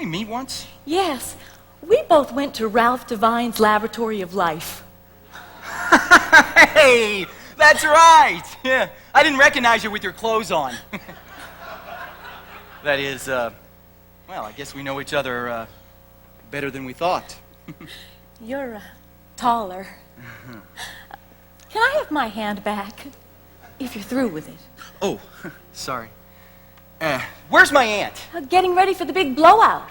[SPEAKER 15] meet once?
[SPEAKER 17] Yes. We both went to Ralph Devine's Laboratory of Life.
[SPEAKER 15] Hey, that's right. Yeah, I didn't recognize you with your clothes on. That is, well, I guess we know each other better than we thought.
[SPEAKER 17] You're taller. Can I have my hand back, if you're through with it?
[SPEAKER 15] Oh, sorry. Where's my aunt?
[SPEAKER 17] Getting ready for the big blowout.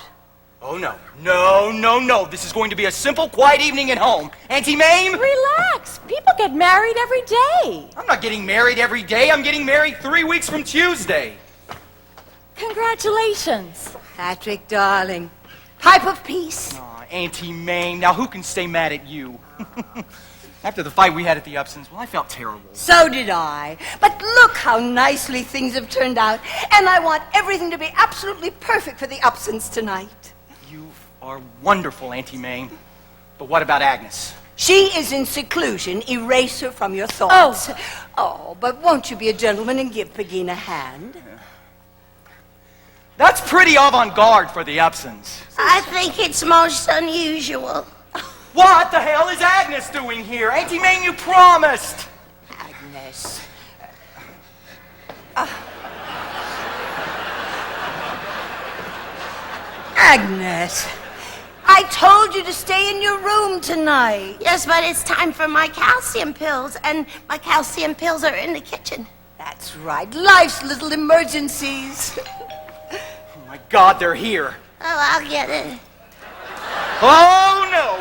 [SPEAKER 15] Oh, no. No. This is going to be a simple, quiet evening at home. Auntie Mame?
[SPEAKER 17] Relax. People get married every day.
[SPEAKER 15] I'm not getting married every day. I'm getting married 3 weeks from Tuesday.
[SPEAKER 17] Congratulations.
[SPEAKER 2] Patrick, darling. Pipe of peace.
[SPEAKER 15] Aw, Auntie Mame, now who can stay mad at you? After the fight we had at the Upsons, well, I felt terrible.
[SPEAKER 2] So did I. But look how nicely things have turned out. And I want everything to be absolutely perfect for the Upsons tonight.
[SPEAKER 15] You are wonderful, Auntie Mame. But what about Agnes?
[SPEAKER 2] She is in seclusion. Erase her from your thoughts. Oh, but won't you be a gentleman and give Pegeen a hand?
[SPEAKER 15] That's pretty avant-garde for the Upsons.
[SPEAKER 2] I think it's most unusual.
[SPEAKER 15] What the hell is Agnes doing here? Auntie Mame, you promised.
[SPEAKER 2] Agnes.
[SPEAKER 3] Agnes, I told you to stay in your room tonight.
[SPEAKER 2] Yes, but it's time for my calcium pills, and my calcium pills are in the kitchen.
[SPEAKER 3] That's right. Life's little emergencies.
[SPEAKER 15] Oh my God, they're here.
[SPEAKER 2] Oh, I'll get it.
[SPEAKER 15] Oh, no.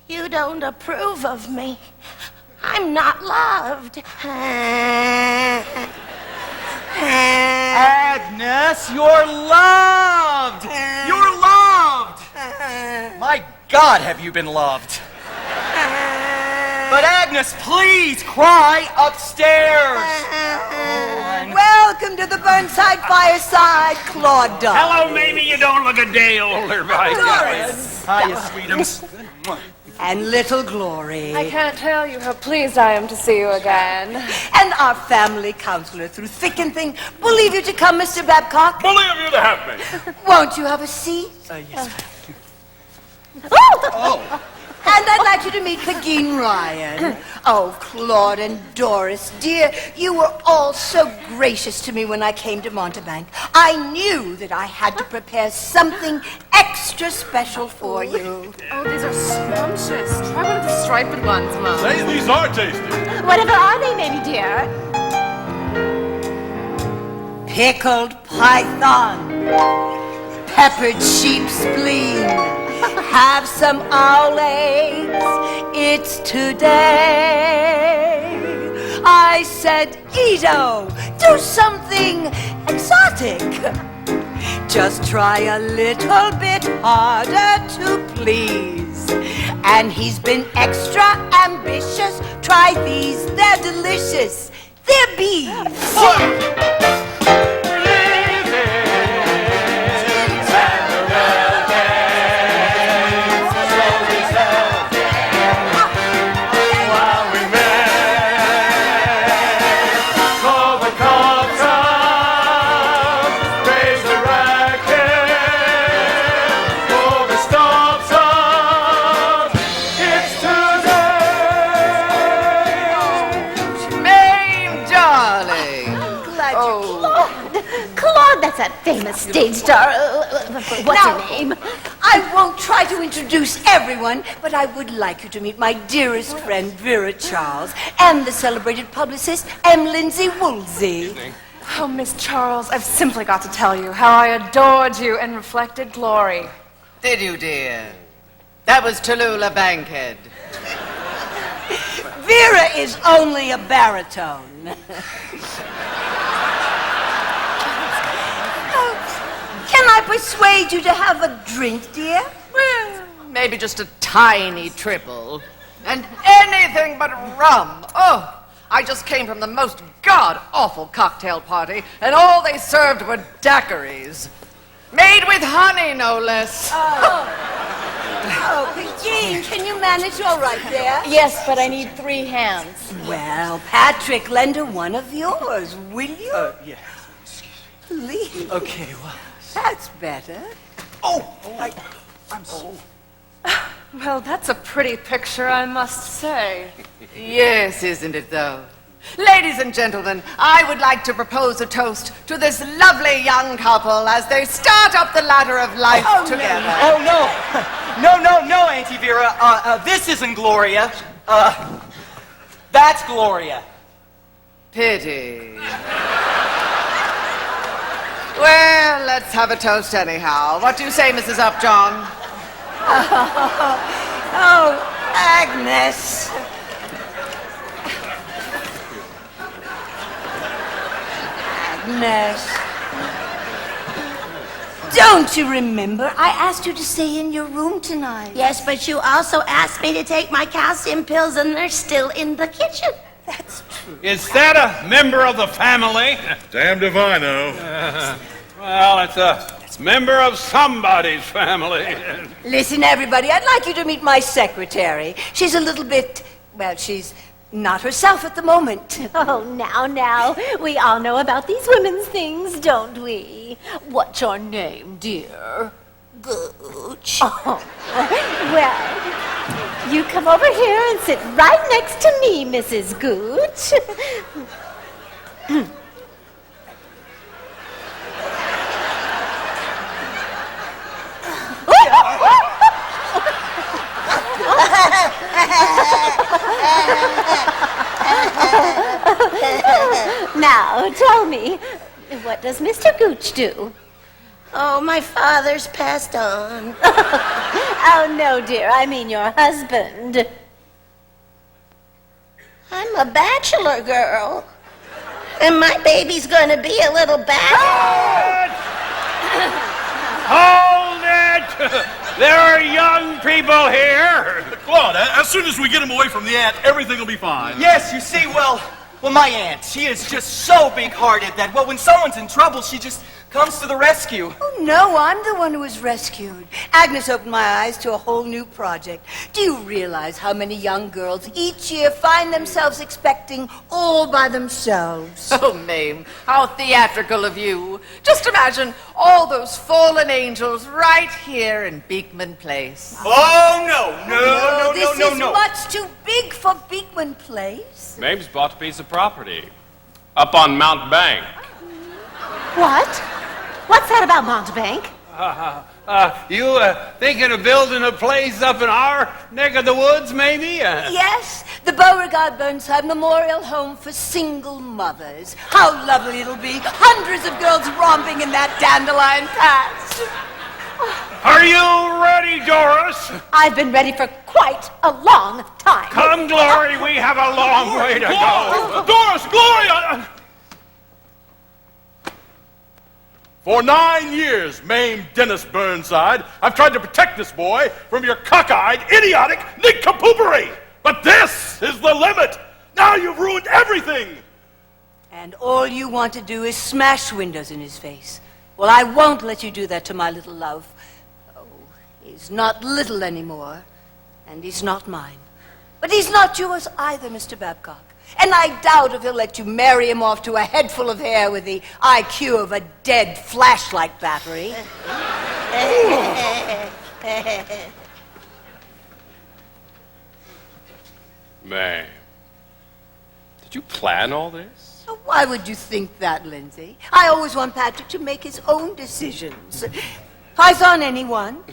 [SPEAKER 2] You don't approve of me. I'm not loved.
[SPEAKER 15] Agnes, you're loved. You're loved. My God, have you been loved? But Agnes, please cry upstairs.
[SPEAKER 3] Welcome to the Burnside Fireside, Claude Doll.
[SPEAKER 16] Hello, Mamie. You don't look a day older, by
[SPEAKER 3] Doris.
[SPEAKER 15] Hiya, sweetums.
[SPEAKER 3] And little Glory.
[SPEAKER 14] I can't tell you how pleased I am to see you again.
[SPEAKER 3] And our family counselor through thick and thin. We'll leave you to come, Mr. Babcock.
[SPEAKER 10] Believe you to have me.
[SPEAKER 3] Won't you have a seat?
[SPEAKER 15] Yes.
[SPEAKER 3] Oh! And I'd like you to meet Pegeen Ryan. Oh, Claude and Doris, dear, you were all so gracious to me when I came to Montebank. I knew that I had to prepare something extra special for you.
[SPEAKER 14] Oh, these are scrumptious. Try one of the striped ones, Mom.
[SPEAKER 4] Say these are tasty.
[SPEAKER 17] Whatever are they, Mamie dear?
[SPEAKER 3] Pickled python, peppered sheep spleen. Have some owl eggs, it's today. I said, Ito, do something exotic. Just try a little bit harder to please. And he's been extra ambitious. Try these, they're delicious. They're bees.
[SPEAKER 17] That's that famous stage star. What's her name?
[SPEAKER 3] I won't try to introduce everyone, but I would like you to meet my dearest friend, Vera Charles, and the celebrated publicist, M. Lindsay Woolsey.
[SPEAKER 14] Oh, Miss Charles, I've simply got to tell you how I adored you in Reflected Glory.
[SPEAKER 7] Did you, dear? That was Tallulah Bankhead.
[SPEAKER 3] Vera is only a baritone. Can I persuade you to have a drink, dear?
[SPEAKER 7] Well, maybe just a tiny triple. And anything but rum. Oh, I just came from the most god-awful cocktail party, and all they served were daiquiris. Made with honey, no less.
[SPEAKER 3] Oh, Pegeen, can you manage all right there?
[SPEAKER 17] Yes, but I need 3 hands.
[SPEAKER 3] Well, Patrick, lend her one of yours, will you?
[SPEAKER 15] Yeah.
[SPEAKER 3] Please.
[SPEAKER 15] Okay, well.
[SPEAKER 3] That's better.
[SPEAKER 15] I'm so...
[SPEAKER 14] Well, that's a pretty picture, I must say.
[SPEAKER 7] Yes, isn't it, though? Ladies and gentlemen, I would like to propose a toast to this lovely young couple as they start up the ladder of life together.
[SPEAKER 15] Oh, no. No, Auntie Vera. This isn't Gloria. That's Gloria.
[SPEAKER 7] Pity. Well, let's have a toast anyhow. What do you say, Mrs. Upjohn?
[SPEAKER 3] Oh, Agnes. Agnes. Don't you remember? I asked you to stay in your room tonight.
[SPEAKER 2] Yes, but you also asked me to take my calcium pills, and they're still in the kitchen.
[SPEAKER 3] That's true.
[SPEAKER 16] Is that a member of the family?
[SPEAKER 4] Damned if I know.
[SPEAKER 16] Well, it's a member of somebody's family.
[SPEAKER 3] Listen, everybody, I'd like you to meet my secretary. She's a little bit, well, she's Not herself at the moment.
[SPEAKER 17] Oh, now. We all know about these women's things, don't we? What's your name, dear?
[SPEAKER 2] Gooch.
[SPEAKER 17] Oh, well, you come over here and sit right next to me, Mrs. Gooch. Now, tell me, what does Mr. Gooch do?
[SPEAKER 2] Oh, my father's passed on.
[SPEAKER 17] Oh, no, dear, I mean your husband.
[SPEAKER 2] I'm a bachelor girl. And my baby's gonna be a little bachelor.
[SPEAKER 16] Hold it! There are young people here.
[SPEAKER 4] Claude, as soon as we get him away from the aunt, everything will be fine.
[SPEAKER 15] Yes, you see, well, my aunt, she is just so big-hearted that, well, when someone's in trouble, she just comes to the rescue.
[SPEAKER 3] Oh, no, I'm the one who was rescued. Agnes opened my eyes to a whole new project. Do you realize how many young girls each year find themselves expecting all by themselves?
[SPEAKER 7] Oh, Mame, how theatrical of you. Just imagine all those fallen angels right here in Beekman Place.
[SPEAKER 15] Oh, no.
[SPEAKER 3] This is much too big for Beekman Place.
[SPEAKER 10] Mame's bought a piece of property up on Mount Bank.
[SPEAKER 17] What? What's that about Mountebank?
[SPEAKER 16] You thinking of building a place up in our neck of the woods, maybe?
[SPEAKER 3] Yes, the Beauregard Burnside Memorial Home for Single Mothers. How lovely it'll be. Hundreds of girls romping in that dandelion patch.
[SPEAKER 16] Are you ready, Doris?
[SPEAKER 17] I've been ready for quite a long time.
[SPEAKER 16] Come, Glory, we have a long way to go.
[SPEAKER 4] Doris, Glory! For 9 years, Mame Dennis Burnside, I've tried to protect this boy from your cockeyed, idiotic nincompoopery. But this is the limit. Now you've ruined everything.
[SPEAKER 3] And all you want to do is smash windows in his face. Well, I won't let you do that to my little love. Oh, he's not little anymore, and he's not mine. But he's not yours either, Mr. Babcock. And I doubt if he'll let you marry him off to a head full of hair with the IQ of a dead flashlight battery.
[SPEAKER 10] Mame, did you plan all this?
[SPEAKER 3] Why would you think that, Lindsay? I always want Patrick to make his own decisions. Eyes on anyone?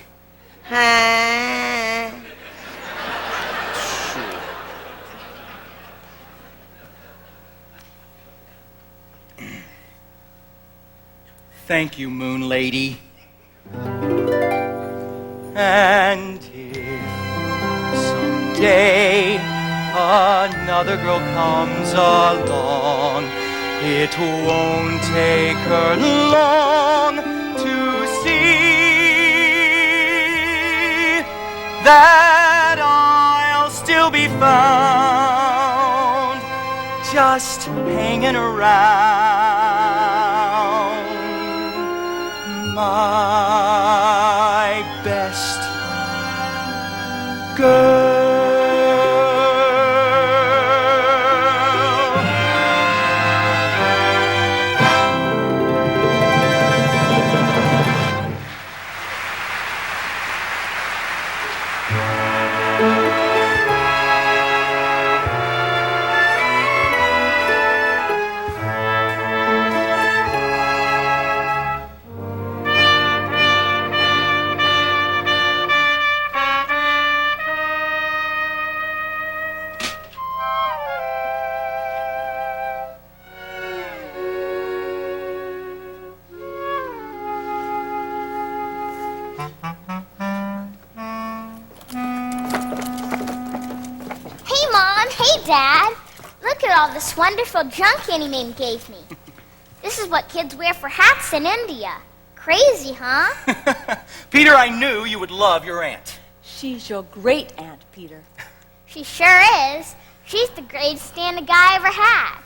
[SPEAKER 15] Thank you, Moon Lady. And if someday another girl comes along, it won't take her long to see that I'll still be found just hanging around. My best girl.
[SPEAKER 1] Dad, look at all this wonderful junk Auntie Mame gave me. This is what kids wear for hats in India. Crazy, huh?
[SPEAKER 15] Peter, I knew you would love your aunt.
[SPEAKER 18] She's your great aunt, Peter.
[SPEAKER 1] She sure is. She's the greatest aunt a guy ever had.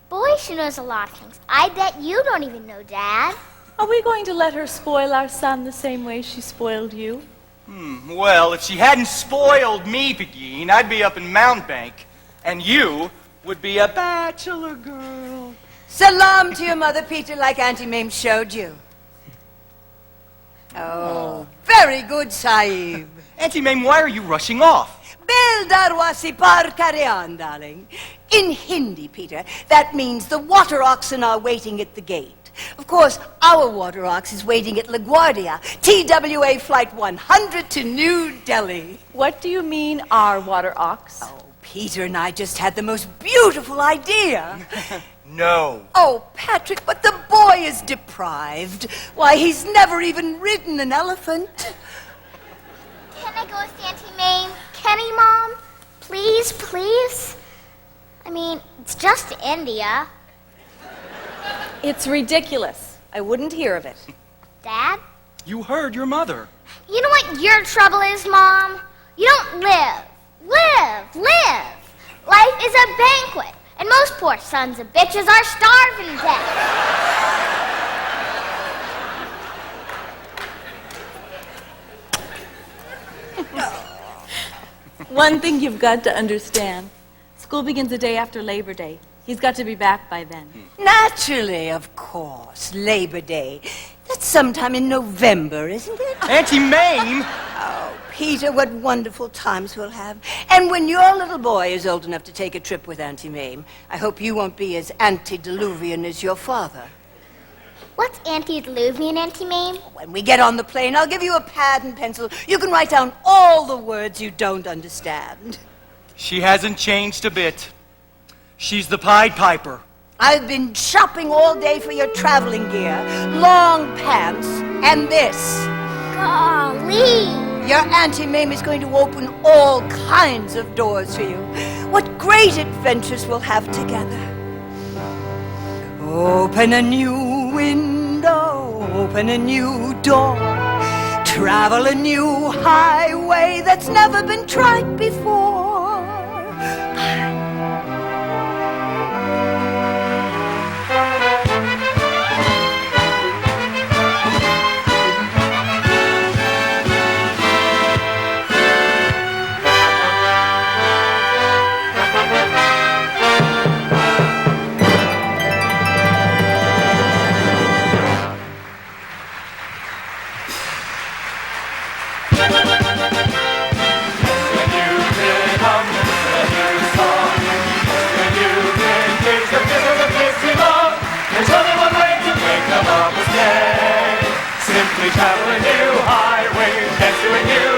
[SPEAKER 1] Boy, she knows a lot of things. I bet you don't even know, Dad.
[SPEAKER 18] Are we going to let her spoil our son the same way she spoiled you?
[SPEAKER 15] Well, if she hadn't spoiled me, Pegeen, I'd be up in Mount Bank. And you would be a bachelor girl.
[SPEAKER 3] Salam to your mother, Peter, like Auntie Mame showed you. Oh, very good, Sahib.
[SPEAKER 15] Auntie Mame, why are you rushing off?
[SPEAKER 3] Bil darwasi par karyan, darling. In Hindi, Peter, that means the water oxen are waiting at the gate. Of course, our water ox is waiting at LaGuardia, TWA Flight 100 to New Delhi.
[SPEAKER 18] What do you mean, our water ox?
[SPEAKER 3] Oh, Peter and I just had the most beautiful idea.
[SPEAKER 15] No.
[SPEAKER 3] Oh, Patrick, but the boy is deprived. Why, he's never even ridden an elephant.
[SPEAKER 1] Can I go with Auntie Mame? Can he, Mom? Please, please? I mean, it's just India.
[SPEAKER 18] It's ridiculous. I wouldn't hear of it.
[SPEAKER 1] Dad?
[SPEAKER 15] You heard your mother.
[SPEAKER 1] You know what your trouble is, Mom? You don't live. Live. Life is a banquet, and most poor sons of bitches are starving to death.
[SPEAKER 18] One thing you've got to understand. School begins a day after Labor Day. He's got to be back by then.
[SPEAKER 3] Naturally, of course. Labor Day. That's sometime in November, isn't it?
[SPEAKER 15] Auntie Mame!
[SPEAKER 3] Oh, Peter, what wonderful times we'll have. And when your little boy is old enough to take a trip with Auntie Mame, I hope you won't be as antediluvian as your father.
[SPEAKER 1] What's antediluvian, Auntie Mame?
[SPEAKER 3] When we get on the plane, I'll give you a pad and pencil. You can write down all the words you don't understand.
[SPEAKER 15] She hasn't changed a bit. She's the Pied Piper.
[SPEAKER 3] I've been shopping all day for your traveling gear. Long pants and this.
[SPEAKER 1] Golly!
[SPEAKER 3] Your Auntie Mame is going to open all kinds of doors for you. What great adventures we'll have together. Open a new window, open a new door. Travel a new highway that's never been tried before.
[SPEAKER 9] Simply travel a new highway, dance to a new